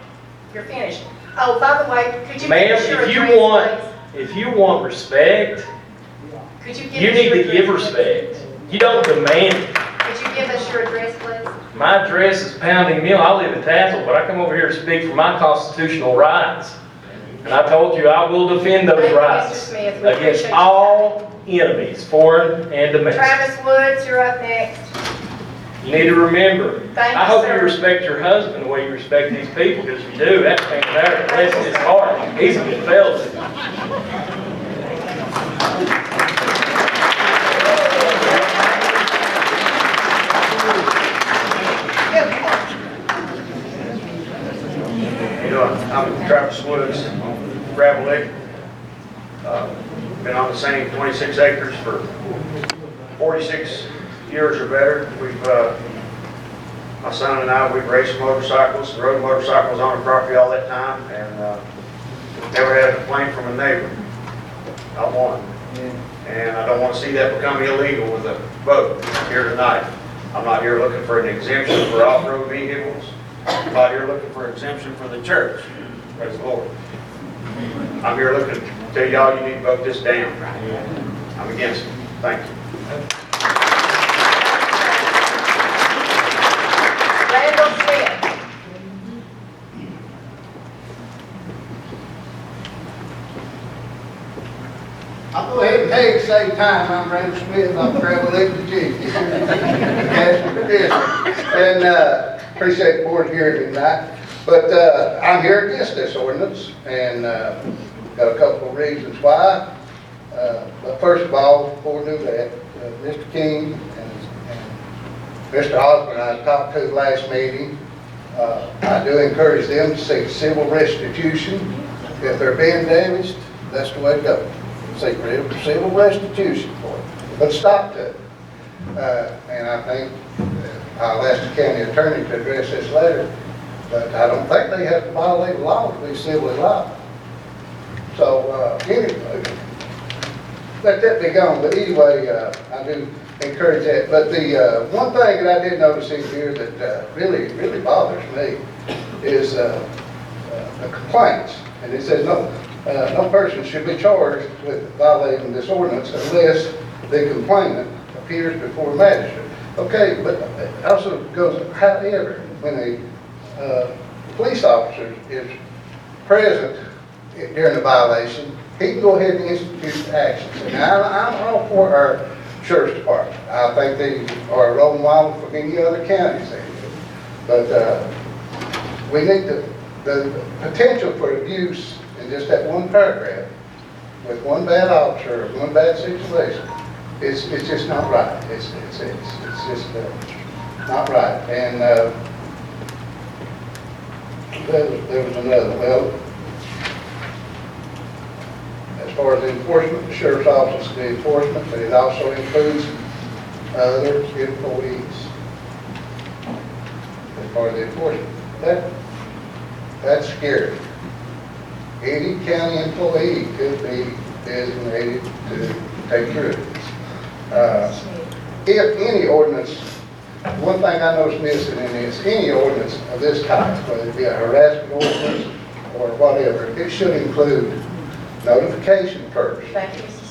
You're finished. Oh, by the way, could you Ma'am, give us your if you want respect, Could you need to give respect. You don't demand it. Could you give us your address, please? My address is Pounding Mill. I live in Tazewell, but I come over here to speak for my constitutional rights. And I told you I will defend those rights Smith. We against appreciate all enemies, foreign and domestic. Travis Woods, you're up next. You need to remember, Thank I you, hope sir. you respect your husband the way you respect these people, because if you do, that thing there, bless his heart. He's a good fellow. You know, I'm Travis Woods, gravel digger. Been on the same 26 acres for 46 years or better. My son and I, we've raced motorcycles, rode motorcycles on the property all that time, and Never had a complaint from a neighbor, not one. And I don't want to see that become illegal with a vote here tonight. I'm not here looking for an exemption for off-road vehicles. I'm not here looking for an exemption for the church. Praise the Lord. I'm here looking to tell y'all you need to vote this down. I'm against it. Thank you. Randall Smith. I'll go ahead and take save time. I'm Randall Smith. I'm traveling Lake Virginia. And appreciate the board here tonight. But I'm here against this ordinance and got a couple of reasons why. But first of all, before we do that, Mr. King and Mr. Osborne, I talked to the last meeting. I do encourage them to seek civil restitution. If they're being damaged, that's the way to go. Seek civil restitution for it. But stop to it. And I think I'll ask the county attorney to address this later, but I don't think they have to violate the law to be civilly liable. So anyway, let that be gone. But anyway, I do encourage that. But the one thing that I did notice in here that really bothers me is the complaints. And it says no person should be charged with violating this ordinance unless the complainant appears before a magistrate. Okay, but it also goes, however, when a police officer is present during the violation, he can go ahead and institute actions. And I'm all for our sheriff's department. I think they are a role model for any other counties. But we need the potential for abuse in just that one paragraph with one bad officer, one bad situation. It's just not right. It's just not right. And there was another. Well, as far as the enforcement, the sheriff's office, the enforcement, but it also includes other employees. As far as the enforcement, that's scary. Any county employee could be designated to take care of this. If any ordinance, one thing I noticed missing in this, any ordinance of this type, whether it be a harassment ordinance or whatever, it should include notification first. Thank you, Mr.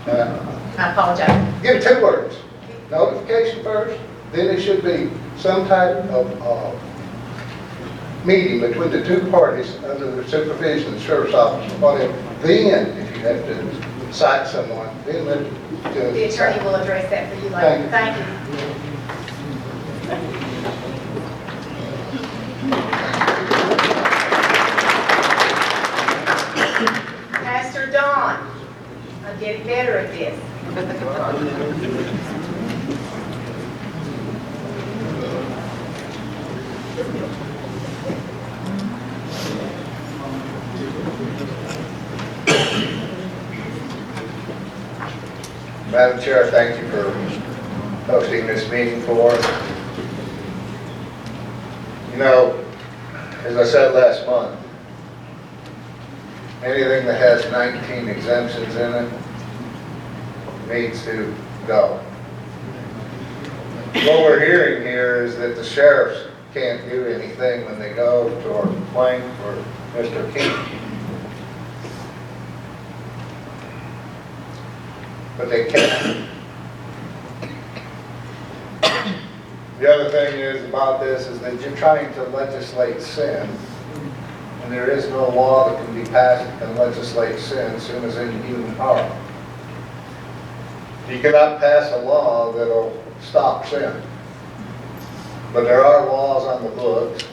Smith. I apologize. Give 2 words. Notification first, then it should be some type of meeting between the 2 parties under the supervision of the sheriff's office or whatever. Then, if you have to cite someone, then let The attorney will address that for you later. Thank you. Pastor Don, I'm getting better at this. Madam Chair, thank you for hosting this meeting for us. You know, as I said last month, anything that has 19 exemptions in it needs to go. What we're hearing here is that the sheriffs can't do anything when they go to our complaint for Mr. King. But they can't. The other thing is about this is that you're trying to legislate sin, and there is no law that can be passed that can legislate sin as soon as any human heart. You cannot pass a law that'll stop sin. But there are laws on the books.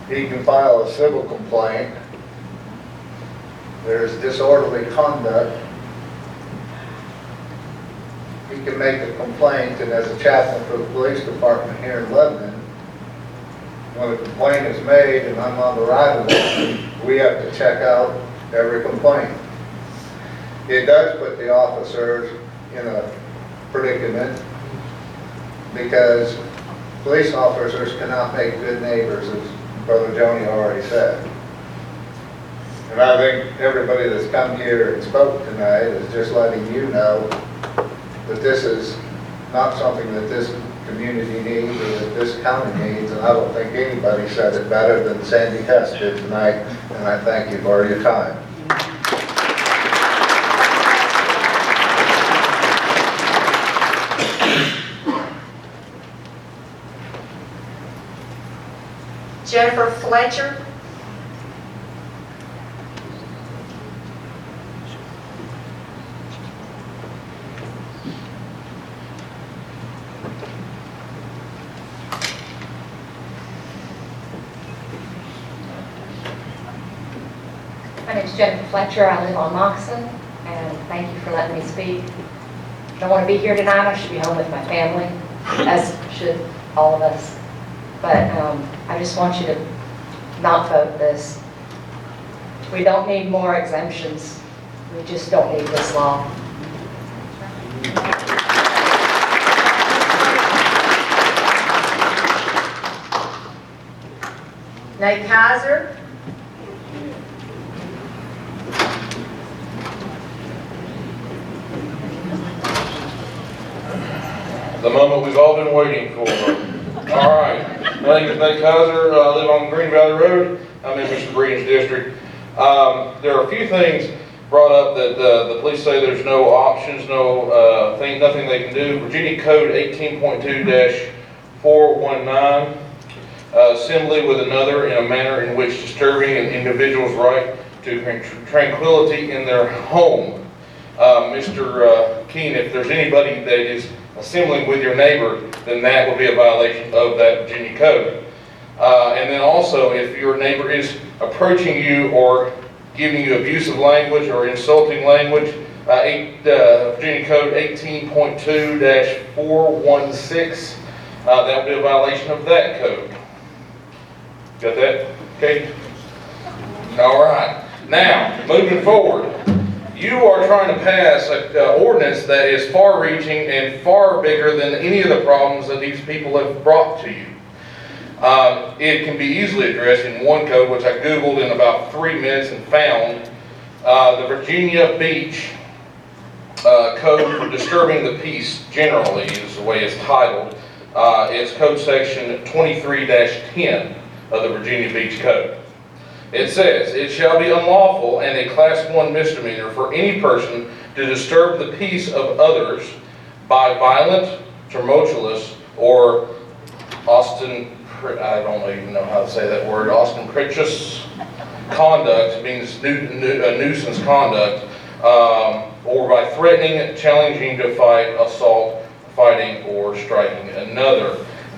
He can file a civil complaint. There's disorderly conduct. He can make a complaint, and as a chaplain for the police department here in Lebanon, when a complaint is made and I'm on the right list, we have to check out every complaint. It does put the officers in a predicament because police officers cannot make good neighbors, as Brother Joni already said. And I think everybody that's come here and spoke tonight is just letting you know that this is not something that this community needs or that this county needs, and I don't think anybody said it better than Sandy Hess did tonight, and I thank you for your time. Jennifer Fletcher. My name is Jennifer Fletcher. I live on Moxon, and thank you for letting me speak. I don't want to be here tonight. I should be home with my family, as should all of us. But I just want you to not vote this. We don't need more exemptions. We just don't need this law. Nate Kaiser. The moment we've all been waiting for. All right, my name is Nate Kaiser. I live on Green Valley Road. I'm in Mr. Breen's district. There are a few things brought up that the police say there's no options, nothing they can do. Virginia Code 18.2-419, assembly with another in a manner in which disturbing an individual's right to tranquility in their home. Mr. Keene, if there's anybody that is assembling with your neighbor, then that will be a violation of that Virginia code. And then also, if your neighbor is approaching you or giving you abusive language or insulting language, Virginia code 18.2-416, that will be a violation of that code. Got that, Katie? All right. Now, moving forward. You are trying to pass an ordinance that is far-reaching and far bigger than any of the problems that these people have brought to you. It can be easily addressed in one code, which I Googled in about 3 minutes and found. The Virginia Beach Code for Disturbing the Peace generally is the way it's titled. It's code section 23-10 of the Virginia Beach Code. It says, it shall be unlawful and a class 1 misdemeanor for any person to disturb the peace of others by violent, tumultuous, or I don't even know how to say that word, ostentatious conduct, means a nuisance conduct, or by threatening, challenging to fight, assault, fighting, or striking another.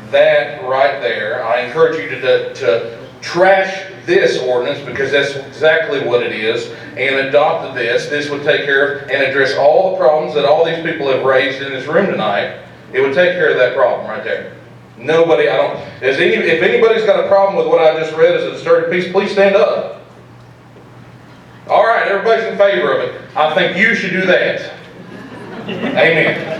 That right there, I encourage you to trash this ordinance, because that's exactly what it is, and adopted this. This would take care of and address all the problems that all these people have raised in this room tonight. It would take care of that problem right there. Nobody, if anybody's got a problem with what I just read as a disturbing peace, please stand up. All right, everybody's in favor of it. I think you should do that. Amen.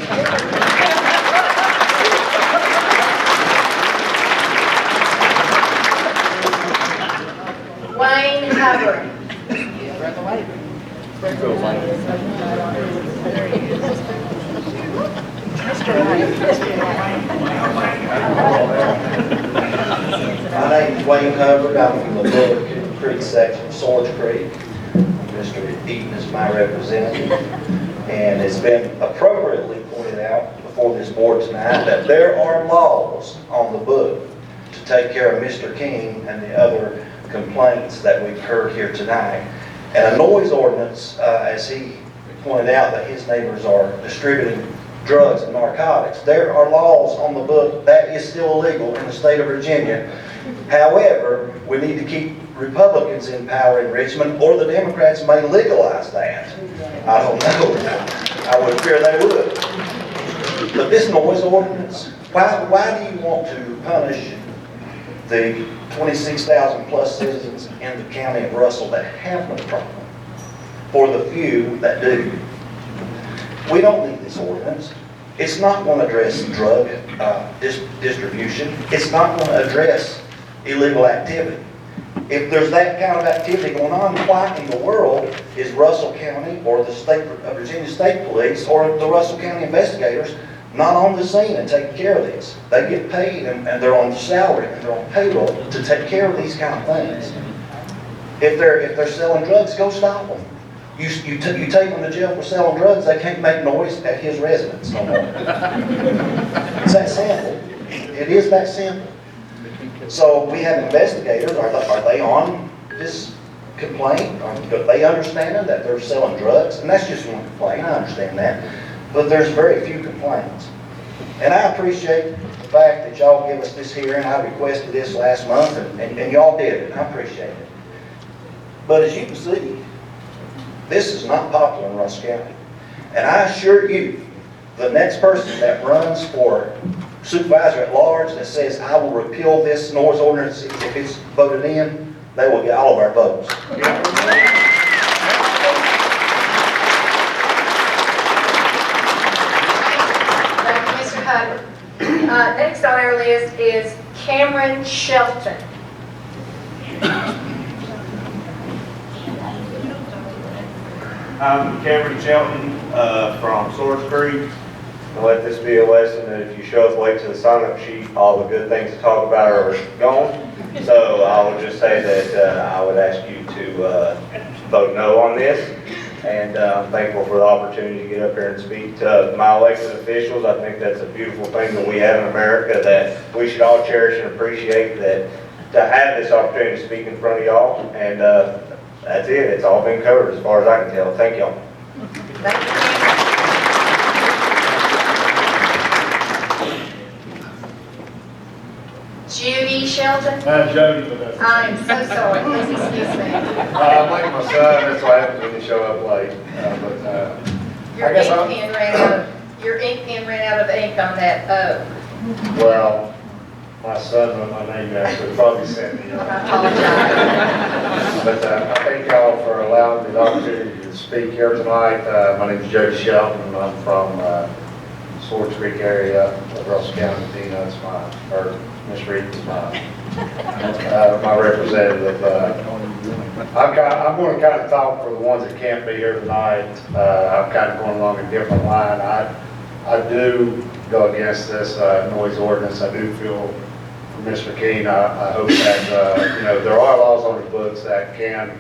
Wayne Hubbard. My name is Wayne Hubbard. I'm from the Bullock Creek section of Swords Creek. Mr. Eaton is my representative. And it's been appropriately pointed out before this board tonight that there are laws on the book to take care of Mr. King and the other complaints that we've heard here tonight. And a noise ordinance, as he pointed out, that his neighbors are distributing drugs and narcotics. There are laws on the book that is still illegal in the state of Virginia. However, we need to keep Republicans in power in Richmond, or the Democrats may legalize that. I don't know. I would fear they would. But this noise ordinance, why do you want to punish the 26,000 plus citizens in the county of Russell that have no problem for the few that do? We don't need this ordinance. It's not going to address drug distribution. It's not going to address illegal activity. If there's that kind of activity going on, why in the world is Russell County or the state, Virginia State Police or the Russell County investigators not on the scene and taking care of this? They get paid and they're on salary and they're on payroll to take care of these kind of things. If they're selling drugs, go stop them. You take them to jail for selling drugs, they can't make noise at his residence no more. It's that simple. It is that simple. So we have investigators, are they on this complaint? Do they understand that they're selling drugs? And that's just one complaint, I understand that. But there's very few complaints. And I appreciate the fact that y'all give us this hearing. I requested this last month and y'all did it. I appreciate it. But as you can see, this is not popular in Russell County. And I assure you, the next person that runs for supervisor at large that says, I will repeal this noise ordinance if it's voted in, they will get all of our votes. Thank you, Mr. Hubbard. Next on our list is Cameron Shelton. I'm Cameron Shelton from Swords Creek. And let this be a lesson that if you show up late to the sign-up sheet, all the good things to talk about are gone. So I will just say that I would ask you to vote no on this. And I'm thankful for the opportunity to get up here and speak to my elected officials. I think that's a beautiful thing that we have in America that we should all cherish and appreciate, that to have this opportunity to speak in front of y'all. And that's it. It's all been covered as far as I can tell. Thank y'all. Thank you. Judy Shelton? Jody, but that's... I'm so sorry, please excuse me. I'm like my son, that's why I happen to show up late, Your ink pen ran out of ink on that, well, my son with my name actually probably sent me. I apologize. But I thank y'all for allowing me the opportunity to speak here tonight. My name is Jody Shelton. I'm from Swords Creek area of Russell County. Dina's Miss Reed is my representative. I'm going to kind of talk for the ones that can't be here tonight. I'm kind of going along a different line. I do go against this noise ordinance. I do feel for Mr. Keene, I hope that, there are laws on the books that can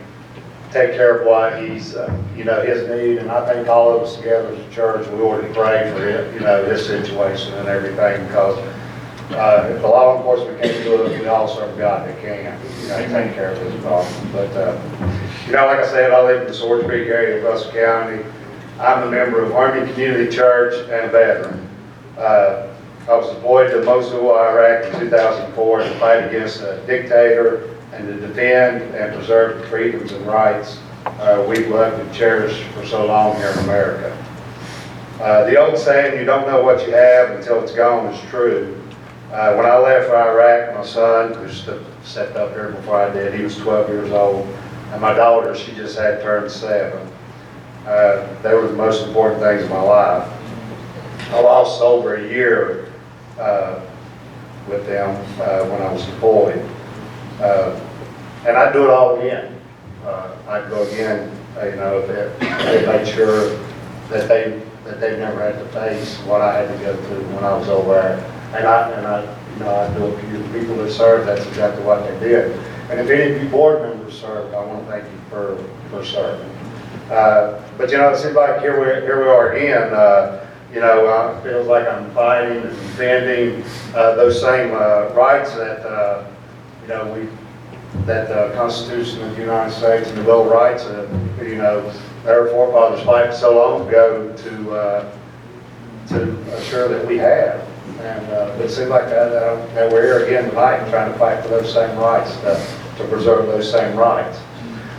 take care of what he's, his need. And I think all of us together as a church, we ought to pray for it, his situation and everything, because if the law enforcement can't do it, we all serve God that can, take care of this problem. But, like I said, I live in the Swords Creek area of Russell County. I'm a member of Army Community Church and veteran. I was deployed to Mosul, Iraq in 2004 to fight against a dictator and to defend and preserve the freedoms and rights we've loved and cherished for so long here in America. The old saying, you don't know what you have until it's gone, is true. When I left for Iraq, my son, who stepped up here before I did, he was 12 years old, and my daughter, she just had turned 7. They were the most important things in my life. I lost over a year with them when I was deployed. And I'd do it all again. I'd go again, if they made sure that they never had to face what I had to go through when I was over there. And I do it for you, the people that served, that's exactly what they did. And if any of you board members served, I want to thank you for serving. But it seems like here we are again. It feels like I'm fighting and defending those same rights that that the Constitution of the United States and the Bill of Rights, our forefathers fought so long ago to assure that we have. And it seems like that we're here again tonight trying to fight for those same rights, to preserve those same rights.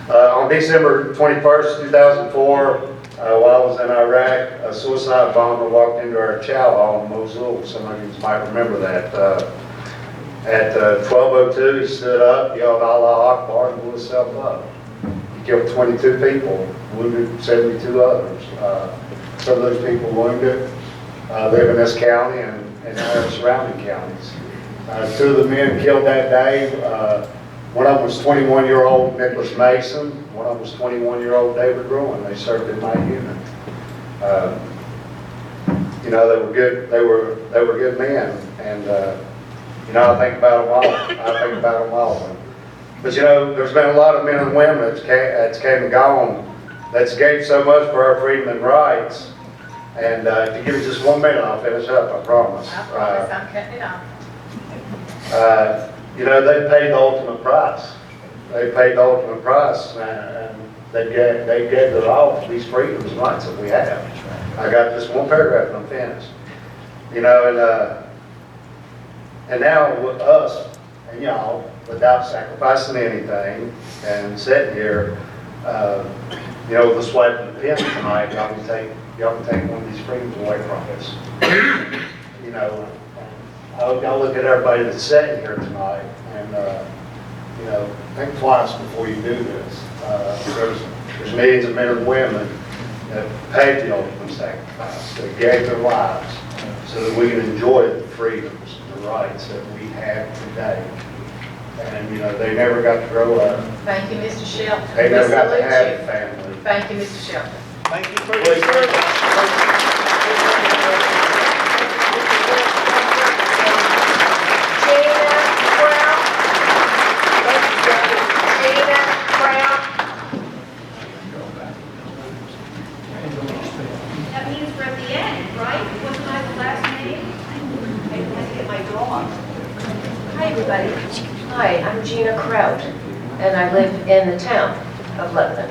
On December 21st, 2004, while I was in Iraq, a suicide bomber walked into our chow hall in Mosul. Some of you might remember that. At 12:02, he stood up, yelled Allah Akbar, and blew himself up. He killed 22 people, wounded 72 others. Some of those people wounded live in this county and our surrounding counties. 2 of the men killed that day One of them was 21-year-old Nicholas Mason. One of them was 21-year-old David Rowan. They served in my unit. You know, they were good. They were good men, and you know, I think about them all. But you know, there's been a lot of men and women that's came and gone, that's gave so much for our freedom and rights. And if you give me just 1 minute, I'll finish up. I promise. I promise, I'm cutting it off. You know, they paid the ultimate price. They paid the ultimate price, and they gave their all for these freedoms and rights that we have. I got just one paragraph and I'm finished. You know, and now with us and y'all, without sacrificing anything and sitting here, you know, with a swipe of the pen tonight, y'all can take one of these freedoms away from us. You know, I hope y'all look at everybody that's sitting here tonight and, you know, think twice before you do this. There's millions of men and women that paid the ultimate sacrifice, that gave their lives so that we can enjoy the freedoms and the rights that we have today. And, you know, they never got to grow up. Thank you, Mr. Shelton. They never got to salute have you. a family. Thank you, Mr. Shelton. Thank you for your service. That means we're at the end, right? Wasn't I the last name? I had to get my dog. Hi, everybody. Hi, I'm Gina Kraut, and I live in the town of Lebanon.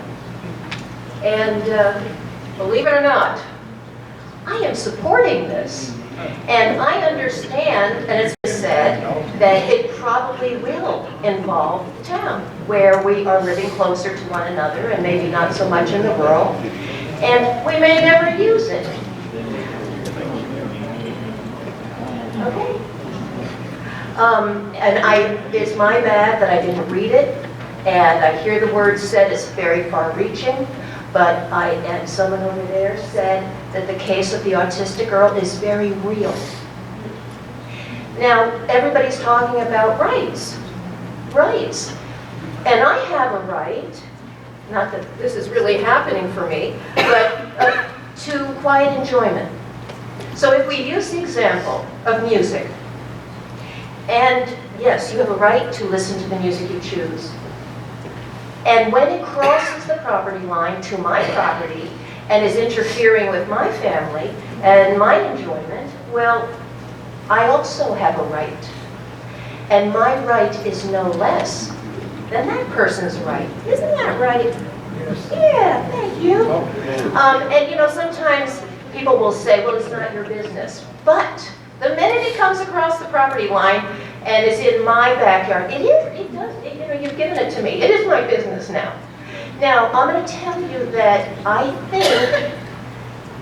And believe it or not, I am supporting this. And I understand, and it's been said, that it probably will involve the town, where we are living closer to one another and maybe not so much in the rural. And we may never use it. Okay. And it's my bad that I didn't read it, and I hear the words said it's very far-reaching, but and someone over there said that the case of the autistic girl is very real. Now, everybody's talking about rights. Rights. And I have a right, not that this is really happening for me, but to quiet enjoyment. So if we use the example of music, and yes, you have a right to listen to the music you choose. And when it crosses the property line to my property and is interfering with my family and my enjoyment, well, I also have a right. And my right is no less than that person's right. Isn't that right? Yes. Yeah, thank you. And you know, sometimes people will say, well, it's not your business. But the minute it comes across the property line and is in my backyard, you know, you've given it to me. It is my business now. Now, I'm going to tell you that I think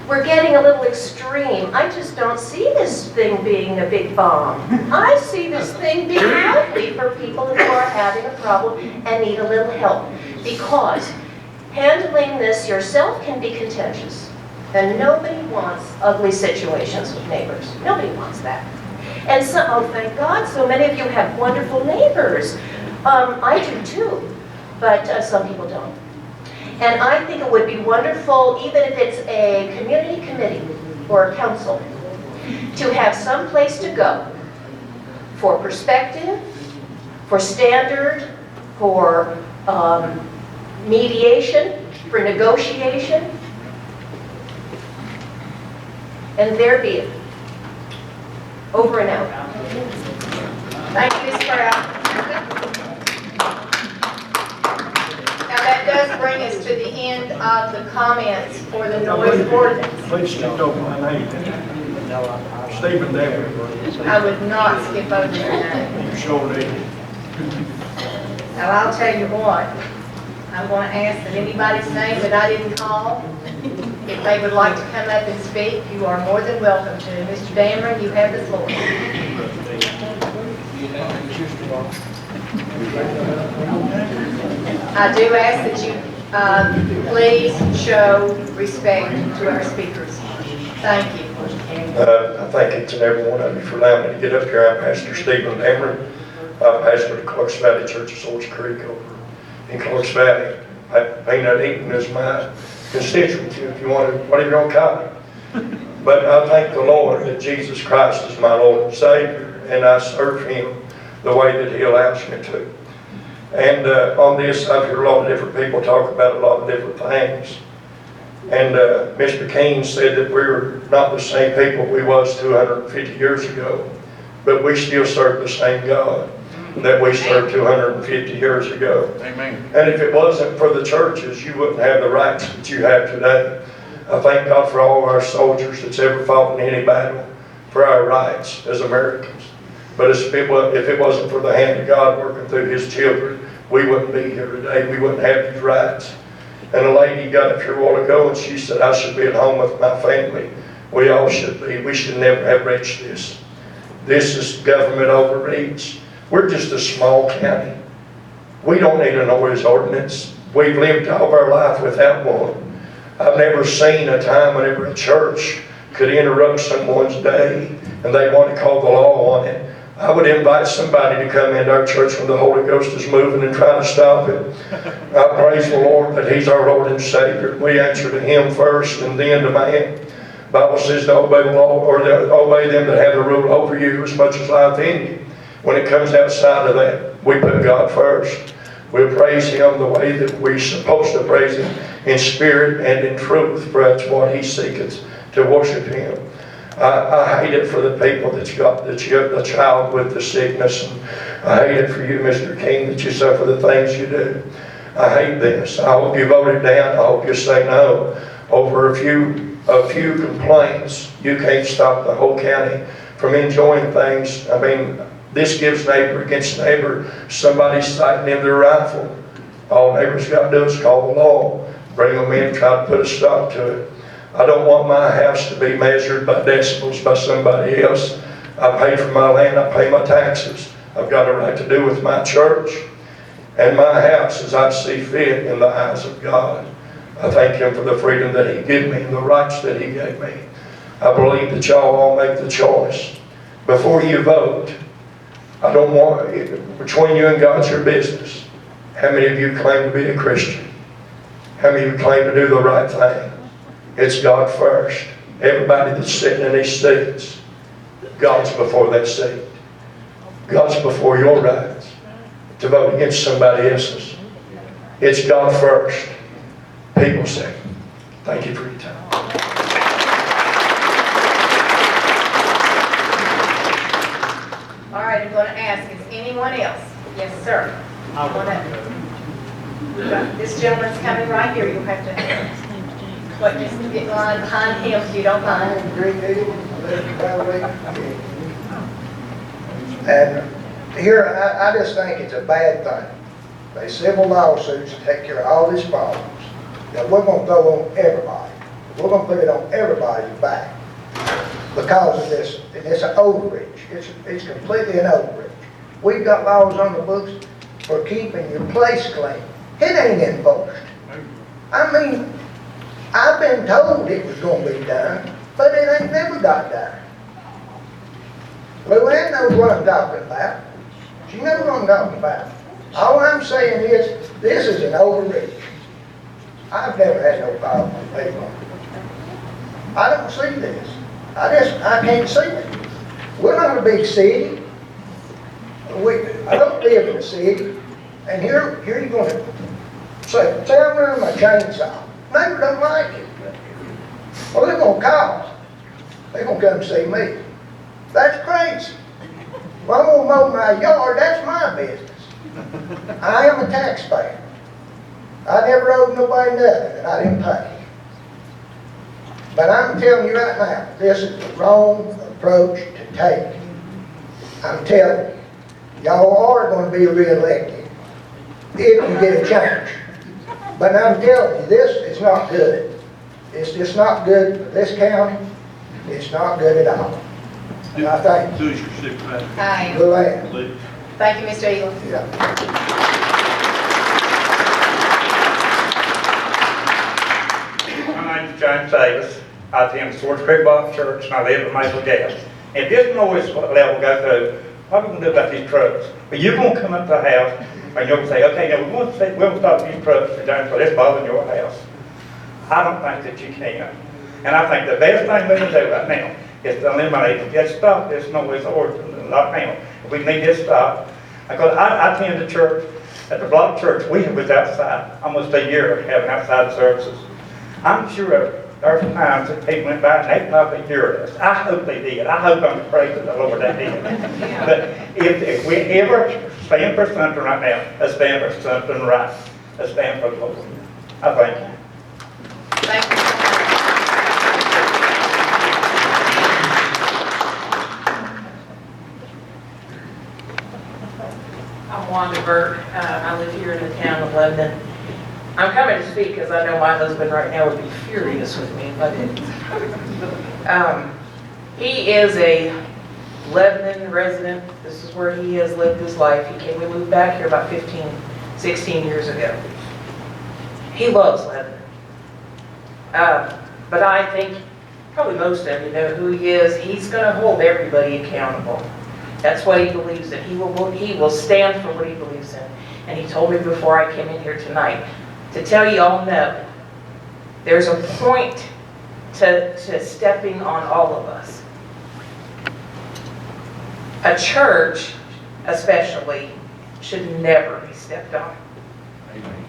we're getting a little extreme. I just don't see this thing being a big bomb. I see this thing being healthy for people who are having a problem and need a little help. Because handling this yourself can be contentious. And nobody wants ugly situations with neighbors. Nobody wants that. And so, oh, thank God, so many of you have wonderful neighbors. I do too, but some people don't. And I think it would be wonderful, even if it's a community committee or a council, to have some place to go for perspective, for standard, for mediation, for negotiation, and there be it. Over and out. Thank you, Ms. Brown. Now, that does bring us to the end of the comments for the noise ordinance. Please skip over my name. Stephen David. I would not skip over your name. You sure did. Now, I'll tell you what, I'm going to ask that anybody's name that I didn't call, if they would like to come up and speak, you are more than welcome to. Mr. Dameron, you have the floor. I do ask that you please show respect to our speakers. Thank you. I thank each and every one of you for allowing me to get up here. I'm Pastor Stephen Dameron I pastor the Clarks Valley Church of Swords Creek over in Clarks Valley. Peanut eating is my constituency, if you want to, whatever you want to call it. But I thank the Lord that Jesus Christ is my Lord and Savior, and I serve Him the way that He allows me to. And on this, I've heard a lot of different people talk about a lot of different things. And Mr. King said that we're not the same people we was 250 years ago, but we still serve the same God that we served 250 years ago. Amen. And if it wasn't for the churches, you wouldn't have the rights that you have today. I thank God for all of our soldiers that's ever fought in any battle for our rights as Americans. But if it wasn't for the hand of God working through His children, we wouldn't be here today. We wouldn't have these rights. And a lady got up here a while ago and she said, I should be at home with my family. We all should be. We should never have reached this. This is government overreach. We're just a small county. We don't need a noise ordinance. We've lived all of our life without one. I've never seen a time whenever a church could interrupt someone's day and they want to call the law on it. I would invite somebody to come into our church when the Holy Ghost is moving and try to stop it. I praise the Lord that He's our Lord and Savior. We answer to Him first and then to man. The Bible says to obey the law, or to obey them that have the rule over you as much as life in you. When it comes outside of that, we put God first. We praise Him the way that we're supposed to praise Him, in spirit and in truth, for that's what He seeketh, to worship Him. I hate it for the people that's got the child with the sickness. And I hate it for you, Mr. King, that you suffer the things you do. I hate this. I hope you vote it down. I hope you say no. Over a few complaints, you can't stop the whole county from enjoying things. I mean, this gives neighbor against neighbor. Somebody's sighting in their rifle. All neighbors got to do is call the law, bring them in, try to put a stop to it. I don't want my house to be measured by decibels by somebody else. I pay for my land, I pay my taxes. I've got a right to do with my church and my house as I see fit in the eyes of God. I thank Him for the freedom that He gave me and the rights that He gave me. I believe that y'all all make the choice. Before you vote, I don't want, between you and God's your business. How many of you claim to be a Christian? How many of you claim to do the right thing? It's God first. Everybody that's sitting in these seats, God's before that seat. God's before your rights to vote against somebody else's. It's God first. People second. Thank you for your time. All right, I'm going to ask, is anyone else? Yes, sir. This gentleman's coming right here. You'll have to, just get in line behind him if you don't mind. And here, I just think it's a bad thing. They civil lawsuits to take care of all these problems. Now, we're going to throw on everybody. We're going to put it on everybody's back because of this, and it's an overreach. It's completely an overreach. We've got laws on the books for keeping your place clean. It ain't enforced. I mean, I've been told it was going to be done, but it ain't never got done. Luann knows what I'm talking about. She knows what I'm talking about. All I'm saying is, this is an overreach. I've never had no problem with people. I don't see this. I can't see it. We're not a big city. I don't live in a city. And here you're going to say I'm running my chainsaw. Neighbor don't like it. Well, they're going to call. They're going to come see me. That's crazy. Well, I'm going to mow my yard. That's my business. I am a taxpayer. I never owed nobody nothing and I didn't pay. But I'm telling you right now, this is the wrong approach to take. I'm telling you, y'all are going to be reelected if you get a change. But I'm telling you, this is not good. It's just not good for this county. It's not good at all. And I thank you. Who's your supervisor? Hi. Luann. Thank you, Mr. Eagle. Yeah. My name is James Davis. I attend Swords Creek Baptist Church and I live in Maple Gas. If this noise level goes through, what are we gonna do about these trucks? But you're gonna come up to the house, and you'll say, okay, now we'll stop these trucks for down, so that's bothering your house. I don't think that you can. And I think the best thing we can do right now is to eliminate, just stop this noise ordinance right now. We need this stopped. Because I attend the church, at the block church, we was outside almost a year having outside services. I'm sure there's times that people went by and they probably heard us. I hope they did. I hope I'm praising the Lord they did. But if we ever stand for something right now, let's stand for something right. Let's stand for the Lord. I thank you. Thank you. I'm Wanda Burke. I live here in the town of Lebanon. I'm coming to speak because I know my husband right now would be furious with me if I didn't. He is a Lebanon resident. This is where he has lived his life. We moved back here about 15, 16 years ago. He loves Lebanon. But I think probably most of you know who he is. He's going to hold everybody accountable. That's what he believes in. He will stand for what he believes in. And he told me before I came in here tonight to tell you all no, there's a point to stepping on all of us. A church, especially, should never be stepped on.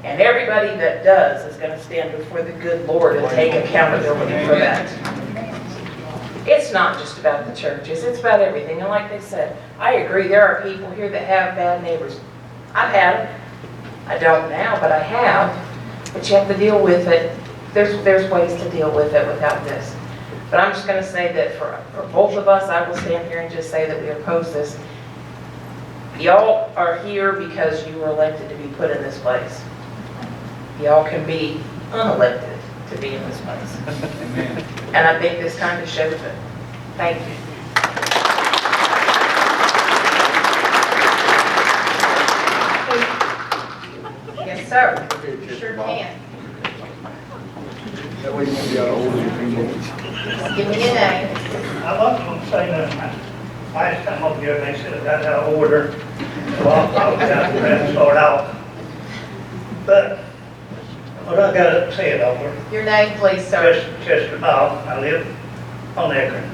And everybody that does is going to stand before the good Lord and take accountability for that. It's not just about the churches, it's about everything. And like they said, I agree, there are people here that have bad neighbors. I've had them. I don't now, but I have. But you have to deal with it. There's ways to deal with it without this. But I'm just going to say that for both of us, I will stand here and just say that we oppose this. Y'all are here because you were elected to be put in this place. Y'all can be unelected to be in this place. And I think this kind of shows it. Thank you. Yes, sir. Sure can. Give me your name. I wasn't going to say nothing. I just come over here and they said I got out of order. So I'll down and start out. But what I got to say it over. Your name, please, sir. Chester Bob. I live on Akron.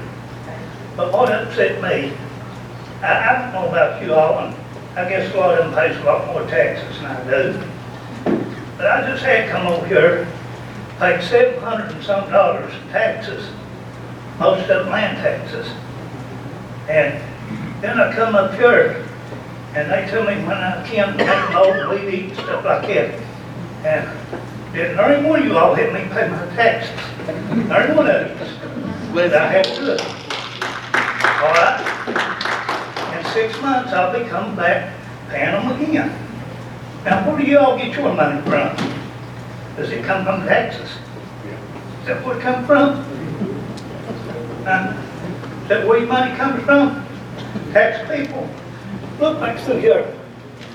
But what upset me, I don't know about you all, and I guess a lot of them pays a lot more taxes than I do. But I just had to come over here, paid $700 and some in taxes, most of them land taxes. And then I come up here, and they tell me when I came to make mold and weed eat and stuff like that. And didn't any one of you all help me pay my taxes? Not one of you. But I have to do it. All right? In 6 months, I'll be coming back paying them again. Now, where do you all get your money from? Does it come from taxes? Is that where it comes from? Is that where your money comes from? Tax people. Look back through here.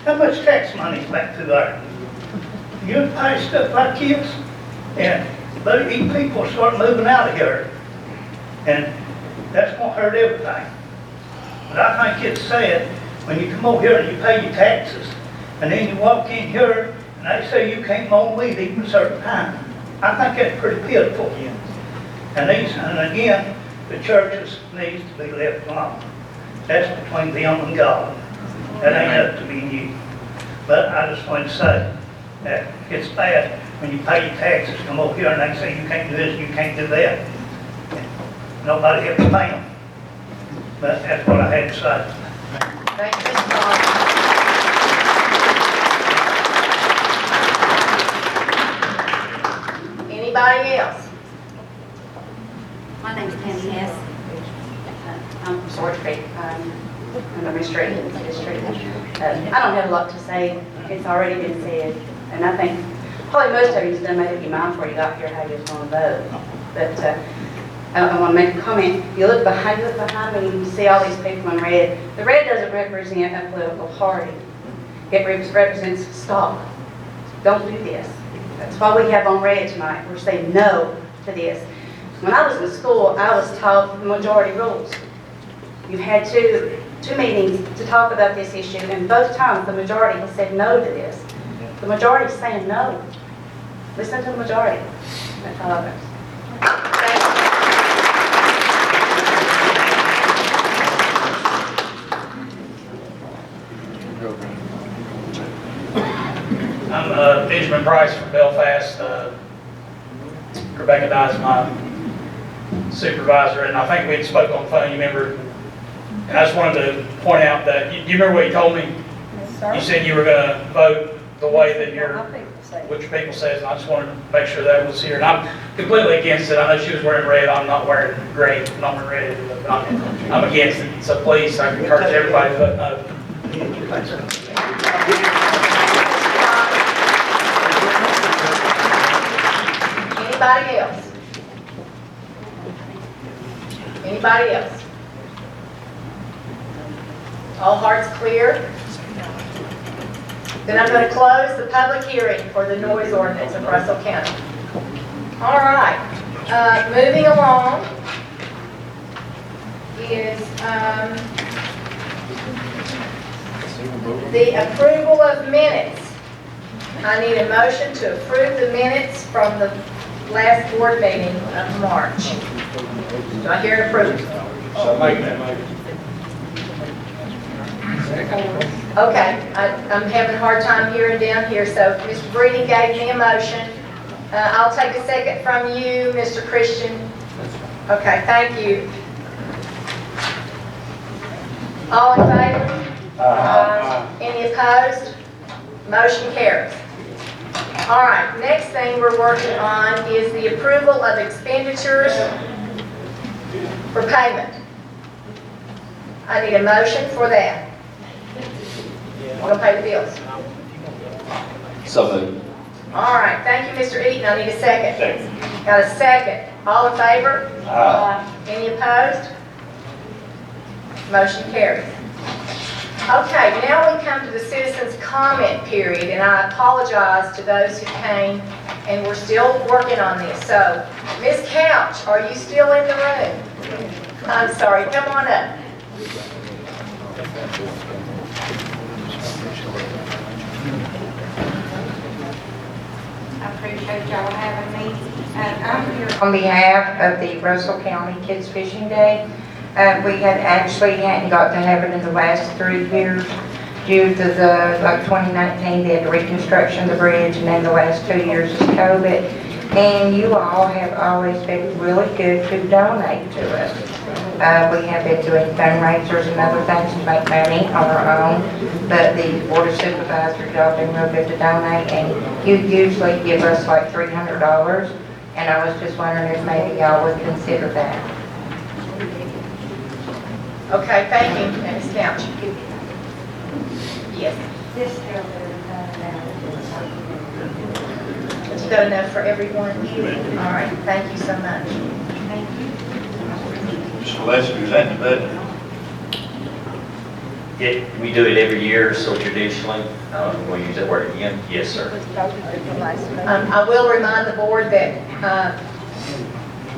How much tax money is back through there? You pay stuff like this, and let these people start moving out of here. And that's going to hurt everything. But I think it's sad when you come over here and you pay your taxes, and then you walk in here and they say you can't mow weed even a certain time. I think that's pretty pitiful. And again, the churches needs to be left alone. That's between them and God. That ain't up to me and you. But I just want to say that it's bad when you pay your taxes, come over here and they say you can't do this, you can't do that. Nobody has to pay them. But that's what I had to say. Thank you, Mr. Ball. Anybody else? My name's Tammy Hess. I'm from Swords Creek. I'm an administrator in the district. I don't have a lot to say. It's already been said. And I think probably most of you have made up your mind before you got here how you was going to vote. But I want to make a comment. You look behind me and you see all these people in red. The red doesn't represent a political party. It represents stop. Don't do this. That's why we have on red tonight. We're saying no to this. When I was in school, I was taught the majority rules. You've had two meetings to talk about this issue, and both times the majority has said no to this. The majority is saying no. Listen to the majority. That's all of us. I'm Benjamin Price from Belfast. Rebecca Dye is my supervisor, and I think we had spoke on the phone, you remember? And I just wanted to point out that, you remember what you told me? Yes, sir. You said you were going to vote the way that what your people says, and I just wanted to make sure that was here. And I'm completely against it. I know she was wearing red, I'm not wearing gray, I'm not wearing red, but I'm against it. So please, I encourage everybody to vote no. Thanks, sir. Anybody else? Anybody else? All hearts clear? Then I'm going to close the public hearing for the noise ordinance of Russell County. All right, moving along is the approval of minutes. I need a motion to approve the minutes from the last board meeting of March. Do I hear an approval? So make that motion. Okay, I'm having a hard time hearing down here, so Mr. Breeding gave me a motion. I'll take a second from you, Mr. Christian. Okay, thank you. All in favor? Any opposed? Motion carries. All right, next thing we're working on is the approval of expenditures for payment. I need a motion for that. I'm going to pay the bills. So moved. All right, thank you, Mr. Eaton. I need a second. Got a second. All in favor? Any opposed? Motion carries. Okay, now we come to the citizens' comment period, and I apologize to those who came, and we're still working on this. So, Ms. Couch, are you still in the room? I'm sorry, come on up. I appreciate y'all having me. I'm here on behalf of the Russell County Kids Fishing Day. We hadn't got to have it in the last 3 years due to like 2019, they had the reconstruction of the bridge, and then the last 2 years is COVID. And you all have always been really good to donate to us. We have been doing fundraisers and other things to make money on our own, but the Board of Supervisors, y'all been real good to donate, and you usually give us like $300, and I was just wondering if maybe y'all would consider that. Okay, thank you, Ms. Couch. Yes. You got enough for everyone? All right, thank you so much. Thank you. Mr. Lester, is that in the budget? Yeah, we do it every year, so traditionally, we'll use that word again. Yes, sir. I will remind the board that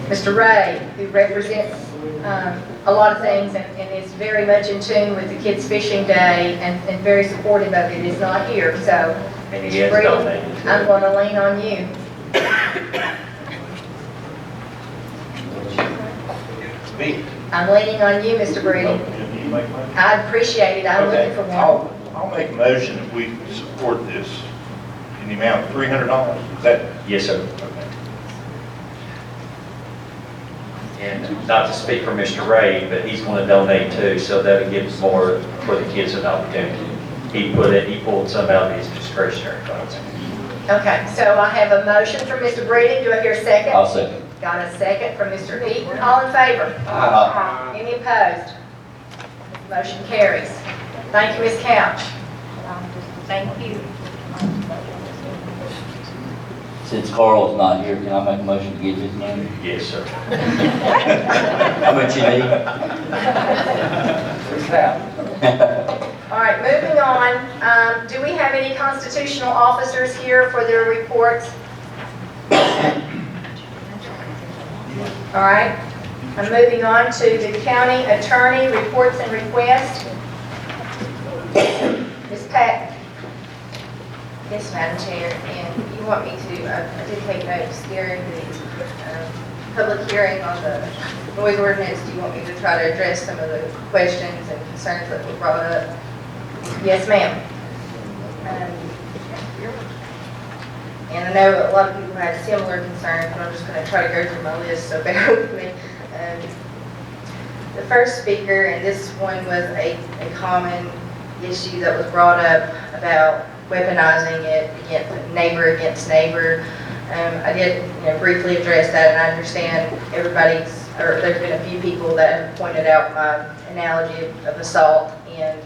Mr. Ray, who represents a lot of things and is very much in tune with the Kids Fishing Day and very supportive of it, is not here. So, Mr. Breeden, I'm going to lean on you. I'm leaning on you, Mr. Breeden. I'd appreciate it. I'm looking for one. I'll make a motion if we support this in the amount of $300. Is that? Yes, sir. Okay. And not to speak for Mr. Ray, but he's going to donate too, so that'll give us more for the kids an opportunity. He pulled some out of his discretionary funds. Okay, so I have a motion from Mr. Breeden. Do I hear a second? I'll second. Got a second from Mr. Eaton. All in favor? Any opposed? Motion carries. Thank you, Ms. Couch. Thank you. Since Carl's not here, can I make a motion to give his money? Yes, sir. How much you need? All right, moving on. Do we have any constitutional officers here for their reports? All right. I'm moving on to the county attorney reports and requests. Ms. Pat. Yes, Madam Chair, and you want me to, I did take notes during the public hearing on the noise ordinance. Do you want me to try to address some of the questions and concerns that were brought up? Yes, ma'am. And I know a lot of people had similar concerns, but I'm just going to try to go through my list, so bear with me. The first speaker, and this one was a common issue that was brought up about weaponizing it against neighbor. I did briefly address that, and I understand there's been a few people that have pointed out my analogy of assault in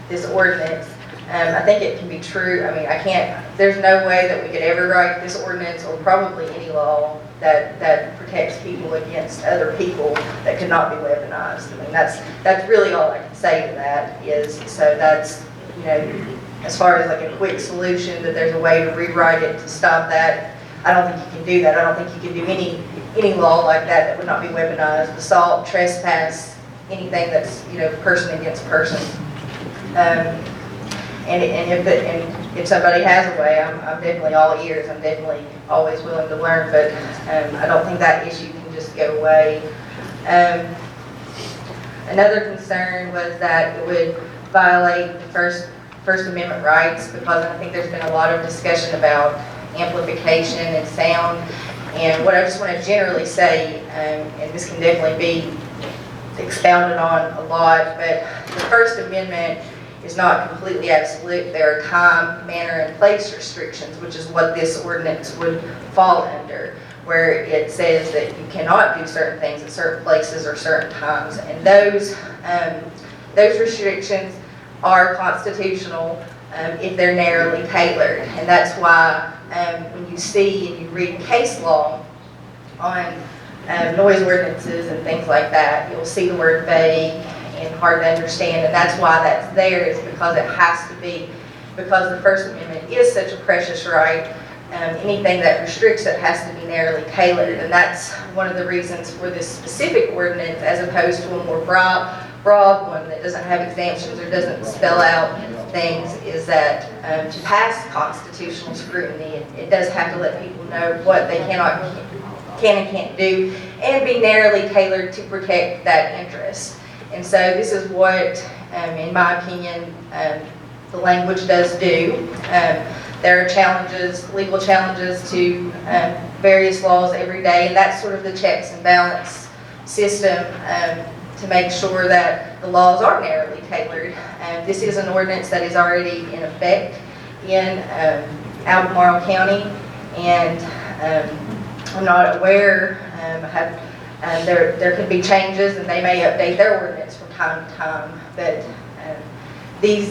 this ordinance. I think it can be true. I mean, there's no way that we could ever write this ordinance, or probably any law that protects people against other people that could not be weaponized. I mean, that's really all I can say to that is, so that's, as far as like a quick solution, that there's a way to rewrite it to stop that. I don't think you can do that. I don't think you can do any law like that would not be weaponized. Assault, trespass, anything that's, person against person. And if somebody has a way, I'm definitely all ears. I'm definitely always willing to learn, but I don't think that issue can just go away. Another concern was that it would violate the First Amendment rights, because I think there's been a lot of discussion about amplification and sound. And what I just want to generally say, and this can definitely be expounded on a lot, but the First Amendment is not completely absolute. There are time, manner, and place restrictions, which is what this ordinance would fall under, where it says that you cannot do certain things at certain places or certain times. And those restrictions are constitutional if they're narrowly tailored. And that's why when you see and you read case law on noise ordinances and things like that, you'll see the word vague and hard to understand, and that's why that's there, is because it has to be, because the First Amendment is such a precious right. Anything that restricts it has to be narrowly tailored, and that's one of the reasons for this specific ordinance as opposed to a more broad one that doesn't have exemptions or doesn't spell out things, is that to pass constitutional scrutiny, it does have to let people know what they can and can't do, and be narrowly tailored to protect that interest. And so this is what, in my opinion, the language does do. There are challenges, legal challenges to various laws every day, and that's sort of the checks and balance system to make sure that the laws are narrowly tailored. This is an ordinance that is already in effect in Albemarle County, and I'm not aware, there could be changes, and they may update their ordinance from time to time, but the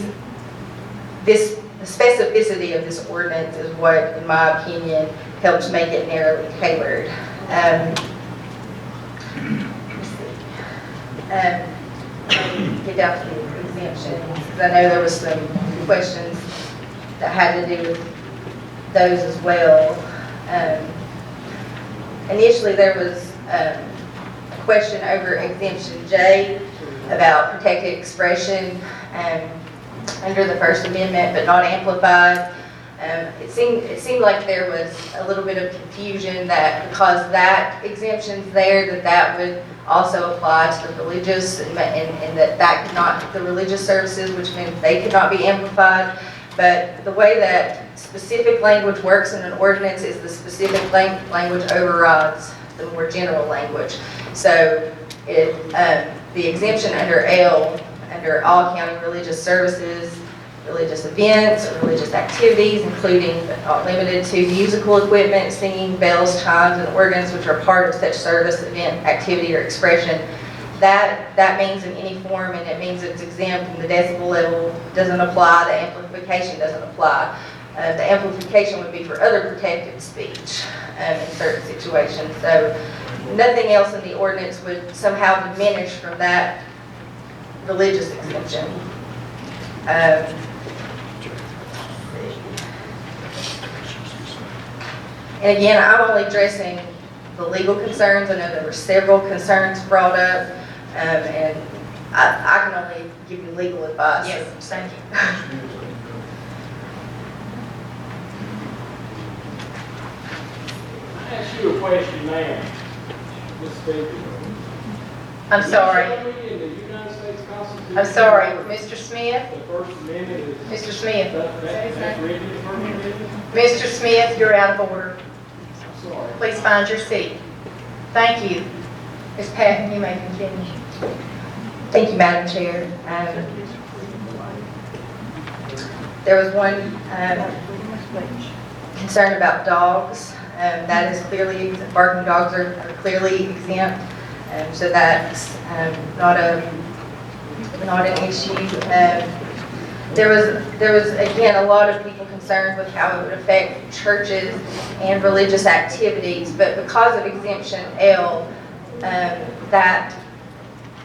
specificity of this ordinance is what, in my opinion, helps make it narrowly tailored. Get down to the exemptions, because I know there was some questions that had to do with those as well. Initially, there was a question over exemption J about protected expression under the First Amendment, but not amplified. It seemed like there was a little bit of confusion that because that exemption's there, that would also apply to the religious, and that could not, the religious services, which meant they could not be amplified. But the way that specific language works in an ordinance is the specific language overrides the more general language. So the exemption under L, under all county religious services, religious events, or religious activities, including but not limited to musical equipment, singing, bells, chimes, and organs, which are part of such service, event, activity, or expression. That means in any form, and it means it's exempt, and the decibel level doesn't apply, the amplification doesn't apply. The amplification would be for other protected speech in certain situations. So nothing else in the ordinance would somehow diminish from that religious exemption. And again, I'm only addressing the legal concerns. I know there were several concerns brought up, and I can only give you legal advice. Yes, thank you. I ask you a question now, Ms. Stevens. I'm sorry. Show me in the United States Constitution. I'm sorry, Mr. Smith? The First Amendment is. Mr. Smith? That's written in the First Amendment? Mr. Smith, you're out of order. I'm sorry. Please find your seat. Thank you. Ms. Patton, you may continue. Thank you, Madam Chair. There was one concern about dogs. That is clearly, barking dogs are clearly exempt, so that's not an issue. There was again a lot of people concerned with how it would affect churches and religious activities, but because of exemption L, that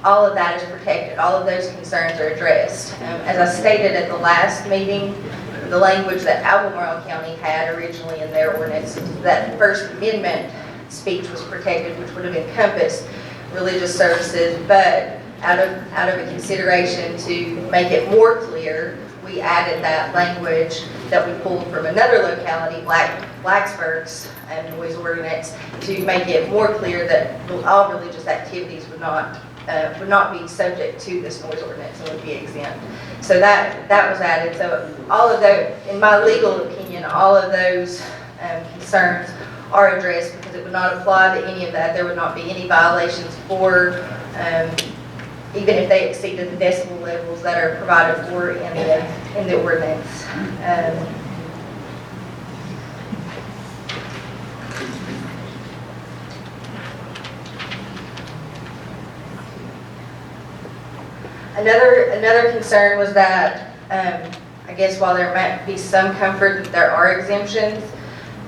all of that is protected. All of those concerns are addressed. As I stated at the last meeting, the language that Albemarle County had originally in their ordinance, that First Amendment speech was protected, which would have encompassed religious services, but out of a consideration to make it more clear, we added that language that we pulled from another locality, Blacksburg's noise ordinance, to make it more clear that all religious activities would not be subject to this noise ordinance and would be exempt. So that was added. So all of those, in my legal opinion, all of those concerns are addressed because it would not apply to any of that. There would not be any violations for, even if they exceeded the decibel levels that are provided for in the ordinance. Another concern was that, I guess while there might be some comfort that there are exemptions,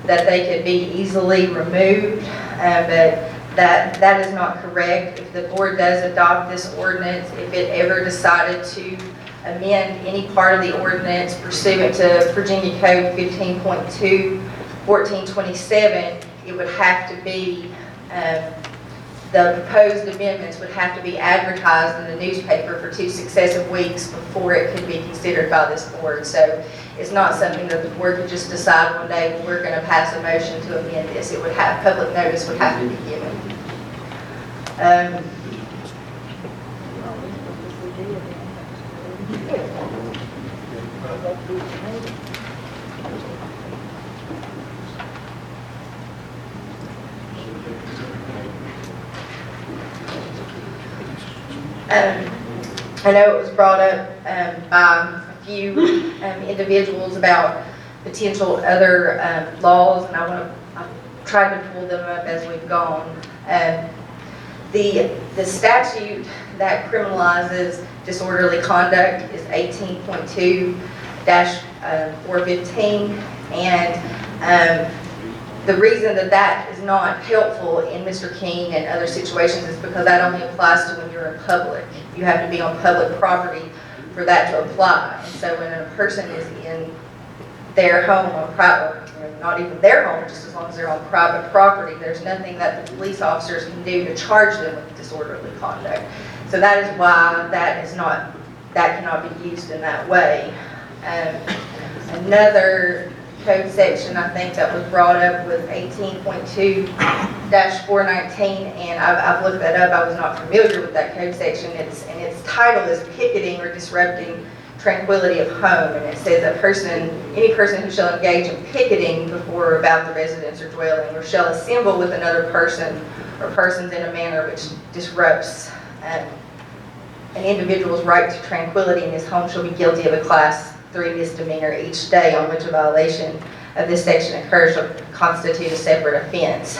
that they could be easily removed, but that is not correct. If the board does adopt this ordinance, if it ever decided to amend any part of the ordinance pursuant to Virginia Code 15.2, 1427, it would have to be, the proposed amendments would have to be advertised in the newspaper for 2 successive weeks before it could be considered by this board. So it's not something that the board could just decide one day, well, we're going to pass a motion to amend this. It would have, public notice would have to be given. I know it was brought up by a few individuals about potential other laws, and I've tried to pull them up as we've gone. The statute that criminalizes disorderly conduct is 18.2-415, and the reason that is not helpful in Mr. King and other situations is because that only applies to when you're in public. You have to be on public property for that to apply. And so when a person is in their home on private, not even their home, just as long as they're on private property, there's nothing that the police officers can do to charge them with disorderly conduct. So that is why that cannot be used in that way. Another code section I think that was brought up was 18.2-419, and I've looked that up. I was not familiar with that code section. Its title is picketing or disrupting tranquility of home, and it says any person who shall engage in picketing before or about the residence or dwelling, or shall assemble with another person or persons in a manner which disrupts an individual's right to tranquility in his home shall be guilty of a Class 3 misdemeanor each day on which a violation of this section occurs shall constitute a separate offense.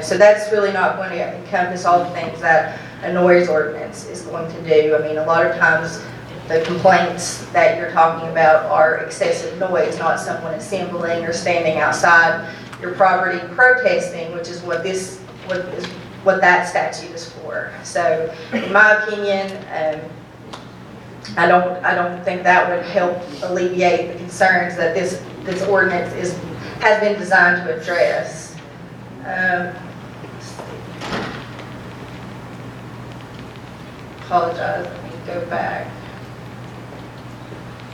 So that's really not going to encompass all the things that a noise ordinance is going to do. I mean, a lot of times the complaints that you're talking about are excessive noise, not someone assembling or standing outside your property protesting, which is what that statute is for. So in my opinion, I don't think that would help alleviate the concerns that this ordinance has been designed to address. apologize, let me go back.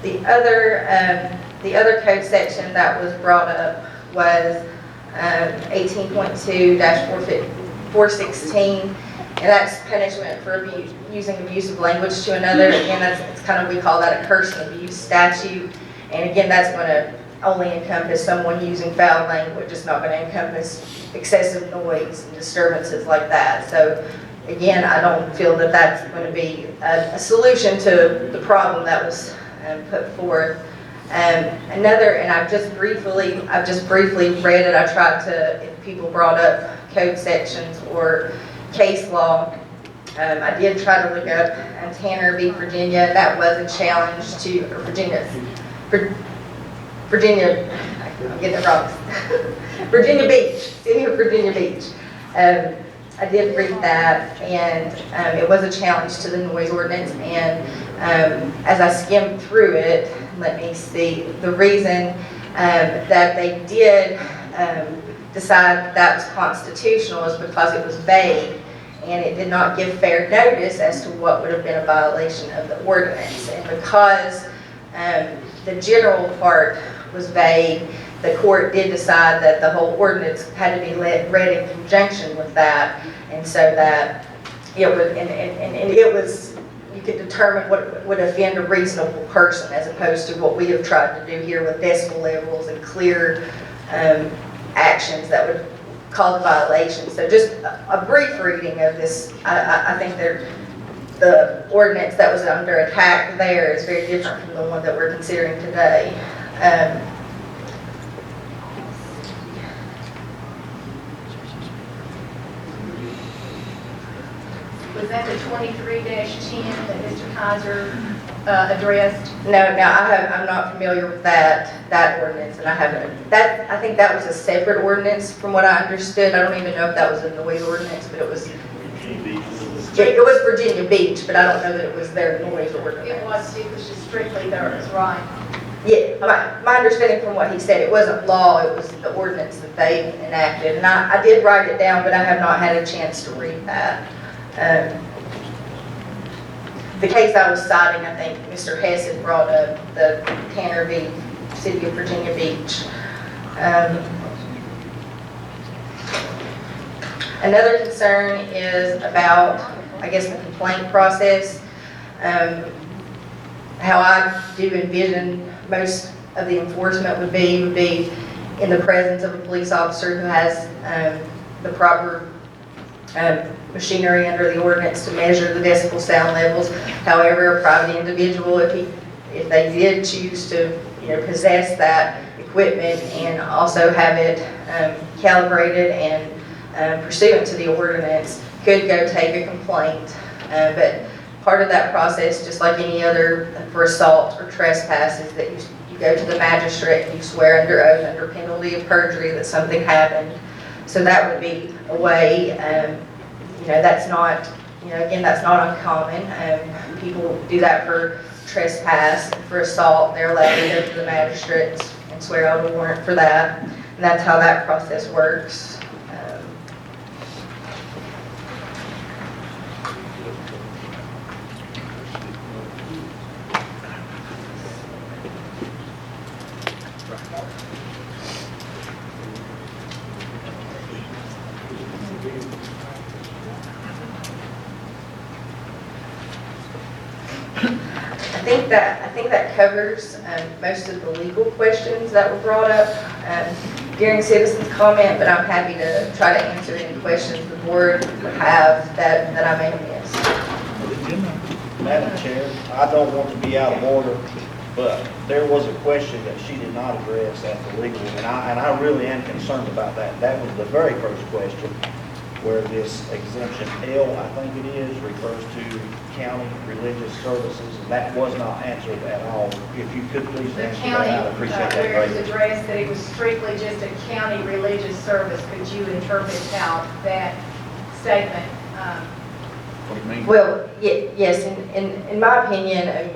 The other code section that was brought up was 18.2-416, and that's punishment for using abusive language to another. Again, it's kind of, we call that a curse and abuse statute, and again, that's going to only encompass someone using foul language. It's not going to encompass excessive noise and disturbances like that. So again, I don't feel that that's going to be a solution to the problem that was put forth. Another, and I've just briefly read it. I tried to, if people brought up code sections or case law, I did try to look up Tanner v. Virginia. That was a challenge to Virginia, I'm getting it wrong. Virginia Beach, City of Virginia Beach. I did read that, and it was a challenge to the noise ordinance. And as I skimmed through it, let me see, the reason that they did decide that was constitutional is because it was vague, and it did not give fair notice as to what would have been a violation of the ordinance. And because the general part was vague, the court did decide that the whole ordinance had to be read in conjunction with that, and so that it was, and it was, you could determine what would offend a reasonable person, as opposed to what we have tried to do here with decibel levels and clear actions that would cause a violation. So just a brief reading of this, I think the ordinance that was under attack there is very different from the one that we're considering today. Was that the 23-10 that Mr. Kaiser addressed? No, I'm not familiar with that ordinance, and I think that was a separate ordinance from what I understood. I don't even know if that was a noise ordinance, but it was Virginia Beach, but I don't know that it was their noise ordinance. It was just strictly theirs, right? Yeah, my understanding from what he said, it wasn't law, it was the ordinance that they enacted. And I did write it down, but I have not had a chance to read that. The case I was citing, I think Mr. Hess had brought up, the Tanner v. City of Virginia Beach. Another concern is about, I guess, the complaint process. How I do envision most of the enforcement would be in the presence of a police officer who has the proper machinery under the ordinance to measure the decibel sound levels. However, a private individual, if they did choose to possess that equipment and also have it calibrated and pursuant to the ordinance, could go take a complaint. But part of that process, just like any other for assault or trespass, is that you go to the magistrate and you swear under oath under penalty of perjury that something happened. So that would be a way. That's not, again, that's not uncommon. People do that for trespass, for assault. They're allowed to go to the magistrate and swear out a warrant for that. And that's how that process works. I think that covers most of the legal questions that were brought up during citizens' comment, but I'm happy to try to answer any questions the board would have that I may have missed. Madam Chair, I don't want to be out of order, but there was a question that she did not address at the legal, and I really am concerned about that. That was the very first question, where this exemption L, I think it is, refers to county religious services, and that was not answered at all. If you could please The answer county, that, I'd appreciate that where it was greatly. addressed that it was strictly just a county religious service, could you interpret how that statement? What do you mean? Well, yes, in my opinion,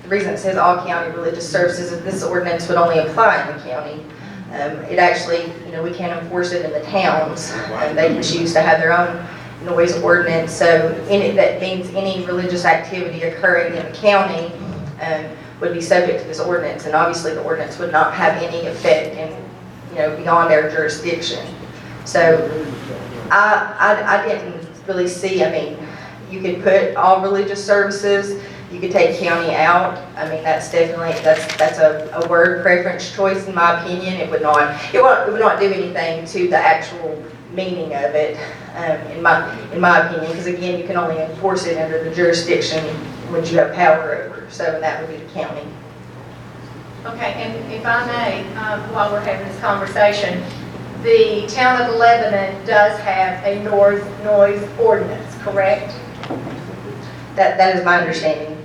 the reason it says all county religious services is this ordinance would only apply in the county. It actually, we can't enforce it in the towns, and they can choose to have their own noise ordinance. So that means any religious activity occurring in the county would be subject to this ordinance. And obviously the ordinance would not have any effect in, beyond their jurisdiction. So I didn't really see, you could put all religious services, you could take county out. That's definitely, that's a word preference choice in my opinion. It would not do anything to the actual meaning of it, in my opinion, because again, you can only enforce it under the jurisdiction which you have power over. So that would be the county. Okay, and if I may, while we're having this conversation, the town of Lebanon does have a noise ordinance, correct? That is my understanding.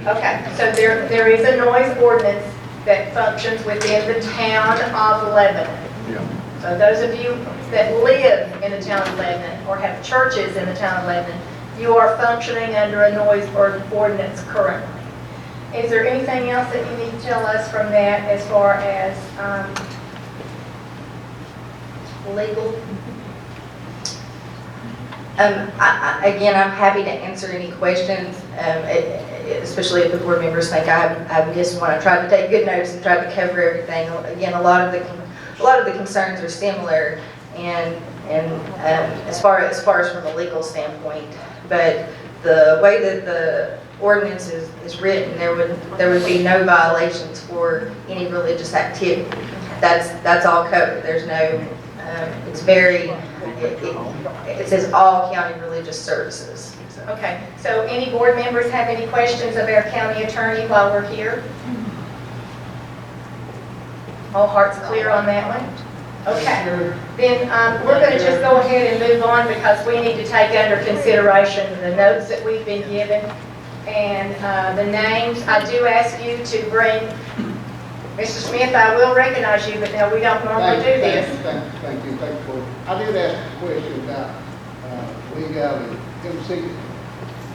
Okay, so there is a noise ordinance that functions within the town of Lebanon. Yeah. So those of you that live in the town of Lebanon or have churches in the town of Lebanon, you are functioning under a noise ordinance currently. Is there anything else that you need to tell us from that as far as legal? Again, I'm happy to answer any questions, especially if the board members think I missed one. I tried to take good notes and tried to cover everything. Again, a lot of the concerns are similar, and as far as from a legal standpoint, but the way that the ordinance is written, there would be no violations for any religious activity. That's all covered. There's no. It says all county religious services. Okay, so any board members have any questions of our county attorney while we're here? All hearts clear on that one? Okay, then we're going to just go ahead and move on because we need to take under consideration the notes that we've been given and the names. I do ask you to bring, Mr. Smith, I will recognize you, but no, we don't normally do this. Thank you. I did ask a question about legality. Him seeking,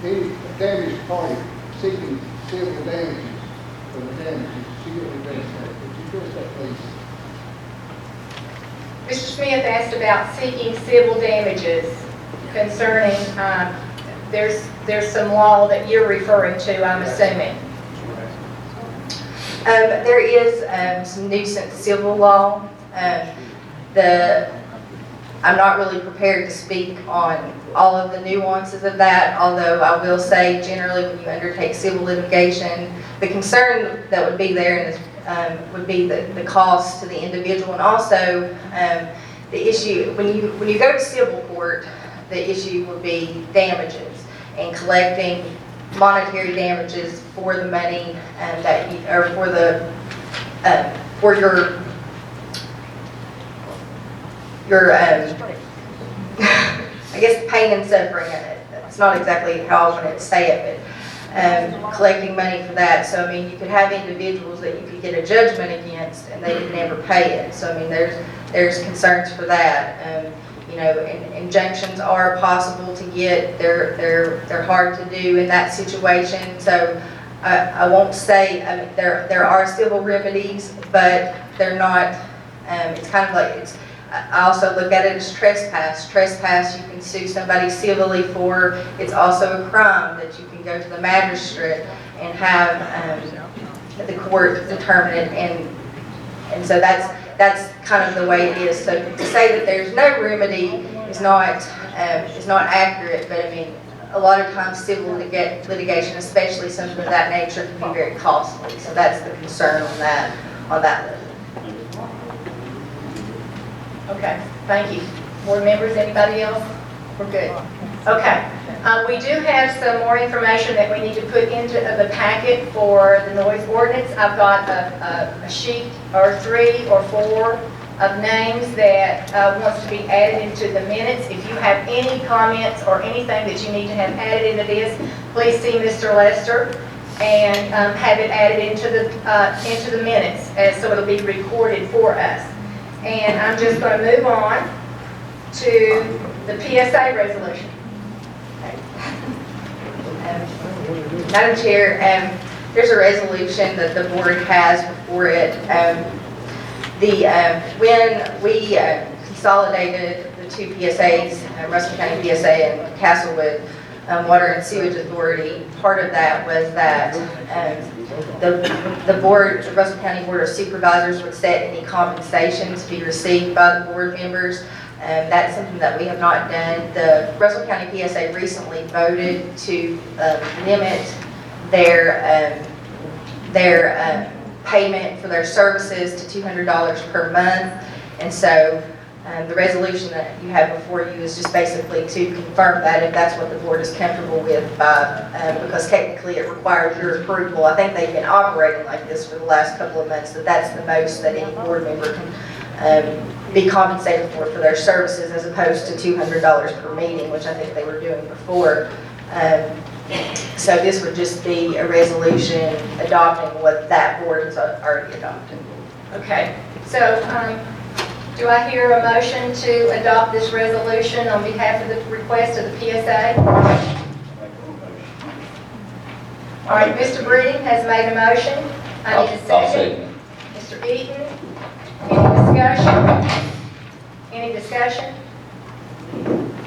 any damaged party seeking civil damages for the damages. She will address that. Would you address that, please? Mr. Smith asked about seeking civil damages concerning, there's some law that you're referring to, I'm assuming. There is some nuisance civil law. I'm not really prepared to speak on all of the nuances of that, although I will say generally when you undertake civil litigation, the concern that would be there would be the cost to the individual, and also the issue, when you go to civil court, the issue would be damages and collecting monetary damages for the money that you, or for your I guess pain and suffering. It's not exactly how I want to say it, but collecting money for that. So you could have individuals that you could get a judgment against and they would never pay it. So there's concerns for that. Injunctions are possible to get. They're hard to do in that situation. So I won't say there are civil remedies, but they're not. It's kind of like I also look at it as trespass. Trespass you can sue somebody civilly for. It's also a crime that you can go to the magistrate and have the court determine it, and so that's kind of the way it is. So to say that there's no remedy is not accurate, but a lot of times civil litigation, especially something of that nature, can be very costly. So that's the concern on that level. Okay, thank you. Board members, anybody else? We're good. Okay. We do have some more information that we need to put into the packet for the noise ordinance. I've got a sheet or 3 or 4 of names that wants to be added into the minutes. If you have any comments or anything that you need to have added into this, please see Mr. Lester and have it added into the minutes, so it'll be recorded for us. And I'm just going to move on to the PSA resolution. Madam Chair, there's a resolution that the board has before it. When we consolidated the 2 PSAs Russell County PSA and Castlewood Water and Sewage Authority. Part of that was that the board, the Russell County Board of Supervisors would set any compensation to be received by the board members. That's something that we have not done. The Russell County PSA recently voted to limit their payment for their services to $200 per month. And so the resolution that you have before you is just basically to confirm that if that's what the board is comfortable with, because technically it requires your approval. I think they've been operating like this for the last couple of months, that that's the most that any board member can be compensated for their services, as opposed to $200 per meeting, which I think they were doing before. So this would just be a resolution adopting what that board has already adopted. Okay, so do I hear a motion to adopt this resolution on behalf of the request of the PSA? All right, Mr. Breeding has made a motion. I need a second. Mr. Eaton, any discussion?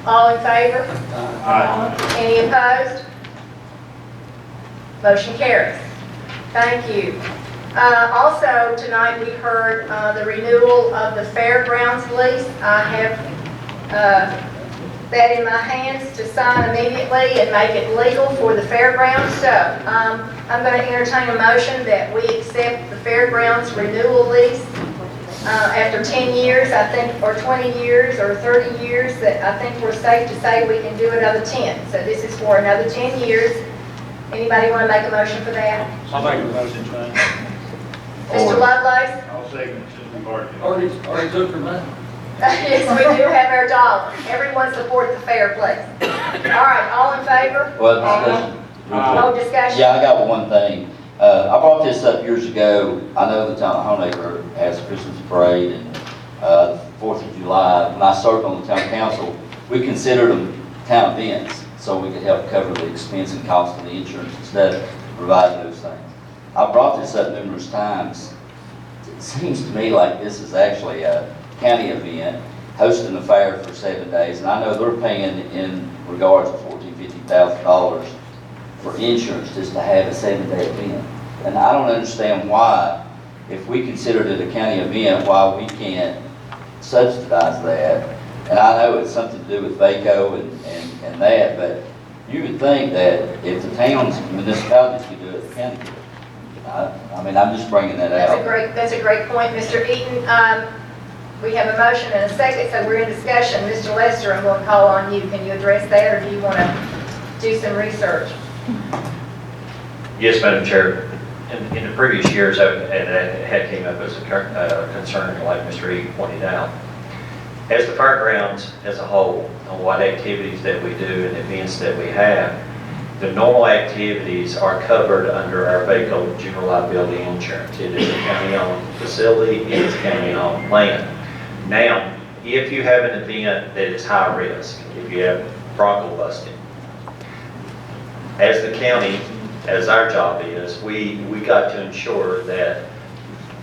All in favor? Aye. Any opposed? Motion carries. Thank you. Also, tonight we heard the renewal of the fairgrounds lease. I have that in my hands to sign immediately and make it legal for the fairgrounds. So I'm going to entertain a motion that we accept the fairgrounds renewal lease after 10 years, I think, or 20 years, or 30 years, that I think we're safe to say we can do another 10. So this is for another 10 years. Anybody want to make a motion for that? I'll make a motion, Mr. Lovelace? I'll second Susan Barton. Already took her money. Yes, we do have our dollar. Everyone support the fair place. All right, all in favor? Well, discussion. No discussion? Yeah, I got one thing. I brought this up years ago. I know the town of Homeacre has a Christmas parade and 4th of July. When I served on the town council, we considered them town events so we could help cover the expense and cost of the insurance instead of providing those things. I brought this up numerous times. It seems to me like this is actually a county event, hosting a fair for 7 days, and I know they're paying in regards to $40,000, $50,000 for insurance just to have a 7-day event. And I don't understand why, if we considered it a county event, why we can't subsidize that. And I know it's something to do with VACO and that, but you would think that if the towns, municipalities could do it, the county could. I mean, I'm just bringing that out. That's a great point, Mr. Eaton. We have a motion and a second, so we're in discussion. Mr. Lester, I'm going to call on you. Can you address that, or do you want to do some research? Yes, Madam Chair. In the previous years, and that had came up as a concern, like Mr. Eaton pointed out. As the fairgrounds as a whole, on what activities that we do and events that we have, the normal activities are covered under our VACO general liability insurance. It is a county-owned facility, it is county-owned land. Now, if you have an event that is high risk, if you have bronco busting, as the county, as our job is, we got to ensure that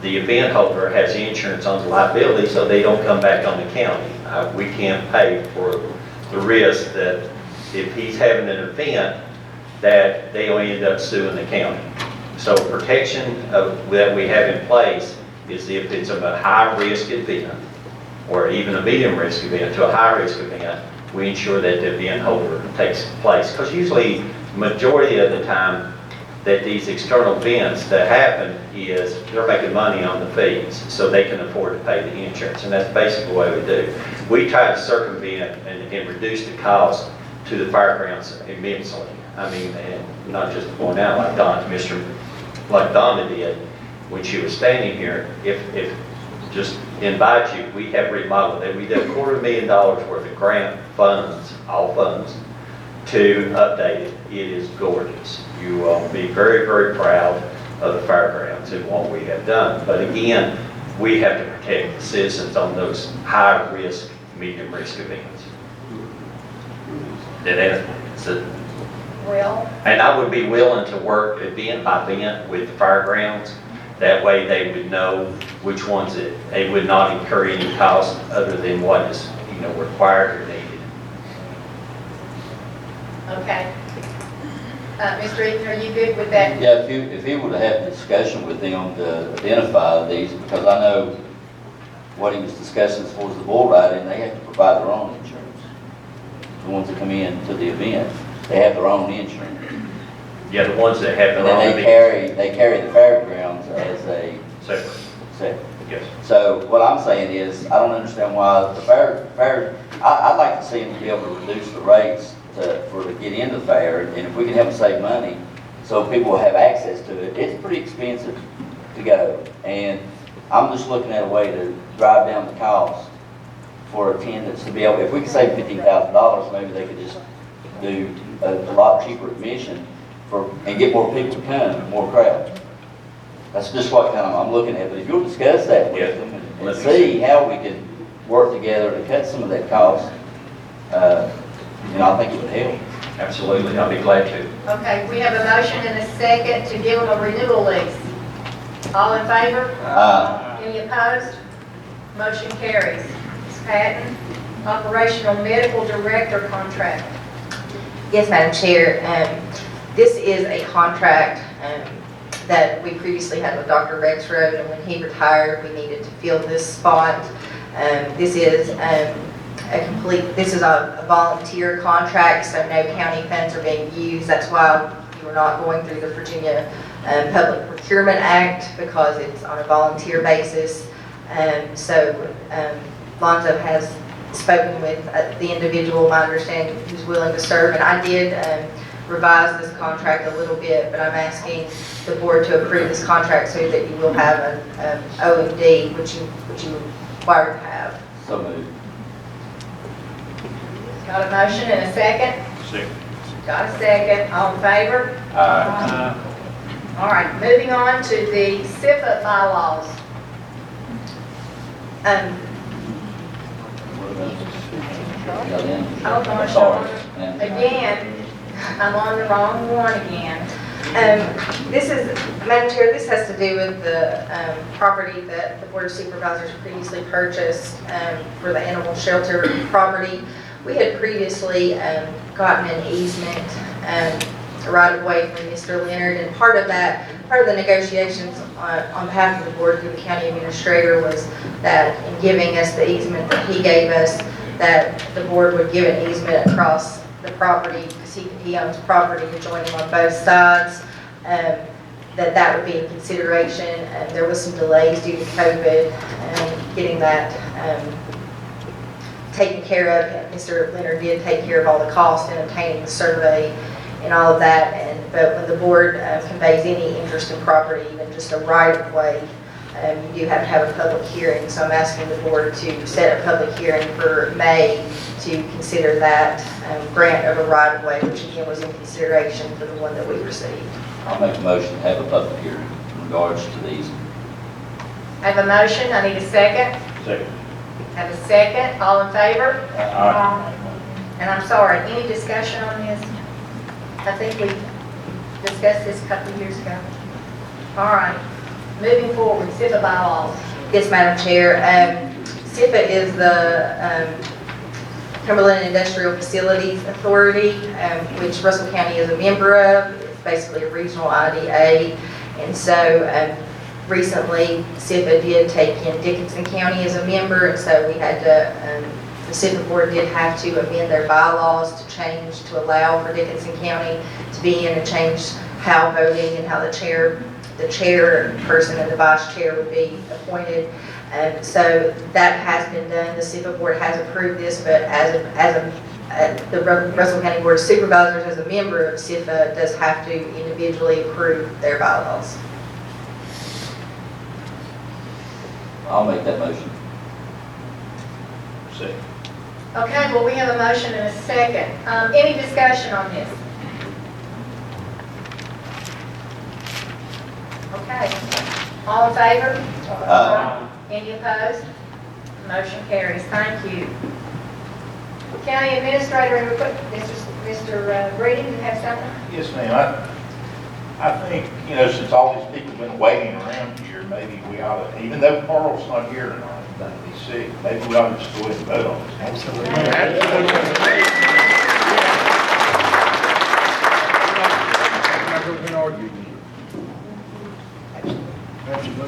the event holder has insurance on the liability so they don't come back on the county. We can't pay for the risk that if he's having an event, that they'll end up suing the county. So protection that we have in place is if it's a high-risk event, or even a medium-risk event to a high-risk event, we ensure that the event holder takes place. Because usually, majority of the time, that these external events that happen is they're making money on the fees, so they can afford to pay the insurance, and that's basically what we do. We try to circumvent and reduce the cost to the fairgrounds immensely. I mean, and not just to point out like Donna did when she was standing here. If just invite you, we have remodeled it. We did $250,000 worth of grant funds, all funds, to update it. It is gorgeous. You will be very, very proud of the fairgrounds and what we have done. But again, we have to protect the citizens on those high-risk, medium-risk events. And I would be willing to work event by event with the fairgrounds. That way they would know which ones they would not incur any cost other than what is required or needed. Okay. Mr. Eaton, are you good with that? Yeah, if he would have had a discussion with them to identify these, because I know what he was discussing as far as the bull riding, they have to provide their own insurance. The ones that come in to the event, they have their own insurance. Yeah, the ones that have And their then own. they carry the fairgrounds as a separate. Yes. So what I'm saying is, I don't understand why the I'd like to see them be able to reduce the rates to get into the fair, and if we can help them save money, so people will have access to it. It's pretty expensive to go, and I'm just looking at a way to drive down the cost for attendance to be able, if we could save $15,000, maybe they could just do a lot cheaper admission and get more people to come, more crowd. That's just what kind of I'm looking at, but if you'll discuss that with them and see how we can work together to cut some of that cost, I think it would help. Absolutely, I'll be glad to. Okay, we have a motion and a second to give them a renewal lease. All in favor? Any opposed? Motion carries. Ms. Patton, operational medical director contract. Yes, Madam Chair. This is a contract that we previously had with Dr. Rexroad, and when he retired, we needed to fill this spot. This is a volunteer contract, so no county funds are being used. That's why you are not going through the Virginia Public Procurement Act, because it's on a volunteer basis. Lonzo has spoken with the individual, my understanding, who's willing to serve, and I did revise this contract a little bit, but I'm asking the board to approve this contract so that you will have an O&D, which you require to have. So moved. Got a motion and a second? Second. Got a second. All in favor? All right, moving on to the SIPA bylaws. Oh, gosh, again, I'm on the wrong one again. Madam Chair, this has to do with the property that the Board of Supervisors previously purchased for the animal shelter property. We had previously gotten an easement right of way from Mr. Leonard, and part of the negotiations on behalf of the board through the county administrator was that in giving us the easement that he gave us, that the board would give an easement across the property, because he owns property adjoining on both sides, that would be in consideration. There was some delays due to COVID getting that taken care of. Mr. Leonard did take care of all the costs in obtaining the survey and all of that, but when the board conveys any interest in property, even just a right-of-way, you do have to have a public hearing. So I'm asking the board to set a public hearing for May to consider that grant of a right-of-way, which again was in consideration for the one that we received. I'll make a motion to have a public hearing in regards to these. I have a motion. I need a second. Second. Have a second. All in favor? Aye. And I'm sorry, any discussion on this? I think we discussed this a couple of years ago. All right, moving forward, SIPA bylaws. Yes, Madam Chair. SIPA is the Cumberland Industrial Facilities Authority, which Russell County is a member of. It's basically a regional IDA. And so recently, SIPA did take in Dickinson County as a member, and so we had to, the SIPA board did have to amend their bylaws to change, to allow for Dickinson County to be in and change how voting and how the chairperson and the vice chair would be appointed. So that has been done. The SIPA board has approved this, but the Russell County Board of Supervisors, as a member of SIPA, does have to individually approve their bylaws. I'll make that motion. Second. Okay, well, we have a motion and a second. Any discussion on this? Okay. All in favor? Any opposed? Motion carries. Thank you. County Administrator, Mr. Brady, do you have something? Yes, ma'am. I think, since all these people have been waiting around here, maybe we ought to, even though Carl's not here tonight, he's sick, maybe we ought to just go ahead and vote on this. Absolutely.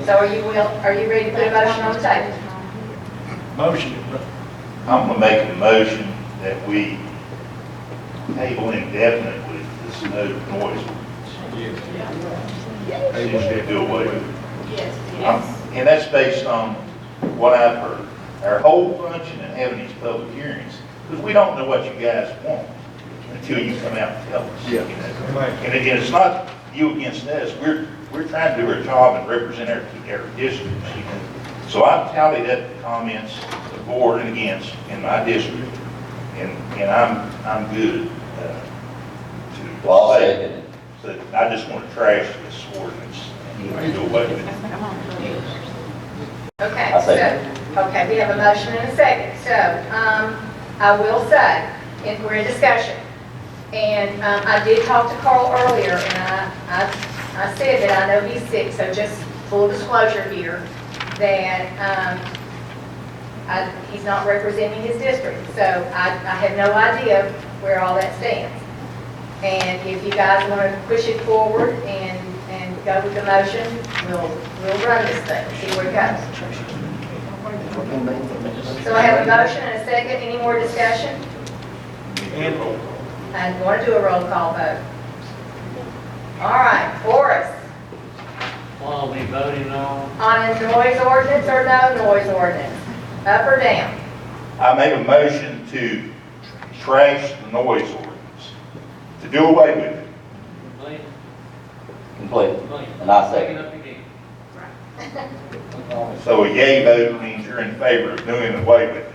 So are you ready to put a motion on the table? Motion. I'm gonna make a motion that we table indefinitely this no noise. Yes. Do away with it. Yes. And that's based on what I've heard. Our whole function in having these public hearings, because we don't know what you guys want until you come out and tell us. Yeah. You know? And again, it's not you against us. We're trying to do our job and represent our districts. You know? So I've tallied up the comments, the for and against in my district, and I'm good to Well, I'll say second it. that I just want to trash this ordinance and do away with it. Okay, I second. okay, we have a motion and a second. So, I will say, if we're in discussion, and I did talk to Carl earlier, and I said that I know he's sick, so just full disclosure here, that he's not representing his district, so I have no idea where all that stands. And if you guys want to push it forward and go with the motion, we'll run this thing, see where it goes. So I have a motion and a second. Any more discussion? I want to do a roll call vote. All right, Forrest. What are we voting on? On a noise ordinance or no noise ordinance? Up or down? I make a motion to trash the noise ordinance, to do away with it. Complete. And I second. So a yay vote means you're in favor of doing away with it.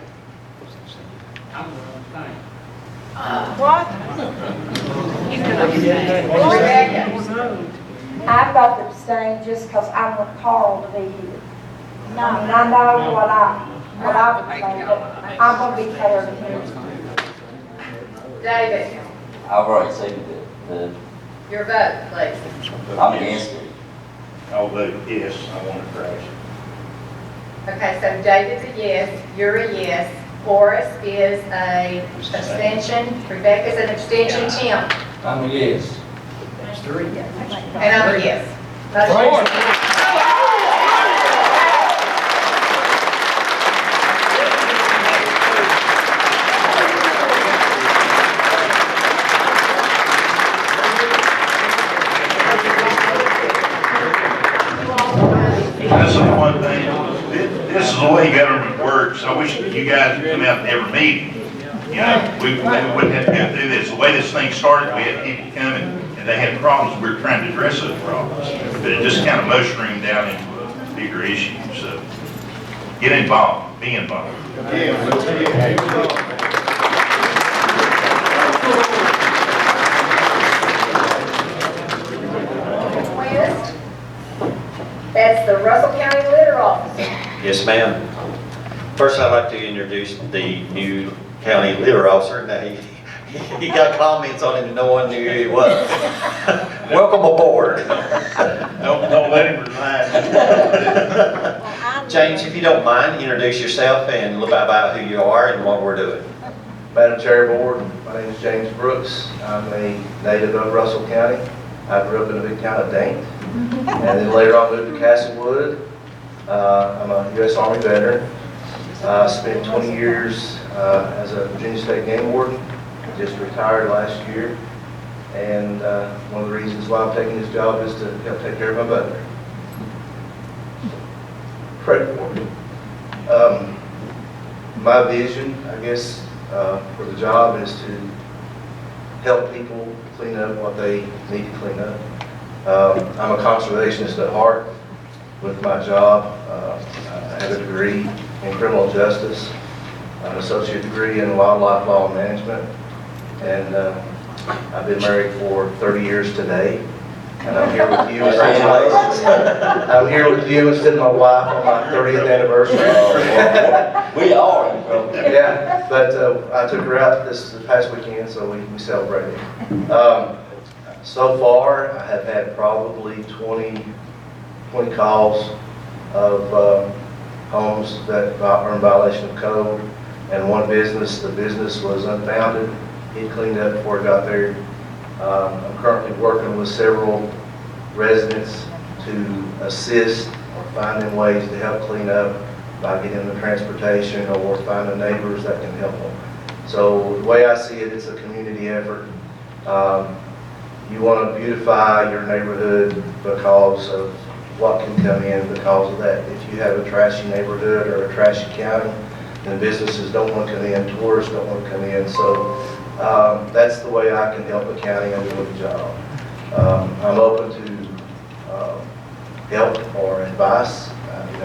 What? Rebecca. I've got to abstain just because I want Carl to be here. I mean, I know what I would say, but I'm going to be fair to him. David, I've already seconded it. your vote, please. I'm against it. I'll vote yes, I want to trash it. Okay, so David's a yes, you're a yes, Forrest is a abstention, Rebecca's an abstention, Tim, I'm a yes. and I'm a yes. This is one thing, this is the way government works. I wish you guys would come out to every meeting. You know, we wouldn't have to go through this. The way this thing started, we had people coming and they had problems. We were trying to address those problems. But it just kind of mushroomed down into a bigger issue. So get involved, be involved. West, that's the Russell County Litter Officer. Yes, ma'am. First, I'd like to introduce the new county litter officer. Now, he got comments on him and no one knew who he was. Welcome aboard. Don't let him resign. James, if you don't mind, introduce yourself and a little bit about who you are and what we're doing. Madam Chair, Board, my name is James Brooks. I'm a native of Russell County. I grew up in the big town of Dane, and then later on moved to Castlewood. I'm a U.S. Army veteran. Spent 20 years as a Virginia State Game Warden. Just retired last year, and one of the reasons why I'm taking this job is to help take care of my butler. Pray for me. My vision, I guess, for the job is to help people clean up what they need to clean up. I'm a conservationist at heart with my job. I have a degree in criminal justice, an associate degree in wildlife law management, and I've been married for 30 years today. And I'm here with you. I'm here with you instead of my wife on my 30th anniversary. We are. Yeah, but I took her out this past weekend, so we celebrated. So far, I have had probably 20 calls of homes that are in violation of code, and one business, the business was unfounded. It cleaned up before it got there. I'm currently working with several residents to assist finding ways to help clean up by getting them transportation or finding neighbors that can help them. So the way I see it, it's a community effort. You want to beautify your neighborhood because of what can come in because of that. If you have a trashy neighborhood or a trashy county, then businesses don't want to come in, tourists don't want to come in. So that's the way I can help the county and do the job. I'm open to help or advice.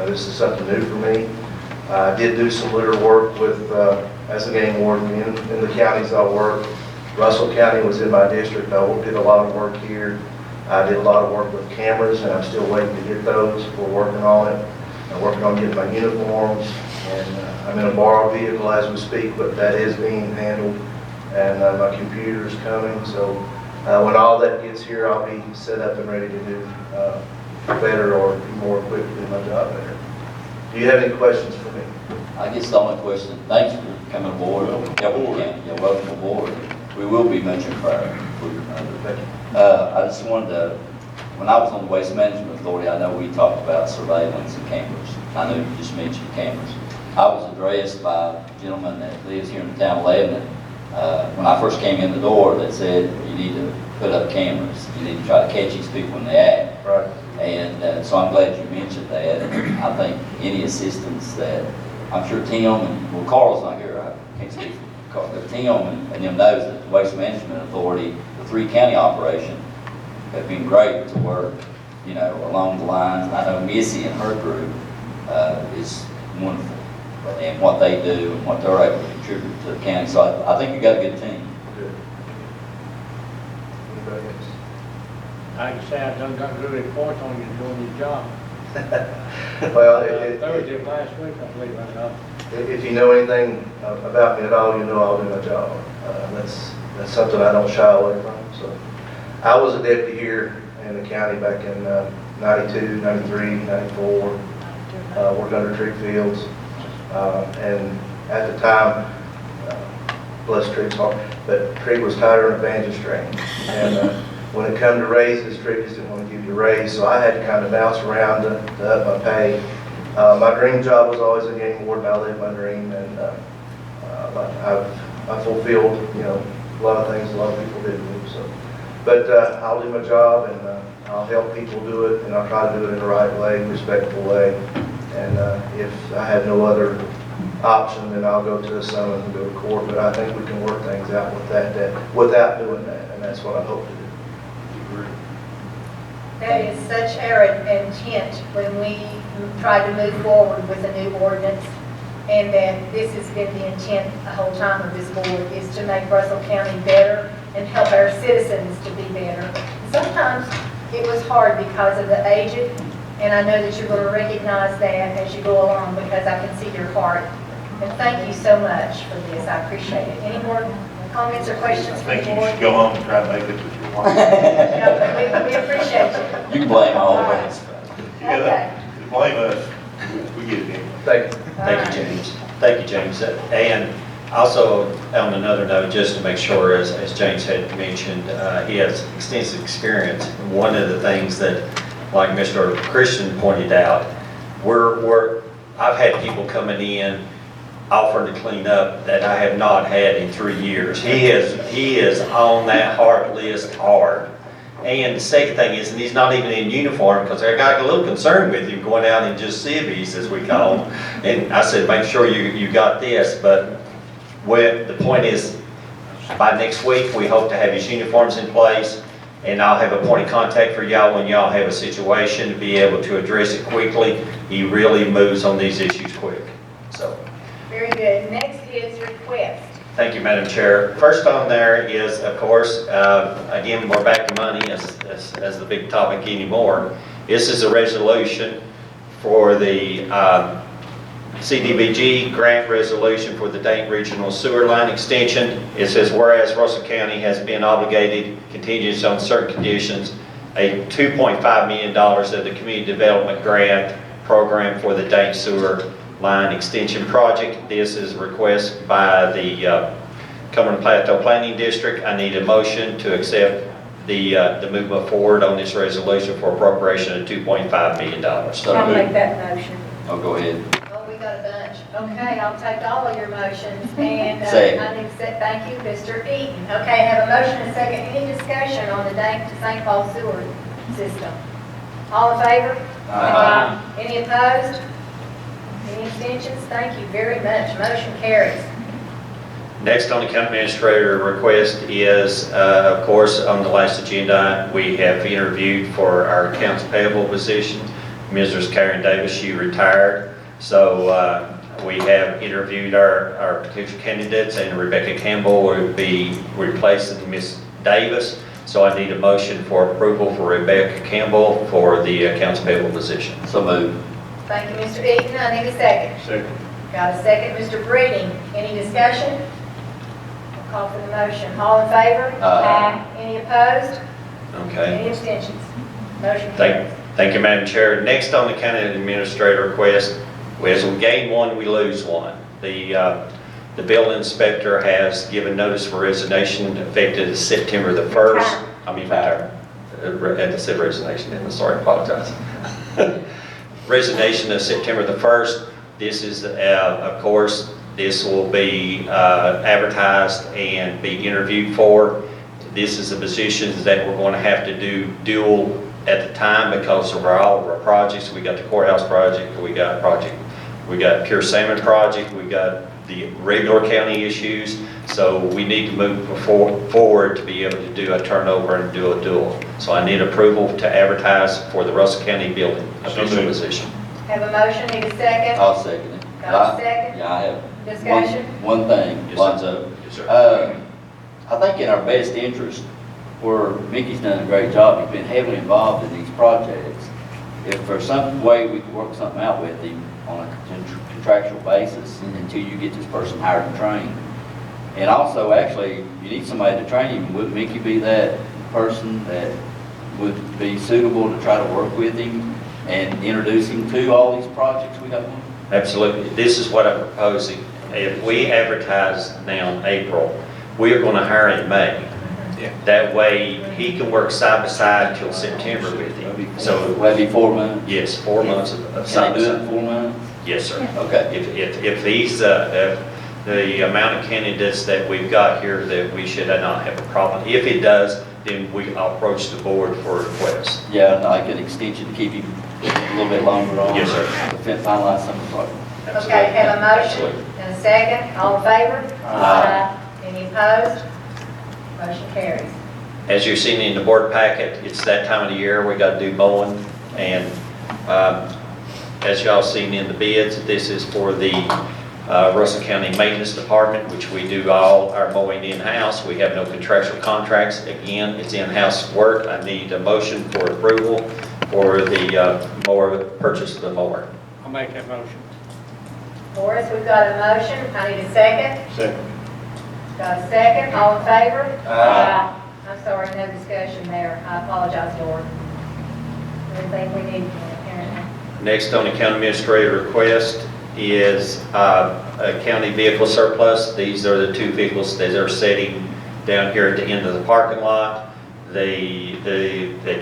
This is something new for me. I did do some litter work with, as a game warden in the counties I work. Russell County was in my district. I did a lot of work here. I did a lot of work with cameras, and I'm still waiting to get those. We're working on it. I'm working on getting my uniforms, and I'm in a borrowed vehicle as we speak, but that is being handled, and my computer is coming. So when all that gets here, I'll be set up and ready to do better or be more equipped to do my job better. Do you have any questions for me? I guess the only question, thanks for coming aboard, you're welcome aboard. We will be mentioning prior. I just wanted to, when I was on the Waste Management Authority, I know we talked about surveillance and cameras. I know you just mentioned cameras. I was addressed by a gentleman that lives here in the town of Lebanon. When I first came in the door, they said, you need to put up cameras. You need to try to catch these people when they act. Right. And so I'm glad you mentioned that. And I think any assistance that, I'm sure Tim, and well, Carl's not here, I can't speak for Carl, but Tim and them knows that the Waste Management Authority, the 3-county operation, have been great to work, along the lines. I know Missy and her group is wonderful, and what they do and what they're able to contribute to the county. So I think you got a good team. Good. Anybody else? Like I say, I done got a good report on you doing your job. Well, Thursday of last week, I believe I got. if you know anything about me at all, you know I'll do my job. That's something I don't shy away from. So, I was a deputy here in the county back in 92, 93, 94. Worked under Tree Fields, and at the time, bless Tree's heart, but Tree was tighter than a banjo string. And when it come to raises, Tree just didn't want to give you a raise, so I had to kind of bounce around to up my pay. My dream job was always a game warden. I lived my dream, and I've fulfilled, a lot of things a lot of people didn't do. So, but I'll do my job, and I'll help people do it, and I'll try to do it in the right way, respectful way. And if I have no other option, then I'll go to a summons and go to court. But I think we can work things out with that without doing that, and that's what I hope to do. That is such our intent when we tried to move forward with a new ordinance, and that this has been the intent the whole time of this board, is to make Russell County better and help our citizens to be better. Sometimes it was hard because of the aged, and I know that you're going to recognize that as you go along, because I can see your heart. And thank you so much for this. I appreciate it. Any more comments or questions I from the think you board? should go home and try to make it with your wife. Yeah, we appreciate you. You can blame all of us. Okay. Blame us. We get it in. Thank you, James. Thank you, James. And also, on another note, just to make sure, as James had mentioned, he has extensive experience. One of the things that, like Mr. Christian pointed out, I've had people coming in offering to clean up that I have not had in 3 years. He is on that hard list hard. And the second thing is, and he's not even in uniform, because I got a little concerned with him going out in just civvies, as we call them. And I said, make sure you got this. But the point is, by next week, we hope to have his uniforms in place, and I'll have a point of contact for y'all when y'all have a situation to be able to address it quickly. He really moves on these issues quick. So. Very good. Next is request. Thank you, Madam Chair. First on there is, of course, again, we're back to money as the big topic anymore. This is a resolution for the CDBG grant resolution for the Dayton Regional Sewer Line Extension. It says, whereas Russell County has been obligated, contingent on certain conditions, a $2.5 million of the Community Development Grant Program for the Dayton Sewer Line Extension Project. This is a request by the Cumberland Plateau Planning District. I need a motion to accept the movement forward on this resolution for appropriation of $2.5 million. So moved. that motion. Oh, go ahead. Oh, we got a bunch. Okay, I'll take all of your motions, and Second. I need to say thank you, Mr. Eaton. Okay, have a motion and a second. Any discussion on the Dayton to St. Paul sewer system? All in favor? Any opposed? Any abstentions? Thank you very much. Motion carries. Next on the county administrator request is, of course, on the last agenda, we have interviewed for our accounts payable position. Mrs. Karen Davis, she retired. So we have interviewed our potential candidates, and Rebecca Campbell will be replacing Ms. Davis. So I need a motion for approval for Rebecca Campbell for the accounts payable position. So moved. Thank you, Mr. Eaton. I need a second. Second. Got a second, Mr. Breeding. Any discussion? I'll call for the motion. All in favor? Any opposed? Okay. Any abstentions? Motion carries. Thank you, Madam Chair. Next on the county administrator request, as we gain one, we lose one. The building inspector has given notice for resignation effective September the 1st. I mean, I said resignation, and sorry, apologize. Resignation of September the 1st. This is, of course, this will be advertised and be interviewed for. This is the positions that we're going to have to do dual at the time because of all of our projects. We got the courthouse project, we got pure salmon project, we got the regular county issues. So we need to move forward to be able to do a turnover and do a dual. So I need approval to advertise for the Russell County building official position. Have a motion, need a second? I'll second it. Got a second? Yeah, I have. Discussion? One thing, Yes, sir. Lonzo. Yes, sir. I think in our best interest, where Mickey's done a great job, he's been heavily involved in these projects. If there's some way we could work something out with him on a contractual basis until you get this person hired and trained. And also, actually, you need somebody to train him. Would Mickey be that person that would be suitable to try to work with him and introduce him to all these projects we got going? Absolutely. This is what I'm proposing. If we advertise now in April, we are going to hire in May. That way, he can work side by side till September with him. So, Will that be 4 months? yes, 4 months of Can side I by do it side. in 4 months? Yes, sir. Okay. If he's, the amount of candidates that we've got here, that we should not have a problem. If it does, then I'll approach the board for a request. Yeah, like an extension to keep him a little bit longer on. Yes, sir. To finalize some of the project. Okay, have a motion and a second. All in favor? Any opposed? Motion carries. As you're seeing in the board packet, it's that time of the year, we got to do mowing. And as y'all seen in the bids, this is for the Russell County Maintenance Department, which we do all our mowing in-house. We have no contractual contracts. Again, it's in-house work. I need a motion for approval for the mower, purchase of the mower. I'll make that motion. Morris, we've got a motion. I need a second. Second. Got a second. All in favor? I'm sorry, no discussion there. I apologize, Lord. Everything we need, apparently. Next on the county administrator request is a county vehicle surplus. These are the two vehicles that are sitting down here at the end of the parking lot. They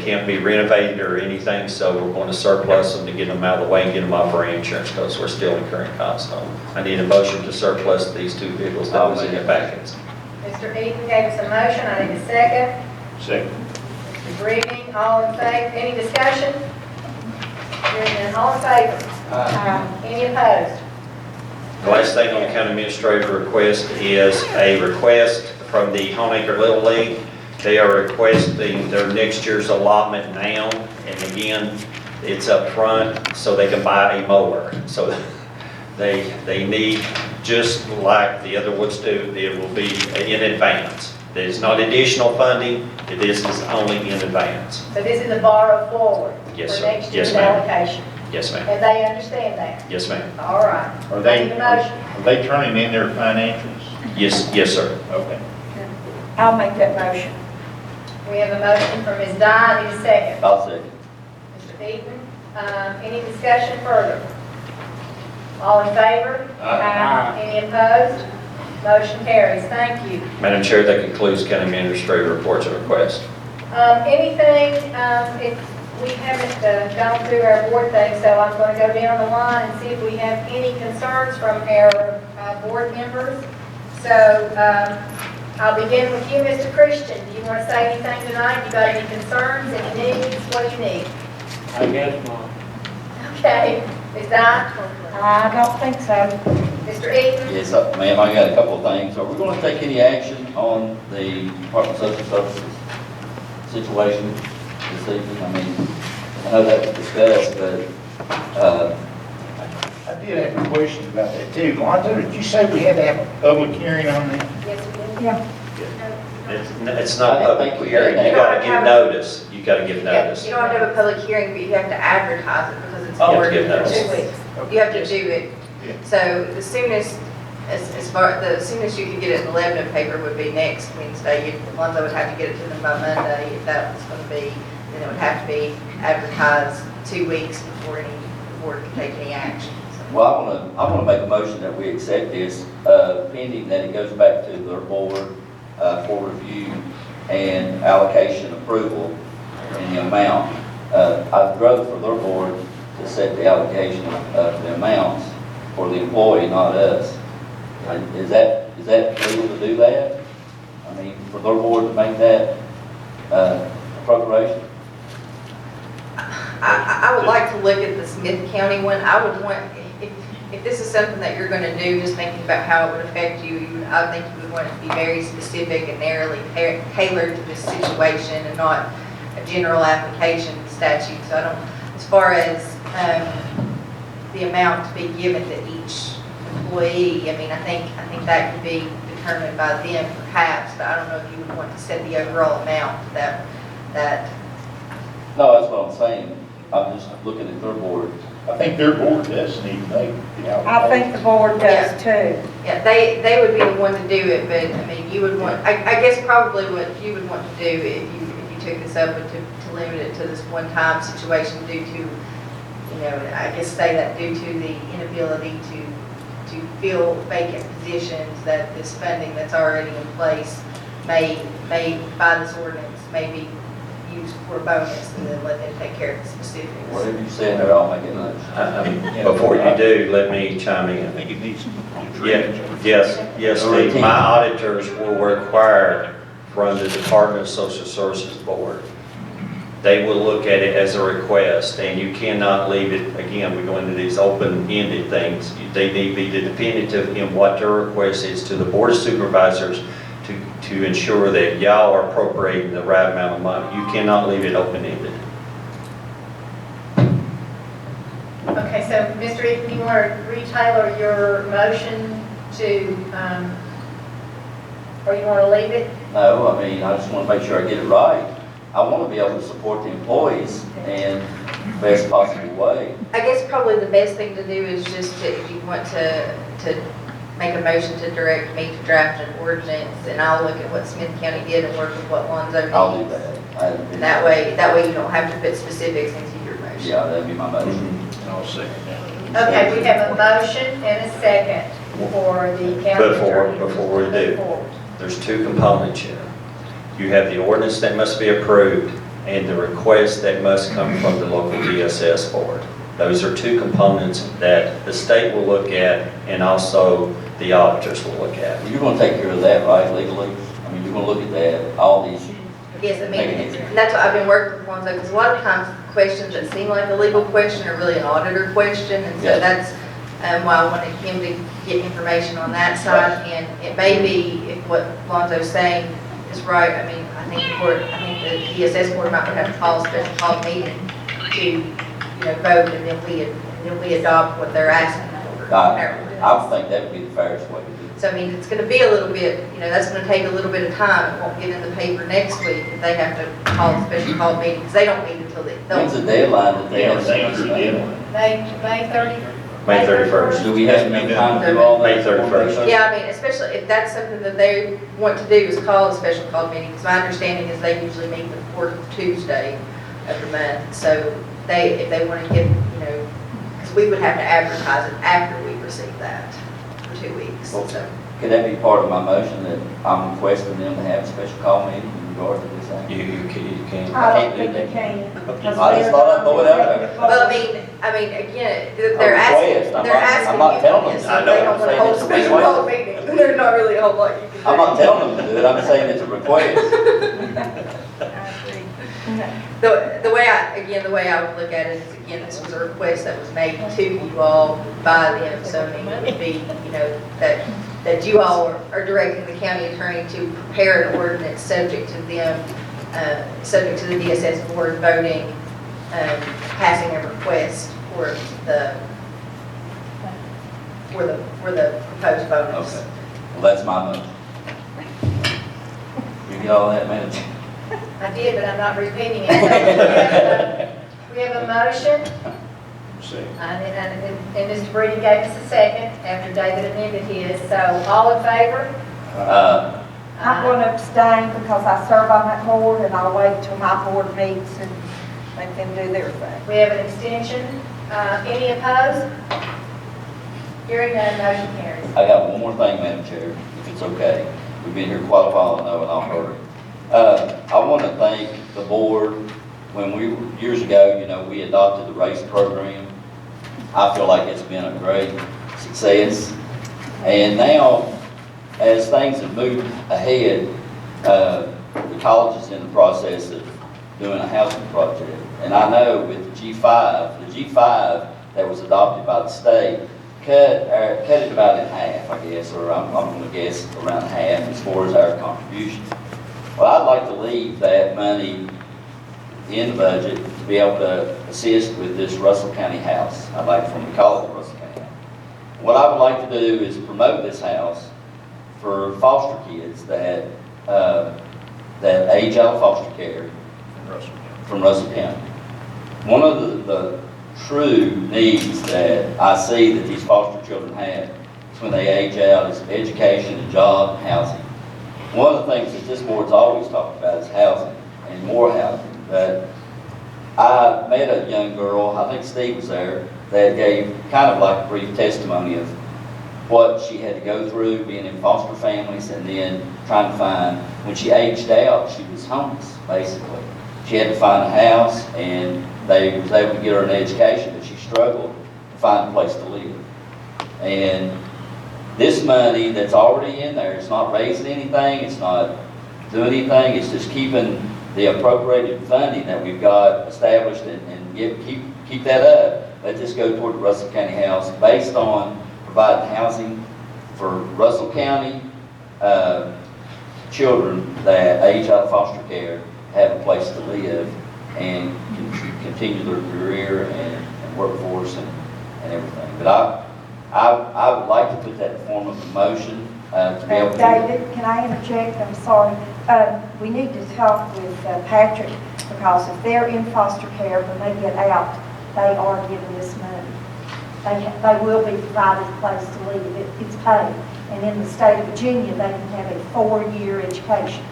can't be renovated or anything, so we're going to surplus them to get them out of the way and get them off our insurance because we're still incurring costs on them. I need a motion to surplus these two vehicles that was in the packets. Mr. Eaton gave us a motion. I need a second. Second. Mr. Breeding, all in favor? Any discussion? Hearing none, all in favor? Any opposed? The last thing on the county administrator request is a request from the Homeacre Little League. They are requesting their next year's allotment now, and again, it's up front so they can buy a mower. So they need, just like the other ones do, it will be in advance. There's not additional funding, this is only in advance. So this is a borrow forward Yes, for sir. next year's Yes, ma'am. allocation. Yes, ma'am. And they understand that? Yes, ma'am. All right. Are I they, need a motion. are they turning in their financials? Yes, sir. Okay. I'll make that motion. We have a motion from Ms. Dye. I need a second. I'll second. Mr. Eaton, any discussion further? All in favor? Any opposed? Motion carries. Thank you. Madam Chair, that concludes county administrator reports and requests. Anything, we haven't gone through our board thing, so I'm going to go down the line and see if we have any concerns from our board members. So I'll begin with you, Mr. Christian. Do you want to say anything tonight? You got any concerns, any needs? What do you need? I guess not. Okay. Ms. Dye? I don't think so. Mr. Eaton? Yes, ma'am, I got a couple of things. Are we going to take any action on the Department of Social Services situation this evening? I mean, I know that was discussed, but, I did have a question about that too. Lonzo, did you say we had to have a public hearing on that? Yes, we do. Yeah. It's not a public hearing, you gotta give notice, you gotta give notice. You don't have to have a public hearing, but you have to advertise it because it's You have to board give for notice. 2 weeks. You have to do it. So the soonest, the soonest you could get it in the Lebanon paper would be next Wednesday. Lonzo would have to get it to them by Monday if that was going to be, then it would have to be advertised 2 weeks before any board can take any action. well, I want to make a motion that we accept this, pending that it goes back to their board for review and allocation approval and the amount. I'd rather for their board to set the allocation of the amounts for the employee, not us. Is that legal to do that? I mean, for their board to make that appropriation? I would like to look at the Smith County one. I would want, if this is something that you're going to do, just thinking about how it would affect you, I think you would want it to be very specific and narrowly tailored to this situation and not a general application statute. So I don't, as far as the amount to be given to each employee, I mean, I think that could be determined by them perhaps, but I don't know if you would want to set the overall amount that. No, that's what I'm saying. I'm just looking at their board. I think their board does need to make the allocation. I think the board does too. Yeah, they would be the one to do it, but I mean, you would want, I guess probably what you would want to do if you took this up would to limit it to this one-time situation due to, you know, I guess say that due to the inability to fill vacant positions, that this funding that's already in place may by this ordinance, may be used for a bonus and then let them take care of the specifics. Whatever you said there, I'll make it nice. Before you do, let me chime in. I think it needs some. Yes, Steve, my auditors will require from the Department of Social Services Board. They will look at it as a request, and you cannot leave it, again, we go into these open-ended things. They need to be definitive in what their request is to the Board of Supervisors to ensure that y'all are appropriating the right amount of money. You cannot leave it open-ended. Okay, so Mr. Eaton, you want to retailer your motion to, or you want to leave it? No, I mean, I just want to make sure I get it right. I want to be able to support the employees in the best possible way. I guess probably the best thing to do is just to, if you want to make a motion to direct me to draft an ordinance, and I'll look at what Smith County did and work with what Lonzo needs. I'll do that. And that way you don't have to put specifics into your motion. Yeah, that'd be my motion. I'll second that. Okay, we have a motion and a second for the county attorney. Before we do, there's two components here. You have the ordinance that must be approved and the request that must come from the local DSS board. Those are two components that the state will look at and also the auditors will look at. You're going to take care of that, right, legally? I mean, you're going to look at that, all these. Yes, I mean, that's what I've been working with Lonzo, because a lot of times questions that seem like a legal question are really an auditor question, and so that's why I wanted him to get information on that side, and it may be, if what Lonzo's saying is right, I mean, I think the DSS board might have to call a special call meeting to, vote, and then we adopt what they're asking for. I would think that would be the fairest way to do it. So, I mean, it's going to be a little bit, that's going to take a little bit of time. It won't get in the paper next week if they have to call a special call meeting, because they don't meet until When's the deadline that they have? May 30th. May 31st. Do we have enough time to do all that? May 31st. Yeah, I mean, especially if that's something that they want to do is call a special call meeting, because my understanding is they usually meet the fourth Tuesday of the month. So if they want to get, because we would have to advertise it after we receive that for 2 weeks. Well, So could that be part of my motion that I'm requesting them to have a special call meeting and regard to this act? You can. I can't do that. I just thought I'd throw it out there. Well, I mean, again, A they're request. asking, they're asking I'm not you, telling them. so I they know, don't I'm want to saying hold it's a special request. call meeting. There's not really a whole lot you can do. I'm not telling them to do it, I'm saying it's a request. The way I would look at it is, again, this was a request that was made to you all by them, so I mean, it would be, you know, that you all are directing the county attorney to prepare an ordinance subject to them, subject to the DSS board voting, passing a request for the proposed bonus. Okay. Well, that's my motion. You get all that, manager? I did, but I'm not repeating it. So we have a motion, and Mr. Breeden gave us a second after David amended his. So all in favor? I'm going to abstain because I serve on that board and I'll wait till my board meets and let them do their thing. We have an extension. Any opposed? Hearing none, motion carries. I got one more thing, Madam Chair, if it's okay. We've been here quite a while, I know, and I'll hurry. I want to thank the board. When we, years ago, you know, we adopted the RACE program. I feel like it's been a great success. And now, as things have moved ahead, the college is in the process of doing a housing project. And I know with the G5 that was adopted by the state, cut it about in half, I guess, or I'm going to guess around half as far as our contribution. Well, I'd like to leave that money in the budget to be able to assist with this Russell County house. I'd like for them to call it Russell County house. What I would like to do is promote this house for foster kids that age out of foster care from Russell County. One of the true needs that I see that these foster children have is when they age out is education, and job, and housing. One of the things that this board's always talked about is housing and more housing. But I met a young girl, I think Steve was there, that gave kind of like a brief testimony of what she had to go through being in foster families and then trying to find, when she aged out, she was homeless, basically. She had to find a house and they was able to get her an education, but she struggled to find a place to live. And this money that's already in there, it's not raising anything, it's not doing anything, it's just keeping the appropriated funding that we've got established and keep that up. Let this go toward the Russell County house based on providing housing for Russell County children that age out of foster care, have a place to live and continue their career and workforce and everything. But I would like to put that in the form of a motion to be able to. David, can I interject? I'm sorry. We need to talk with Patrick because if they're in foster care, when they get out, they are given this money. They will be provided a place to live. It's paid. And in the state of Virginia, they can have a 4-year education.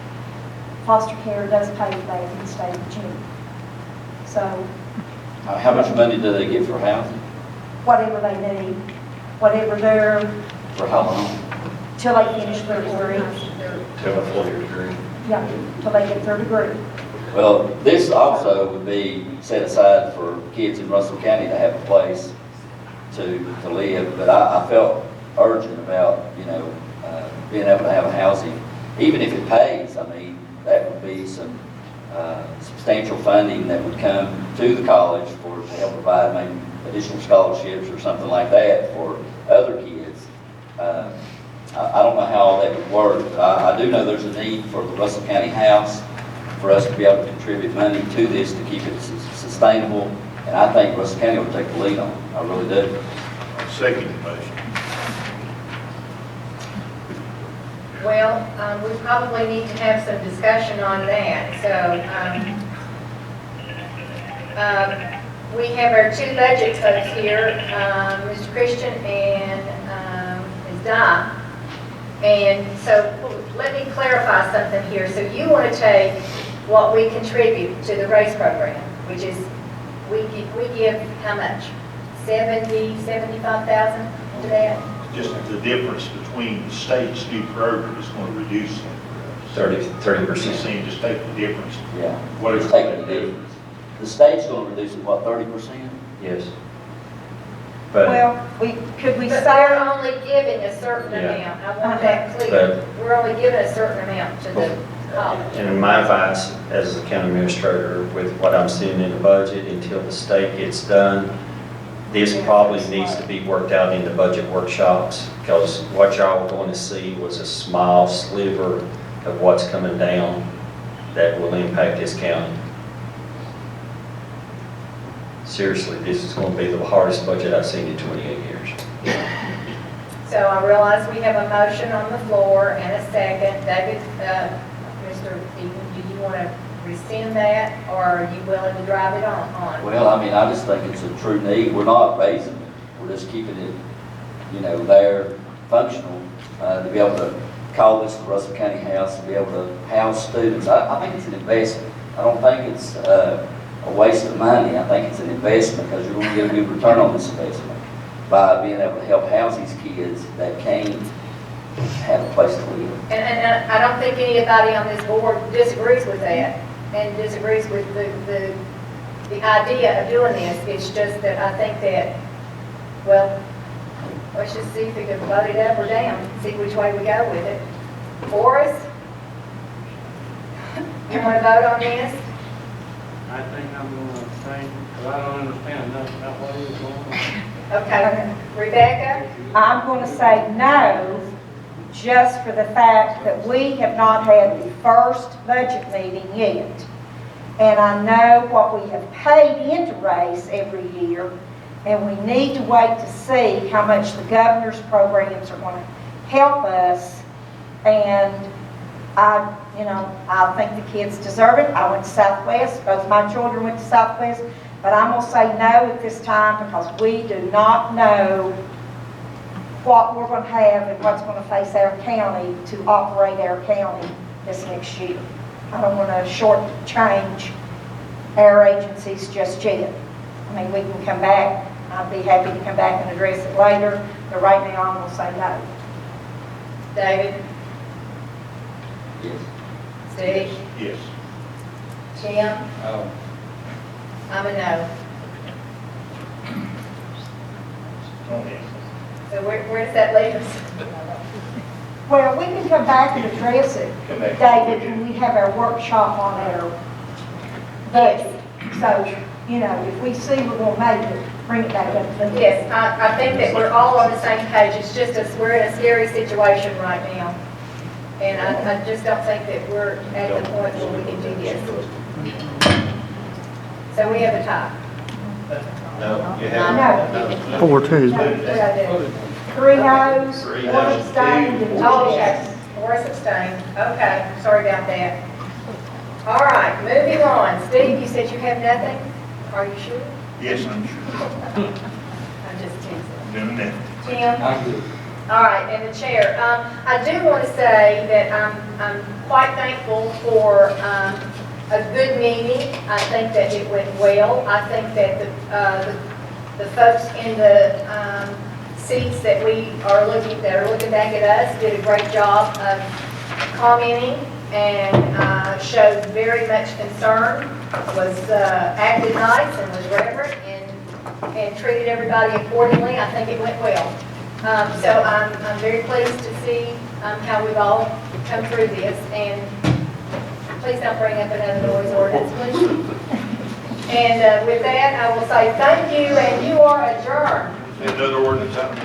Foster care does pay for that in the state of Virginia. So. How much money do they get for housing? Whatever they need, whatever their. For how long? Till they finish their degree. Till a 4-year degree. Yeah, till they get their degree. Well, this also would be set aside for kids in Russell County to have a place to live, but I felt urgent about, you know, being able to have a housing, even if it pays. I mean, that would be some substantial funding that would come to the college to help provide maybe additional scholarships or something like that for other kids. I don't know how all that would work, but I do know there's a need for the Russell County house for us to be able to contribute money to this to keep it sustainable, and I think Russell County will take the lead on it. I really do. Second motion. Well, we probably need to have some discussion on that. So we have our two budget folks here, Mr. Christian and Ms. Di. And so let me clarify something here. So you want to take what we contribute to the RACE program, which is we give how much? 75,000 to that? Just the difference between the state's new program is going to reduce it for us. 30%. Just take the difference. Yeah. What It's is taking the difference. The state's gonna reduce it, what, 30%? Yes. But, Well, could we But say, we're only giving a certain Yeah. amount. I want that clear. We're only giving a certain amount to the college. and my advice as the county administrator, with what I'm seeing in the budget, until the state gets done, this probably needs to be worked out in the budget workshops, because what y'all are going to see was a small sliver of what's coming down that will impact this county. Seriously, this is going to be the hardest budget I've seen in 28 years. So I realize we have a motion on the floor and a second. David, Mr. Eaton, do you want to rescind that, or are you willing to drive it on? Well, I mean, I just think it's a true need. We're not raising it. We're just keeping it, you know, there, functional, to be able to call this the Russell County House and be able to house students. I think it's an investment. I don't think it's a waste of money. I think it's an investment because you're going to get a good return on this investment by being able to help house these kids that can't have a place to live. And I don't think anybody on this board disagrees with that and disagrees with the idea of doing this. It's just that I think that, well, let's just see if we can vote it up or down, see which way we go with it. Boris, you want to vote on this? I think I'm gonna abstain, because I don't understand nothing about what is going on. Okay, Rebecca? I'm going to say no, just for the fact that we have not had the first budget meeting yet. And I know what we have paid into race every year, and we need to wait to see how much the governor's programs are going to help us. And I think the kids deserve it. I went to Southwest, both my children went to Southwest, but I'm going to say no at this time because we do not know what we're going to have and what's going to face our county to operate our county this next year. I don't want to shortchange our agencies just yet. I mean, we can come back. I'd be happy to come back and address it later, but right now I'm going to say no. David? Yes. Steve? Yes. Tim? Oh. I'm a no. So where does that leave us? Well, we can come back and address it, Come back. David, when we have our workshop on our budget. So, if we see we're going to make it, bring it back up. Please. Yes, I think that we're all on the same page. It's just we're in a scary situation right now. And I just don't think that we're at the point where we can do this. So we have a tie. No, you No. 4-2. What did I do? 3 no's, 1 abstained, and 2 Oh, yes. okay. Boris abstained. Okay, sorry about that. All right, moving on. Steve, you said you have nothing? Are you sure? Yes, I'm sure. I'm just teasing. Doing that. Tim? I'm good. All right, and the chair. I do want to say that I'm quite thankful for a good meeting. I think that it went well. I think that the folks in the seats that are looking back at us did a great job of commenting and showed very much concern, was acted nice and was reverent and treated everybody accordingly. I think it went well. So I'm very pleased to see how we've all come through this, and please don't bring up another noise ordinance, please. And with that, I will say thank you, and you are adjourned. Another ordinance out of